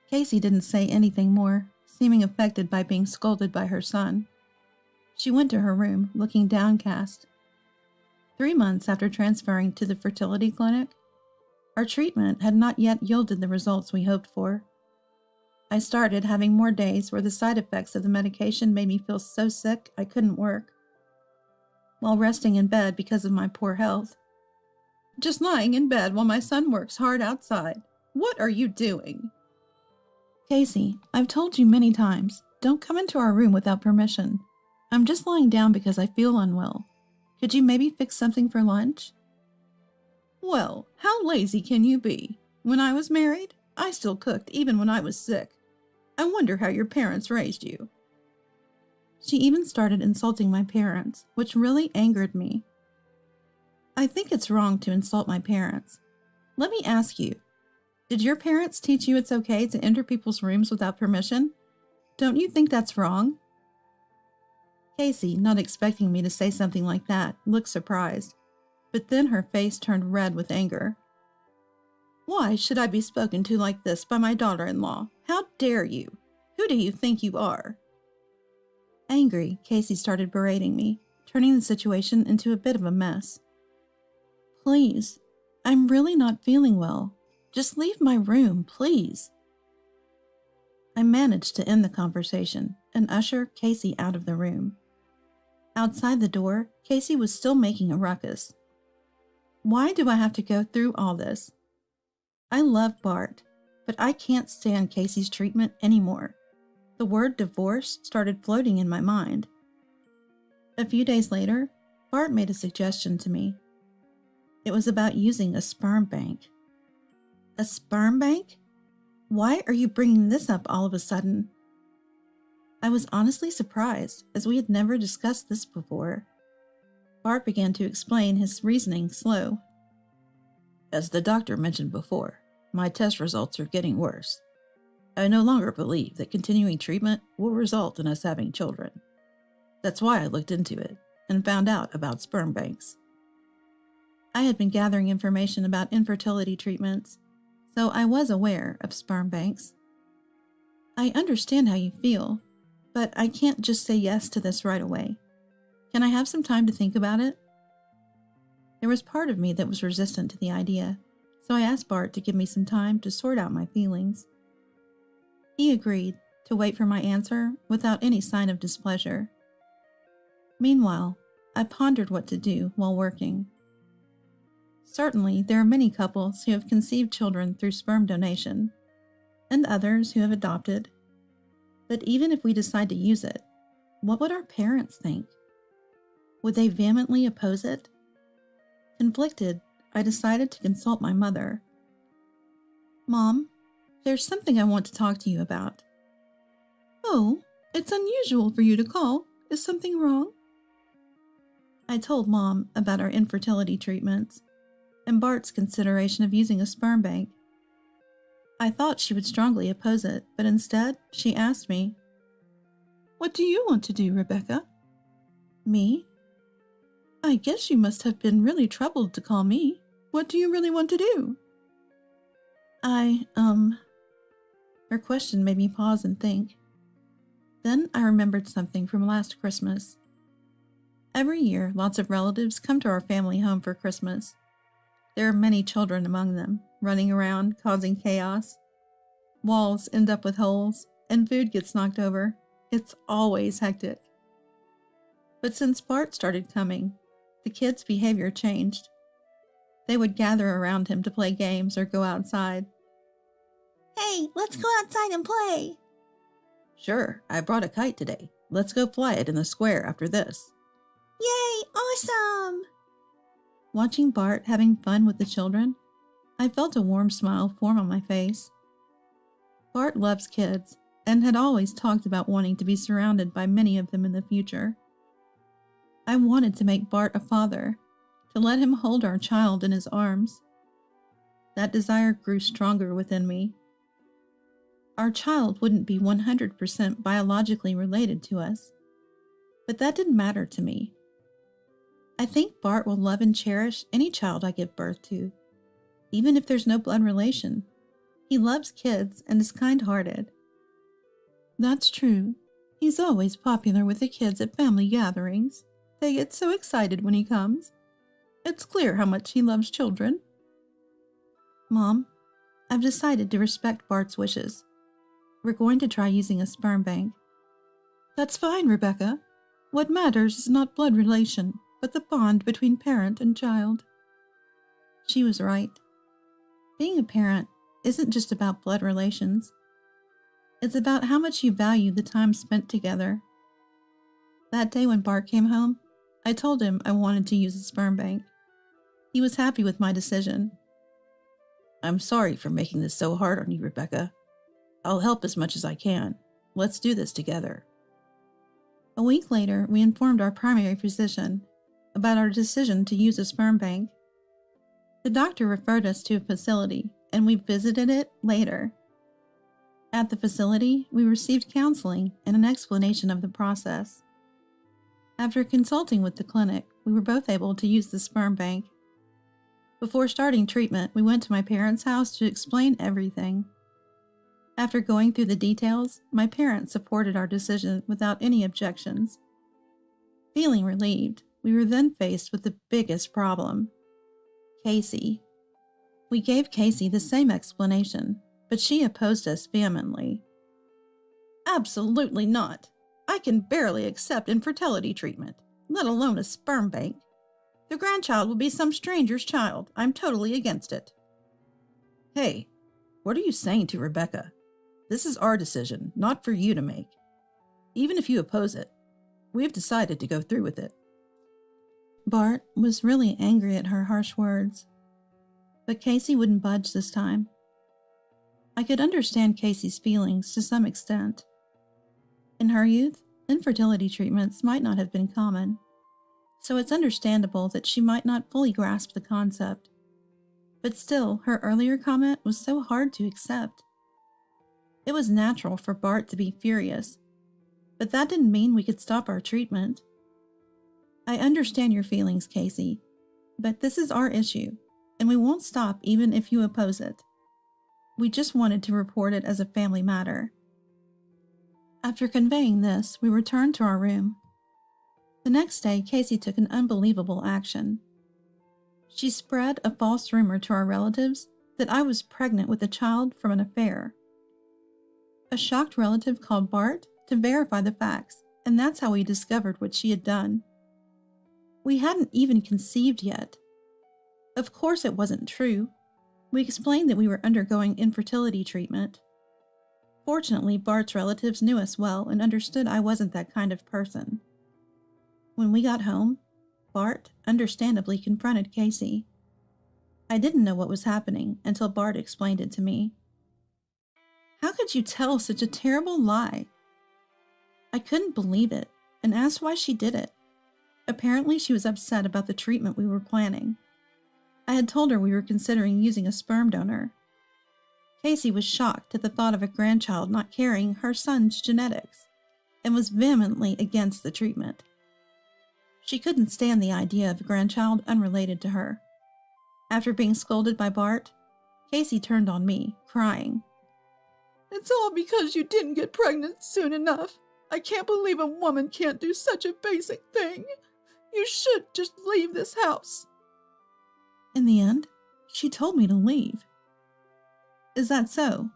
Casey didn't say anything more, seeming affected by being scolded by her son. She went to her room, looking downcast. 3 months after transferring to the fertility clinic, our treatment had not yet yielded the results we hoped for. I started having more days where the side effects of the medication made me feel so sick I couldn't work. While resting in bed because of my poor health. Just lying in bed while my son works hard outside. What are you doing? Casey, I've told you many times, don't come into our room without permission. I'm just lying down because I feel unwell. Could you maybe fix something for lunch? Well, how lazy can you be? When I was married, I still cooked even when I was sick. I wonder how your parents raised you. She even started insulting my parents, which really angered me. I think it's wrong to insult my parents. Let me ask you, did your parents teach you it's okay to enter people's rooms without permission? Don't you think that's wrong? Casey, not expecting me to say something like that, looked surprised, but then her face turned red with anger. Why should I be spoken to like this by my daughter-in-law? How dare you? Who do you think you are? Angry, Casey started berating me, turning the situation into a bit of a mess. Please, I'm really not feeling well. Just leave my room, please. I managed to end the conversation and usher Casey out of the room. Outside the door, Casey was still making a ruckus. Why do I have to go through all this? I love Bart, but I can't stand Casey's treatment anymore. The word divorce started floating in my mind. A few days later, Bart made a suggestion to me. It was about using a sperm bank. A sperm bank? Why are you bringing this up all of a sudden? I was honestly surprised, as we had never discussed this before. Bart began to explain his reasoning slow. As the doctor mentioned before, my test results are getting worse. I no longer believe that continuing treatment will result in us having children. That's why I looked into it and found out about sperm banks. I had been gathering information about infertility treatments, so I was aware of sperm banks. I understand how you feel, But I can't just say yes to this right away. Can I have some time to think about it? There was part of me that was resistant to the idea, so I asked Bart to give me some time to sort out my feelings. He agreed to wait for my answer without any sign of displeasure. Meanwhile, I pondered what to do while working. Certainly, there are many couples who have conceived children through sperm donation, and others who have adopted. But even if we decide to use it, what would our parents think? Would they vehemently oppose it? Conflicted, I decided to consult my mother. "Mom, there's something I want to talk to you about." "Oh, it's unusual for you to call. Is something wrong?" I told Mom about our infertility treatments and Bart's consideration of using a sperm bank. I thought she would strongly oppose it, but instead she asked me, "What do you want to do, Rebecca?" "Me? I guess you must have been really troubled to call me. What do you really want to do?" Her question made me pause and think. Then I remembered something from last Christmas. Every year, lots of relatives come to our family home for Christmas. There are many children among them, running around, causing chaos. Walls end up with holes, and food gets knocked over. It's always hectic. But since Bart started coming, the kids' behavior changed. They would gather around him to play games or go outside. "Hey, let's go outside and play." Sure, I brought a kite today. Let's go fly it in the square after this. "Yay, awesome!" Watching Bart having fun with the children, I felt a warm smile form on my face. Bart loves kids and had always talked about wanting to be surrounded by many of them in the future. I wanted to make Bart a father, to let him hold our child in his arms. That desire grew stronger within me. Our child wouldn't be 100% biologically related to us, but that didn't matter to me. I think Bart will love and cherish any child I give birth to, even if there's no blood relation. He loves kids and is kind-hearted. That's true. He's always popular with the kids at family gatherings. They get so excited when he comes. It's clear how much he loves children. Mom, I've decided to respect Bart's wishes. We're going to try using a sperm bank. That's fine, Rebecca. What matters is not blood relation, but the bond between parent and child. She was right. Being a parent isn't just about blood relations. It's about how much you value the time spent together. That day when Bart came home, I told him I wanted to use a sperm bank. He was happy with my decision. I'm sorry for making this so hard on you, Rebecca. I'll help as much as I can. Let's do this together. A week later, we informed our primary physician about our decision to use a sperm bank. The doctor referred us to a facility, and we visited it later. At the facility, we received counseling and an explanation of the process. After consulting with the clinic, we were both able to use the sperm bank. Before starting treatment, we went to my parents' house to explain everything. After going through the details, my parents supported our decision without any objections. Feeling relieved, we were then faced with the biggest problem. Casey. We gave Casey the same explanation, but she opposed us vehemently. "Absolutely not. I can barely accept infertility treatment, let alone a sperm bank. The grandchild will be some stranger's child. I'm totally against it." Hey, what are you saying to Rebecca? This is our decision, not for you to make. Even if you oppose it, we've decided to go through with it. Bart was really angry at her harsh words, but Casey wouldn't budge this time. I could understand Casey's feelings to some extent. In her youth, infertility treatments might not have been common, so it's understandable that she might not fully grasp the concept. But still, her earlier comment was so hard to accept. It was natural for Bart to be furious, but that didn't mean we could stop our treatment. I understand your feelings, Casey, but this is our issue, and we won't stop even if you oppose it. We just wanted to report it as a family matter. After conveying this, we returned to our room. The next day, Casey took an unbelievable action. She spread a false rumor to our relatives that I was pregnant with a child from an affair. A shocked relative called Bart to verify the facts, and that's how we discovered what she had done. We hadn't even conceived yet. Of course it wasn't true. We explained that we were undergoing infertility treatment. Fortunately, Bart's relatives knew us well and understood I wasn't that kind of person. When we got home, Bart understandably confronted Casey. I didn't know what was happening until Bart explained it to me. How could you tell such a terrible lie? I couldn't believe it and asked why she did it. Apparently, she was upset about the treatment we were planning. I had told her we were considering using a sperm donor. Casey was shocked at the thought of a grandchild not carrying her son's genetics and was vehemently against the treatment. She couldn't stand the idea of a grandchild unrelated to her. After being scolded by Bart, Casey turned on me, crying. It's all because you didn't get pregnant soon enough. I can't believe a woman can't do such a basic thing. You should just leave this house. In the end, she told me to leave. Is that so?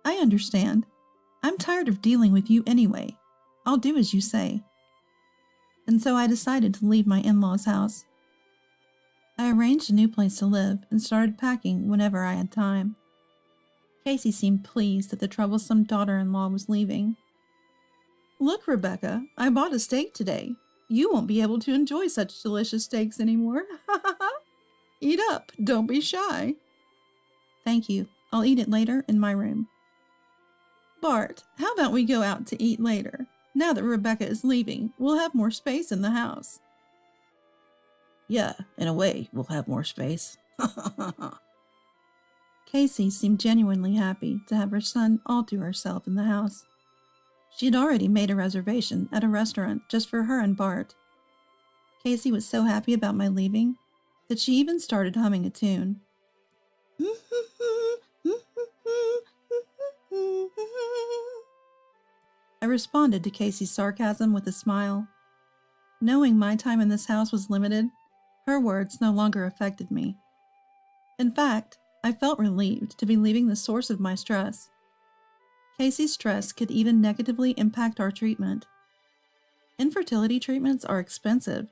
I understand. I'm tired of dealing with you anyway. I'll do as you say. And so I decided to leave my in-laws' house. I arranged a new place to live and started packing whenever I had time. Casey seemed pleased that the troublesome daughter-in-law was leaving. Look, Rebecca, I bought a steak today. You won't be able to enjoy such delicious steaks anymore. Eat up, don't be shy. Thank you. I'll eat it later in my room. Bart, how about we go out to eat later? Now that Rebecca is leaving, we'll have more space in the house. Yeah, in a way, we'll have more space. Casey seemed genuinely happy to have her son all to herself in the house. She had already made a reservation at a restaurant just for her and Bart. Casey was so happy about my leaving that she even started humming a tune. I responded to Casey's sarcasm with a smile. Knowing my time in this house was limited, her words no longer affected me. In fact, I felt relieved to be leaving the source of my stress. Casey's stress could even negatively impact our treatment. Infertility treatments are expensive,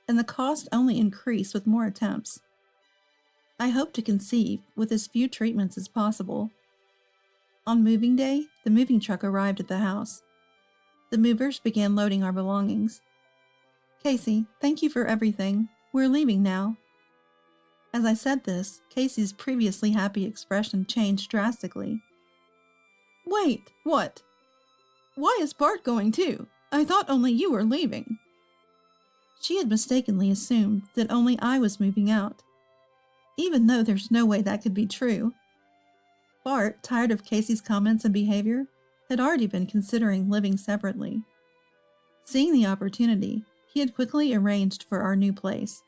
and the cost only increase with more attempts. I hope to conceive with as few treatments as possible. On moving day, the moving truck arrived at the house. The movers began loading our belongings. Casey, thank you for everything. We're leaving now. As I said this, Casey's previously happy expression changed drastically. Wait, what? Why is Bart going too? I thought only you were leaving. She had mistakenly assumed that only I was moving out, even though there's no way that could be true. Bart, tired of Casey's comments and behavior, had already been considering living separately. Seeing the opportunity, he had quickly arranged for our new place.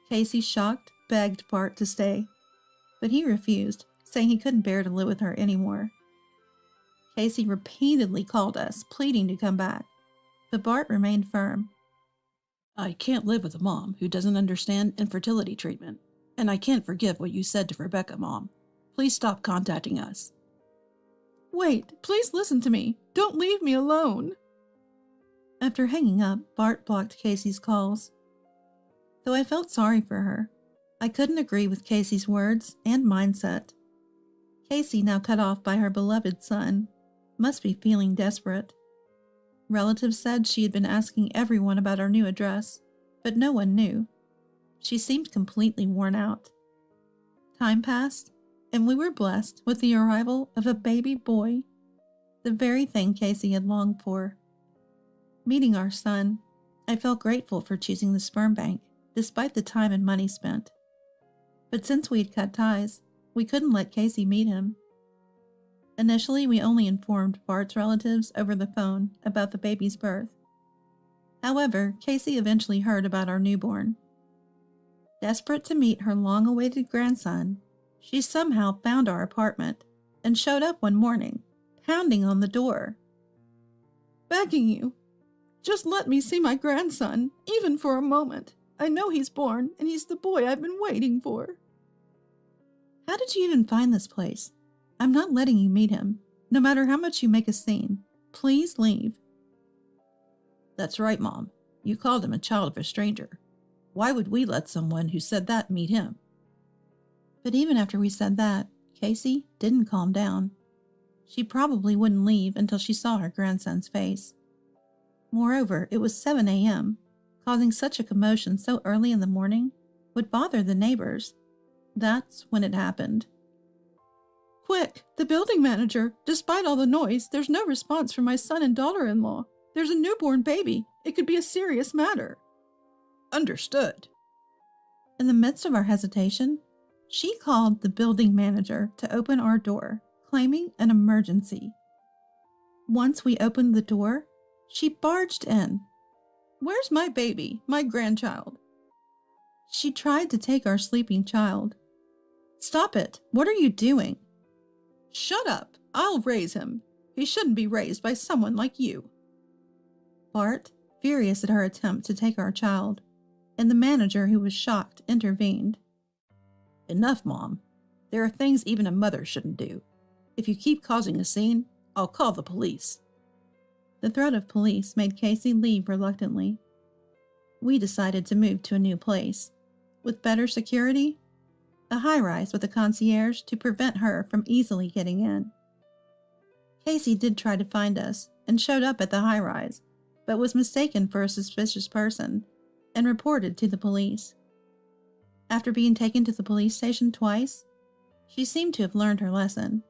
Casey, shocked, begged Bart to stay, but he refused, saying he couldn't bear to live with her anymore. Casey repeatedly called us, pleading to come back, but Bart remained firm. I can't live with a mom who doesn't understand infertility treatment, and I can't forgive what you said to Rebecca, Mom. Please stop contacting us. Wait, please listen to me. Don't leave me alone. After hanging up, Bart blocked Casey's calls. Though I felt sorry for her, I couldn't agree with Casey's words and mindset. Casey, now cut off by her beloved son, must be feeling desperate. Relatives said she had been asking everyone about our new address, but no one knew. She seemed completely worn out. Time passed, and we were blessed with the arrival of a baby boy, the very thing Casey had longed for. Meeting our son, I felt grateful for choosing the sperm bank, despite the time and money spent. But since we had cut ties, we couldn't let Casey meet him. Initially, we only informed Bart's relatives over the phone about the baby's birth. However, Casey eventually heard about our newborn. Desperate to meet her long-awaited grandson, she somehow found our apartment and showed up one morning, pounding on the door. begging you. Just let me see my grandson, even for a moment. I know he's born, and he's the boy I've been waiting for." How did you even find this place? I'm not letting you meet him, no matter how much you make a scene. Please leave. That's right, Mom. You called him a child of a stranger. Why would we let someone who said that meet him? But even after we said that, Casey didn't calm down. She probably wouldn't leave until she saw her grandson's face. Moreover, it was 7 a.m. Causing such a commotion so early in the morning would bother the neighbors. That's when it happened. "Quick, the building manager! Despite all the noise, there's no response from my son and daughter-in-law. There's a newborn baby. It could be a serious matter." Understood. In the midst of our hesitation, she called the building manager to open our door, claiming an emergency. Once we opened the door, she barged in. "Where's my baby, my grandchild?" She tried to take our sleeping child. Stop it! What are you doing? "Shut up! I'll raise him. He shouldn't be raised by someone like you." Bart, furious at her attempt to take our child, and the manager, who was shocked, intervened. Enough, Mom. There are things even a mother shouldn't do. If you keep causing a scene, I'll call the police. The threat of police made Casey leave reluctantly. We decided to move to a new place, with better security, a high-rise with a concierge to prevent her from easily getting in. Casey did try to find us and showed up at the high-rise, but was mistaken for a suspicious person and reported to the police. After being taken to the police station twice, she seemed to have learned her lesson.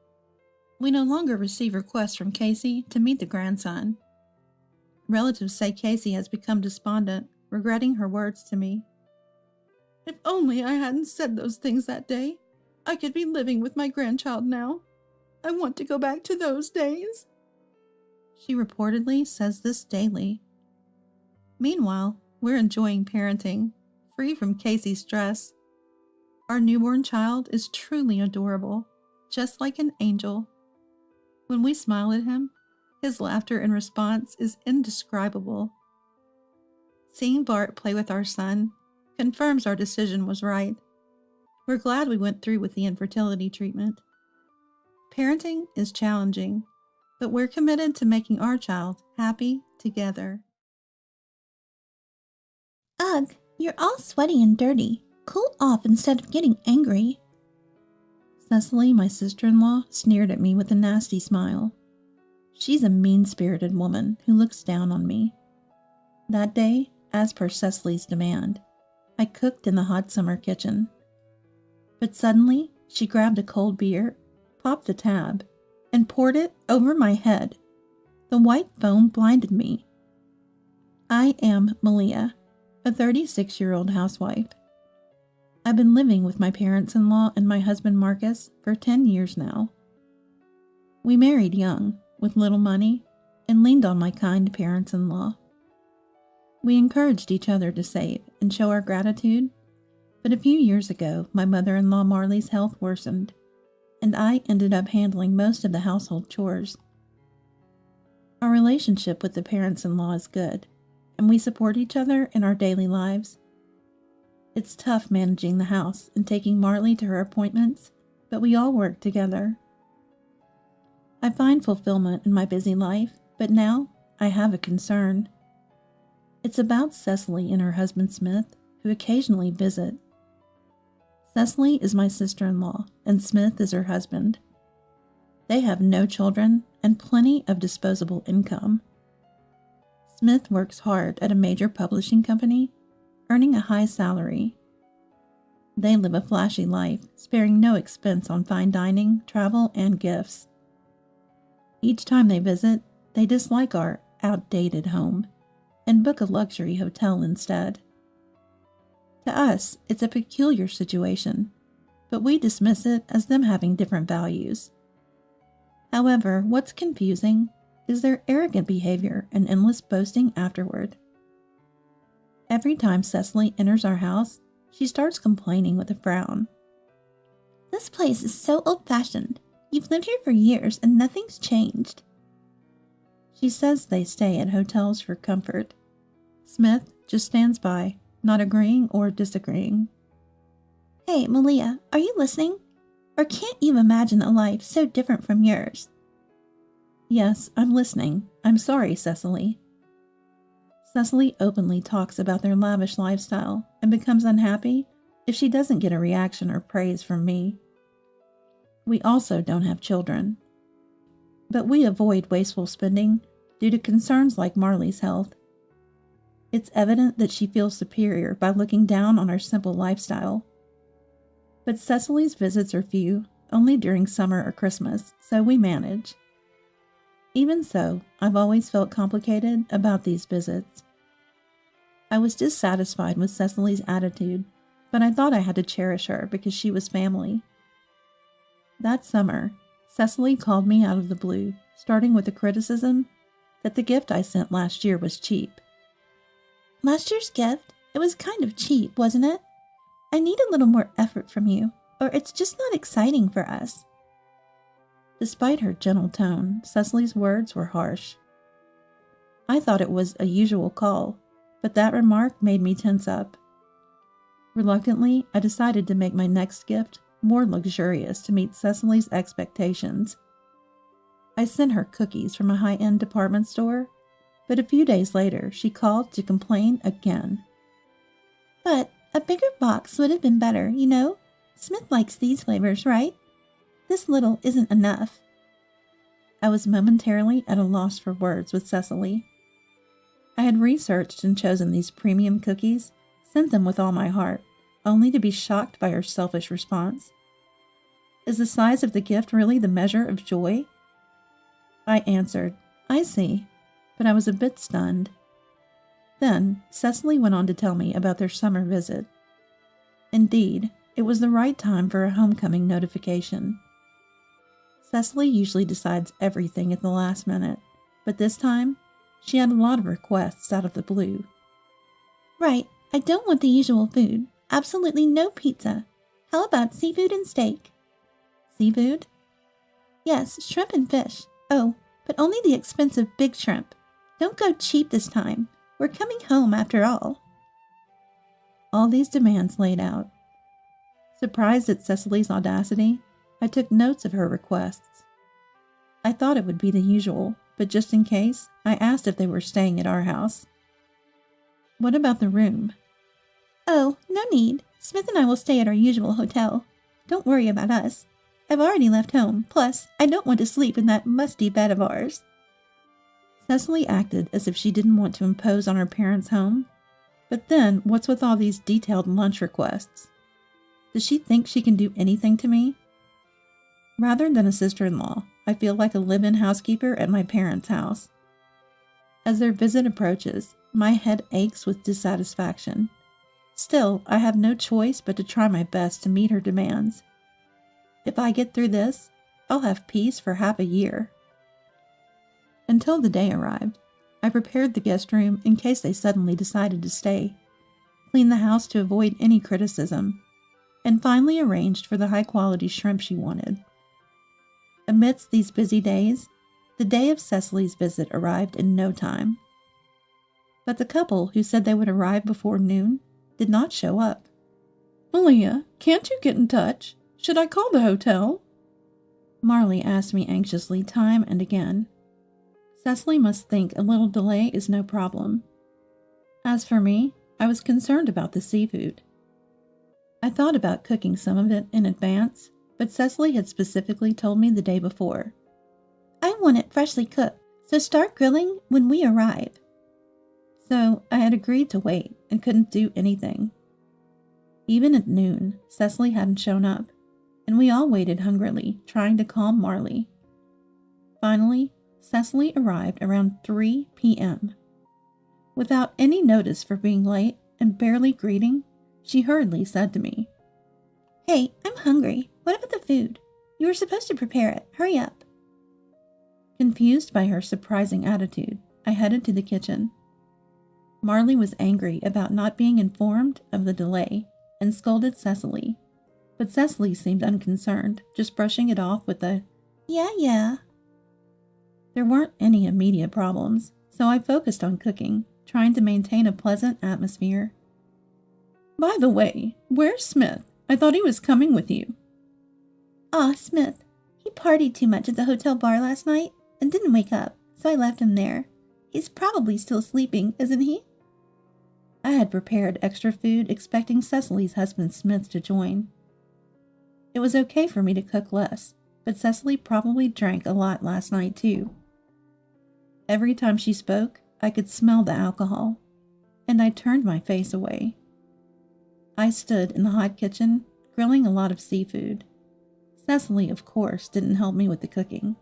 We no longer receive requests from Casey to meet the grandson. Relatives say Casey has become despondent, regretting her words to me. "If only I hadn't said those things that day, I could be living with my grandchild now. I want to go back to those days." She reportedly says this daily. Meanwhile, we're enjoying parenting, free from Casey's stress. Our newborn child is truly adorable, just like an angel. When we smile at him, his laughter in response is indescribable. Seeing Bart play with our son confirms our decision was right. We're glad we went through with the infertility treatment. Parenting is challenging, but we're committed to making our child happy together. "Ugh, you're all sweaty and dirty. Cool off instead of getting angry." Cecily, my sister-in-law, sneered at me with a nasty smile. She's a mean-spirited woman who looks down on me. That day, as per Cecily's demand, I cooked in the hot summer kitchen. But suddenly, she grabbed a cold beer, popped the tab, and poured it over my head. The white foam blinded me. I am Malia, a 36-year-old housewife. I've been living with my parents-in-law and my husband Marcus for 10 years now. We married young, with little money, and leaned on my kind parents-in-law. We encouraged each other to save and show our gratitude, but a few years ago, my mother-in-law Marley's health worsened, and I ended up handling most of the household chores. Our relationship with the parents-in-law is good, and we support each other in our daily lives. It's tough managing the house and taking Marley to her appointments, but we all work together. I find fulfillment in my busy life, but now I have a concern. It's about Cecily and her husband Smith, who occasionally visit. Cecily is my sister-in-law, and Smith is her husband. They have no children and plenty of disposable income. Smith works hard at a major publishing company, earning a high salary. They live a flashy life, sparing no expense on fine dining, travel, and gifts. Each time they visit, they dislike our outdated home and book a luxury hotel instead. To us, it's a peculiar situation, but we dismiss it as them having different values. However, what's confusing is their arrogant behavior and endless boasting afterward. Every time Cecily enters our house, she starts complaining with a frown. "This place is so old-fashioned. You've lived here for years and nothing's changed." She says they stay at hotels for comfort. Smith just stands by, not agreeing or disagreeing. Hey, Malia, are you listening? Or can't you imagine a life so different from yours? Yes, I'm listening. I'm sorry, Cecily. Cecily openly talks about their lavish lifestyle and becomes unhappy if she doesn't get a reaction or praise from me. We also don't have children. But we avoid wasteful spending due to concerns like Marley's health. It's evident that she feels superior by looking down on our simple lifestyle. But Cecily's visits are few, only during summer or Christmas, so we manage. Even so, I've always felt complicated about these visits. I was dissatisfied with Cecily's attitude, but I thought I had to cherish her because she was family. That summer, Cecily called me out of the blue, starting with a criticism that the gift I sent last year was cheap. Last year's gift? It was kind of cheap, wasn't it? I need a little more effort from you, or it's just not exciting for us. Despite her gentle tone, Cecily's words were harsh. I thought it was a usual call, but that remark made me tense up. Reluctantly, I decided to make my next gift more luxurious to meet Cecily's expectations. I sent her cookies from a high-end department store, but a few days later she called to complain again. But a bigger box would have been better, you know? Smith likes these flavors, right? This little isn't enough. I was momentarily at a loss for words with Cecily. I had researched and chosen these premium cookies, sent them with all my heart, only to be shocked by her selfish response. Is the size of the gift really the measure of joy? I answered, I see, but I was a bit stunned. Then Cecily went on to tell me about their summer visit. Indeed, it was the right time for a homecoming notification. Cecily usually decides everything at the last minute, but this time, she had a lot of requests out of the blue. Right, I don't want the usual food. Absolutely no pizza. How about seafood and steak? Seafood? Yes, shrimp and fish. Oh, but only the expensive big shrimp. Don't go cheap this time. We're coming home after all. All these demands laid out. Surprised at Cecily's audacity, I took notes of her requests. I thought it would be the usual, but just in case, I asked if they were staying at our house. What about the room? Oh, no need. Smith and I will stay at our usual hotel. Don't worry about us. I've already left home, plus I don't want to sleep in that musty bed of ours. Cecily acted as if she didn't want to impose on her parents' home. But then, what's with all these detailed lunch requests? Does she think she can do anything to me? Rather than a sister-in-law, I feel like a live-in housekeeper at my parents' house. As their visit approaches, my head aches with dissatisfaction. Still, I have no choice but to try my best to meet her demands. If I get through this, I'll have peace for half a year. Until the day arrived, I prepared the guest room in case they suddenly decided to stay, cleaned the house to avoid any criticism, and finally arranged for the high-quality shrimp she wanted. Amidst these busy days, the day of Cecily's visit arrived in no time. But the couple who said they would arrive before noon did not show up. Malia, can't you get in touch? Should I call the hotel? Marley asked me anxiously time and again. Cecily must think a little delay is no problem. As for me, I was concerned about the seafood. I thought about cooking some of it in advance, but Cecily had specifically told me the day before. I want it freshly cooked, so start grilling when we arrive. So I had agreed to wait and couldn't do anything. Even at noon, Cecily hadn't shown up, and we all waited hungrily, trying to calm Marley. Finally, Cecily arrived around 3 p.m. Without any notice for being late and barely greeting, she hurriedly said to me, Hey, I'm hungry. What about the food? You were supposed to prepare it. Hurry up. Confused by her surprising attitude, I headed to the kitchen. Marley was angry about not being informed of the delay and scolded Cecily, but Cecily seemed unconcerned, just brushing it off with a, Yeah. There weren't any immediate problems, so I focused on cooking, trying to maintain a pleasant atmosphere. By the way, where's Smith? I thought he was coming with you. Aw, Smith. He partied too much at the hotel bar last night and didn't wake up, so I left him there. He's probably still sleeping, isn't he? I had prepared extra food expecting Cecily's husband Smith to join. It was okay for me to cook less, but Cecily probably drank a lot last night too. Every time she spoke, I could smell the alcohol, and I turned my face away. I stood in the hot kitchen, grilling a lot of seafood. Cecily, of course, didn't help me with the cooking.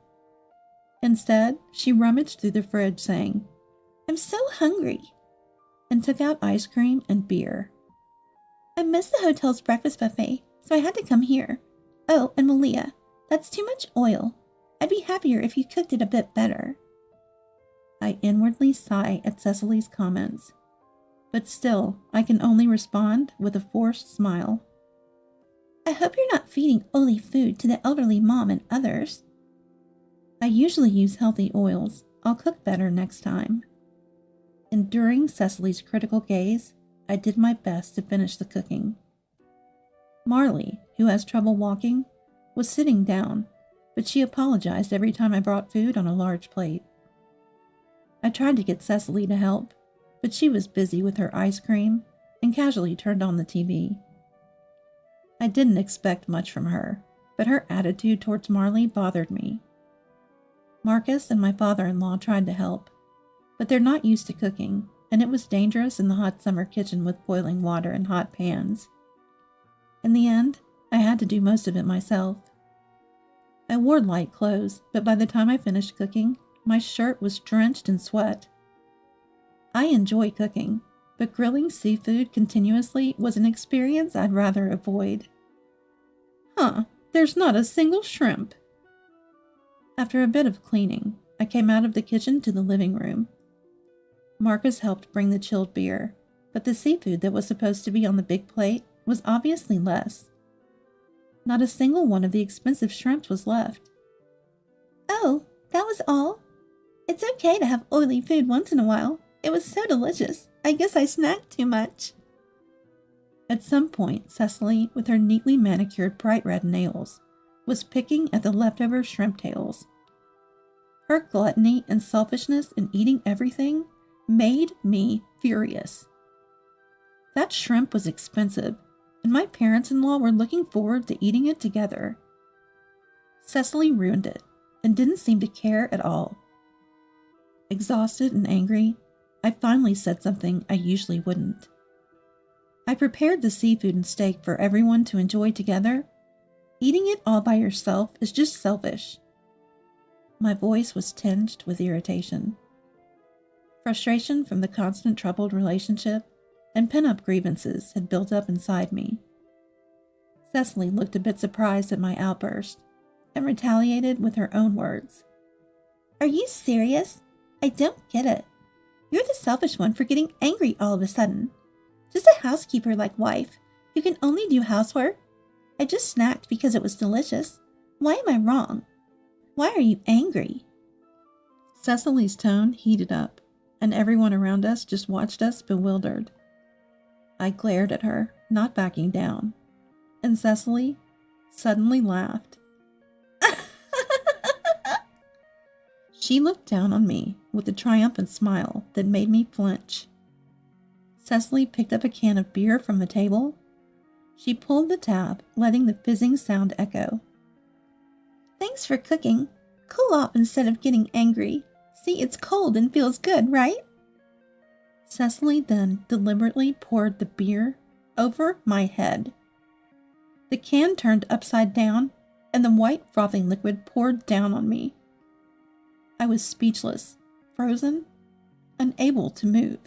Instead, she rummaged through the fridge saying, "I'm so hungry," and took out ice cream and beer. "I missed the hotel's breakfast buffet, so I had to come here. Oh, and Malia, that's too much oil. I'd be happier if you cooked it a bit better." I inwardly sigh at Cecily's comments, but still, I can only respond with a forced smile. "I hope you're not feeding oily food to the elderly mom and others." I usually use healthy oils. I'll cook better next time. Enduring Cecily's critical gaze, I did my best to finish the cooking. Marley, who has trouble walking, was sitting down, but she apologized every time I brought food on a large plate. I tried to get Cecily to help, but she was busy with her ice cream and casually turned on the TV. I didn't expect much from her, but her attitude towards Marley bothered me. Marcus and my father-in-law tried to help, but they're not used to cooking, and it was dangerous in the hot summer kitchen with boiling water and hot pans. In the end, I had to do most of it myself. I wore light clothes, but by the time I finished cooking, my shirt was drenched in sweat. I enjoy cooking, but grilling seafood continuously was an experience I'd rather avoid. There's not a single shrimp. After a bit of cleaning, I came out of the kitchen to the living room. Marcus helped bring the chilled beer, but the seafood that was supposed to be on the big plate was obviously less. Not a single one of the expensive shrimps was left. "Oh, that was all? It's okay to have oily food once in a while. It was so delicious. I guess I snacked too much." At some point, Cecily, with her neatly manicured bright red nails, was picking at the leftover shrimp tails. Her gluttony and selfishness in eating everything made me furious. That shrimp was expensive, and my parents-in-law were looking forward to eating it together. Cecily ruined it and didn't seem to care at all. Exhausted and angry, I finally said something I usually wouldn't. I prepared the seafood and steak for everyone to enjoy together. Eating it all by yourself is just selfish. My voice was tinged with irritation. Frustration from the constant troubled relationship and pent-up grievances had built up inside me. Cecily looked a bit surprised at my outburst and retaliated with her own words. "Are you serious? I don't get it. You're the selfish one for getting angry all of a sudden. Just a housekeeper-like wife who can only do housework. I just snacked because it was delicious. Why am I wrong? Why are you angry?" Cecily's tone heated up, and everyone around us just watched us bewildered. I glared at her, not backing down, and Cecily suddenly laughed. She looked down on me with a triumphant smile that made me flinch. Cecily picked up a can of beer from the table. She pulled the tab, letting the fizzing sound echo. "Thanks for cooking. Cool off instead of getting angry. See, it's cold and feels good, right?" Cecily then deliberately poured the beer over my head. The can turned upside down, and the white frothing liquid poured down on me. I was speechless, frozen, unable to move.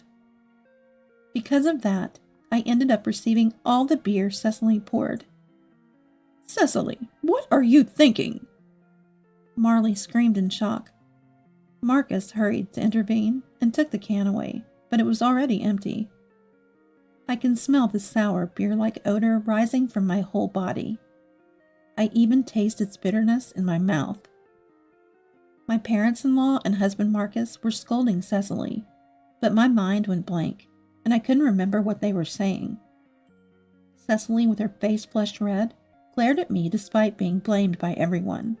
Because of that, I ended up receiving all the beer Cecily poured. "Cecily, what are you thinking?" Marley screamed in shock. Marcus hurried to intervene and took the can away, but it was already empty. I can smell the sour beer-like odor rising from my whole body. I even taste its bitterness in my mouth. My parents-in-law and husband Marcus were scolding Cecily, but my mind went blank, and I couldn't remember what they were saying. Cecily, with her face flushed red, glared at me despite being blamed by everyone.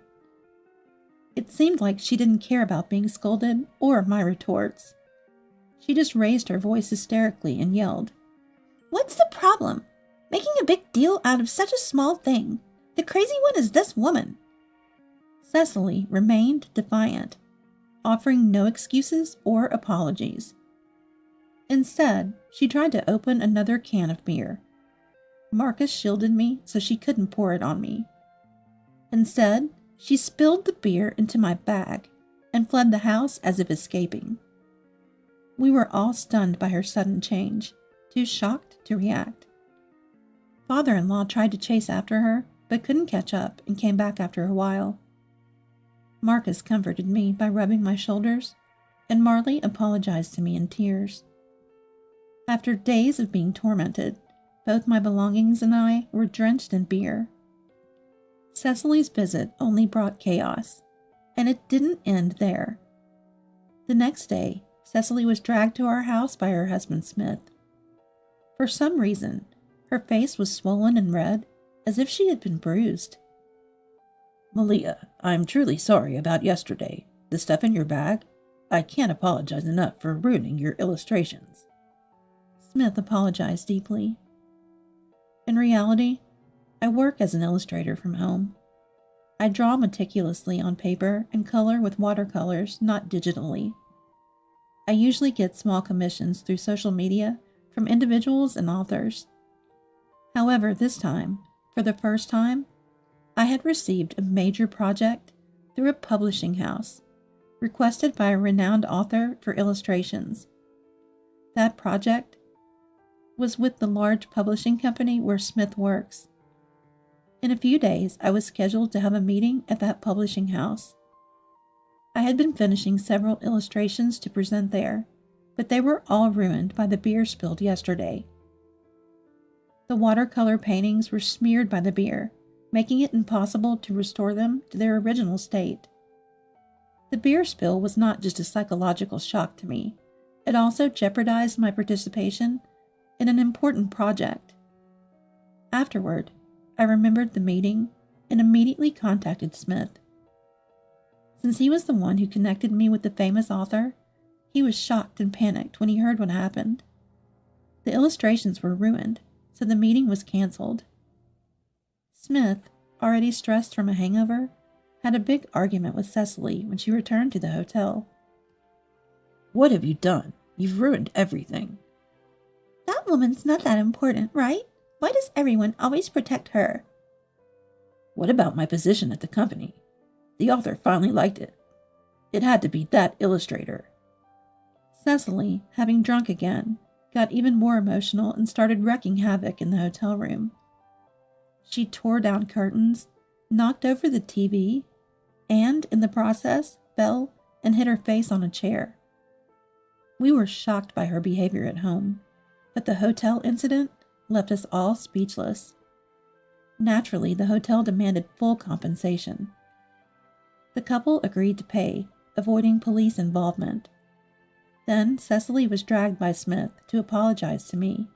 It seemed like she didn't care about being scolded or my retorts. She just raised her voice hysterically and yelled, "What's the problem? Making a big deal out of such a small thing. The crazy one is this woman." Cecily remained defiant, offering no excuses or apologies. Instead, she tried to open another can of beer. Marcus shielded me so she couldn't pour it on me. Instead, she spilled the beer into my bag and fled the house as if escaping. We were all stunned by her sudden change, too shocked to react. Father-in-law tried to chase after her, but couldn't catch up and came back after a while. Marcus comforted me by rubbing my shoulders, and Marley apologized to me in tears. After days of being tormented, both my belongings and I were drenched in beer. Cecily's visit only brought chaos, and it didn't end there. The next day, Cecily was dragged to our house by her husband Smith. For some reason, her face was swollen and red, as if she had been bruised. "Malia, I'm truly sorry about yesterday. The stuff in your bag? I can't apologize enough for ruining your illustrations." Smith apologized deeply. In reality, I work as an illustrator from home. I draw meticulously on paper and color with watercolors, not digitally. I usually get small commissions through social media from individuals and authors. However, this time, for the first time, I had received a major project through a publishing house, requested by a renowned author for illustrations. That project was with the large publishing company where Smith works. In a few days, I was scheduled to have a meeting at that publishing house. I had been finishing several illustrations to present there, but they were all ruined by the beer spilled yesterday. The watercolor paintings were smeared by the beer, making it impossible to restore them to their original state. The beer spill was not just a psychological shock to me, it also jeopardized my participation in an important project. Afterward, I remembered the meeting and immediately contacted Smith. Since he was the one who connected me with the famous author, he was shocked and panicked when he heard what happened. The illustrations were ruined, so the meeting was canceled. Smith, already stressed from a hangover, had a big argument with Cecily when she returned to the hotel. "What have you done? You've ruined everything." "That woman's not that important, right? Why does everyone always protect her?" "What about my position at the company? The author finally liked it. It had to be that illustrator." Cecily, having drunk again, got even more emotional and started wreaking havoc in the hotel room. She tore down curtains, knocked over the TV, and, in the process, fell and hit her face on a chair. We were shocked by her behavior at home, but the hotel incident left us all speechless. Naturally, the hotel demanded full compensation. The couple agreed to pay, avoiding police involvement. Then Cecily was dragged by Smith to apologize to me.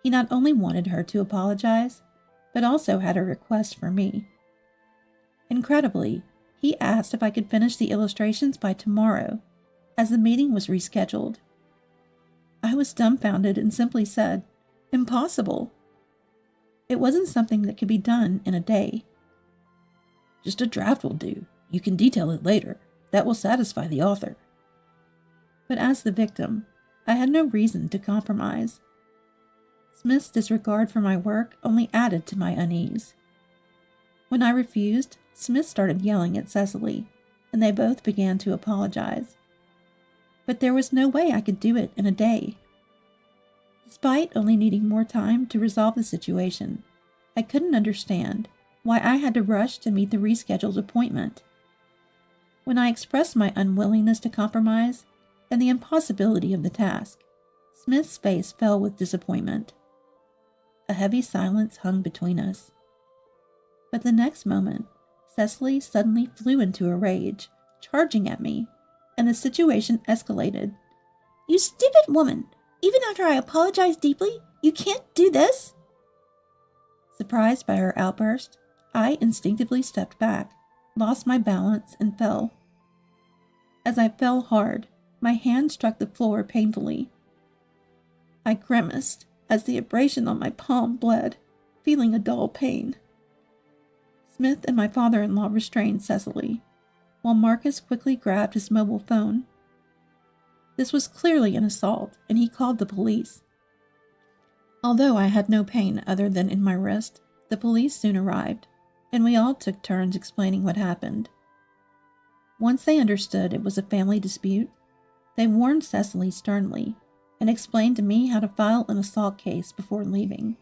He not only wanted her to apologize, but also had a request for me. Incredibly, he asked if I could finish the illustrations by tomorrow, as the meeting was rescheduled. I was dumbfounded and simply said, "Impossible." It wasn't something that could be done in a day. "Just a draft will do. You can detail it later. That will satisfy the author." But as the victim, I had no reason to compromise. Smith's disregard for my work only added to my unease. When I refused, Smith started yelling at Cecily, and they both began to apologize. But there was no way I could do it in a day. Despite only needing more time to resolve the situation, I couldn't understand why I had to rush to meet the rescheduled appointment. When I expressed my unwillingness to compromise and the impossibility of the task, Smith's face fell with disappointment. A heavy silence hung between us. But the next moment, Cecily suddenly flew into a rage, charging at me, and the situation escalated. "You stupid woman! Even after I apologize deeply, you can't do this?" Surprised by her outburst, I instinctively stepped back, lost my balance, and fell. As I fell hard, my hand struck the floor painfully. I grimaced as the abrasion on my palm bled, feeling a dull pain. Smith and my father-in-law restrained Cecily, while Marcus quickly grabbed his mobile phone. This was clearly an assault, and he called the police. Although I had no pain other than in my wrist, the police soon arrived, and we all took turns explaining what happened. Once they understood it was a family dispute, they warned Cecily sternly and explained to me how to file an assault case before leaving.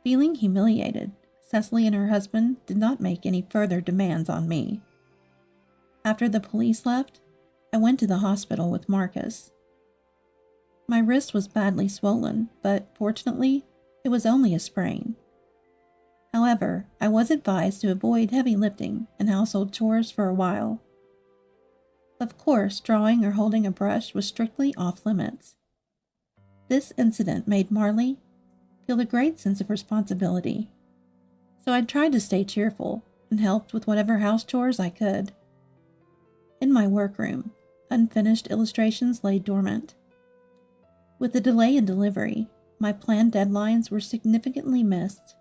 Feeling humiliated, Cecily and her husband did not make any further demands on me. After the police left, I went to the hospital with Marcus. My wrist was badly swollen, but fortunately, it was only a sprain. However, I was advised to avoid heavy lifting and household chores for a while. Of course, drawing or holding a brush was strictly off limits. This incident made Marley feel a great sense of responsibility, so I tried to stay cheerful and helped with whatever house chores I could. In my workroom, unfinished illustrations lay dormant. With the delay in delivery, my planned deadlines were significantly missed.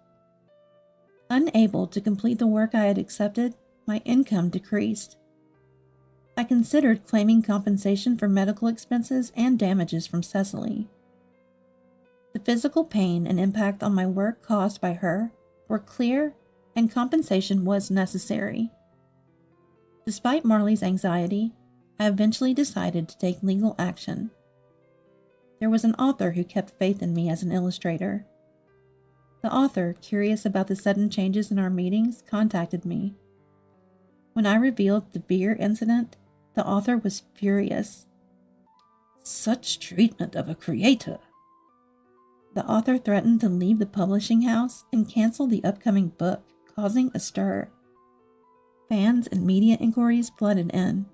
Unable to complete the work I had accepted, my income decreased. I considered claiming compensation for medical expenses and damages from Cecily. The physical pain and impact on my work caused by her were clear, and compensation was necessary. Despite Marley's anxiety, I eventually decided to take legal action. There was an author who kept faith in me as an illustrator. The author, curious about the sudden changes in our meetings, contacted me. When I revealed the beer incident, the author was furious. "Such treatment of a creator." The author threatened to leave the publishing house and cancel the upcoming book, causing a stir. Fans and media inquiries flooded in,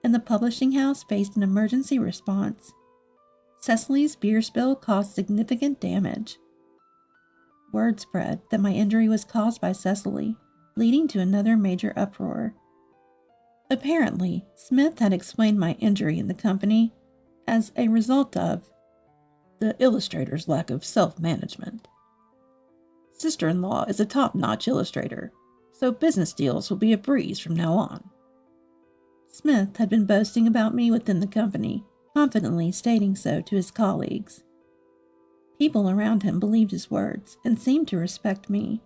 and the publishing house faced an emergency response. Cecily's beer spill caused significant damage. Word spread that my injury was caused by Cecily, leading to another major uproar. Apparently, Smith had explained my injury in the company as a result of the illustrator's lack of self-management. Sister-in-law is a top-notch illustrator, so business deals will be a breeze from now on. Smith had been boasting about me within the company, confidently stating so to his colleagues. People around him believed his words and seemed to respect me.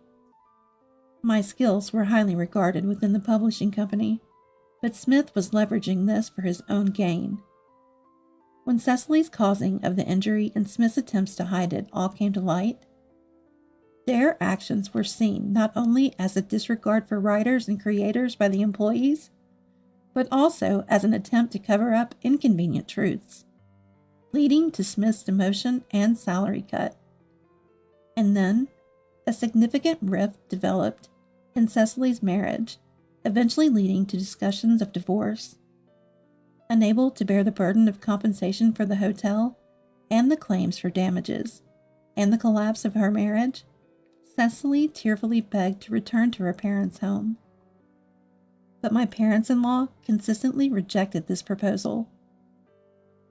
My skills were highly regarded within the publishing company, but Smith was leveraging this for his own gain. When Cecily's causing of the injury and Smith's attempts to hide it all came to light, their actions were seen not only as a disregard for writers and creators by the employees, but also as an attempt to cover up inconvenient truths, leading to Smith's demotion and salary cut. And then, a significant rift developed in Cecily's marriage, eventually leading to discussions of divorce. Unable to bear the burden of compensation for the hotel and the claims for damages, and the collapse of her marriage, Cecily tearfully begged to return to her parents' home. But my parents-in-law consistently rejected this proposal.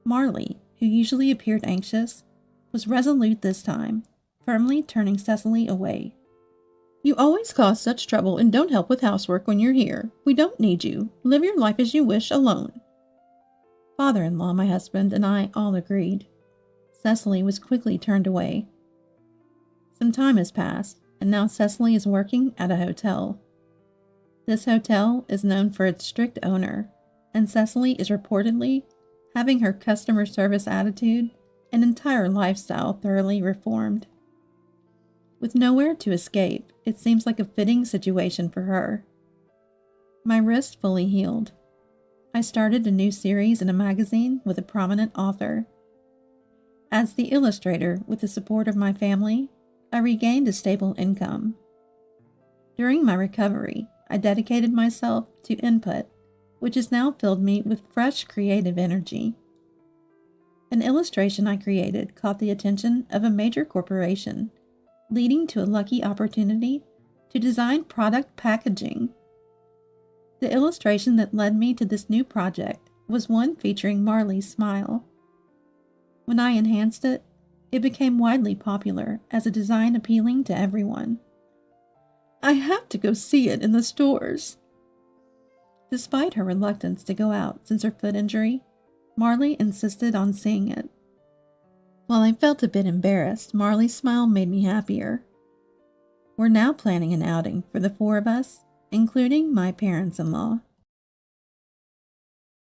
Marley, who usually appeared anxious, was resolute this time, firmly turning Cecily away. "You always cause such trouble and don't help with housework when you're here. We don't need you. Live your life as you wish alone." Father-in-law, my husband, and I all agreed. Cecily was quickly turned away. Some time has passed, and now Cecily is working at a hotel. This hotel is known for its strict owner, and Cecily is reportedly having her customer service attitude and entire lifestyle thoroughly reformed. With nowhere to escape, it seems like a fitting situation for her. My wrist fully healed. I started a new series in a magazine with a prominent author. As the illustrator, with the support of my family, I regained a stable income. During my recovery, I dedicated myself to input which has now filled me with fresh creative energy. An illustration I created caught the attention of a major corporation, leading to a lucky opportunity to design product packaging. The illustration that led me to this new project was one featuring Marley's smile. When I enhanced it, it became widely popular as a design appealing to everyone. I have to go see it in the stores. Despite her reluctance to go out since her foot injury, Marley insisted on seeing it. While I felt a bit embarrassed, Marley's smile made me happier. We're now planning an outing for the four of us, including my parents-in-law.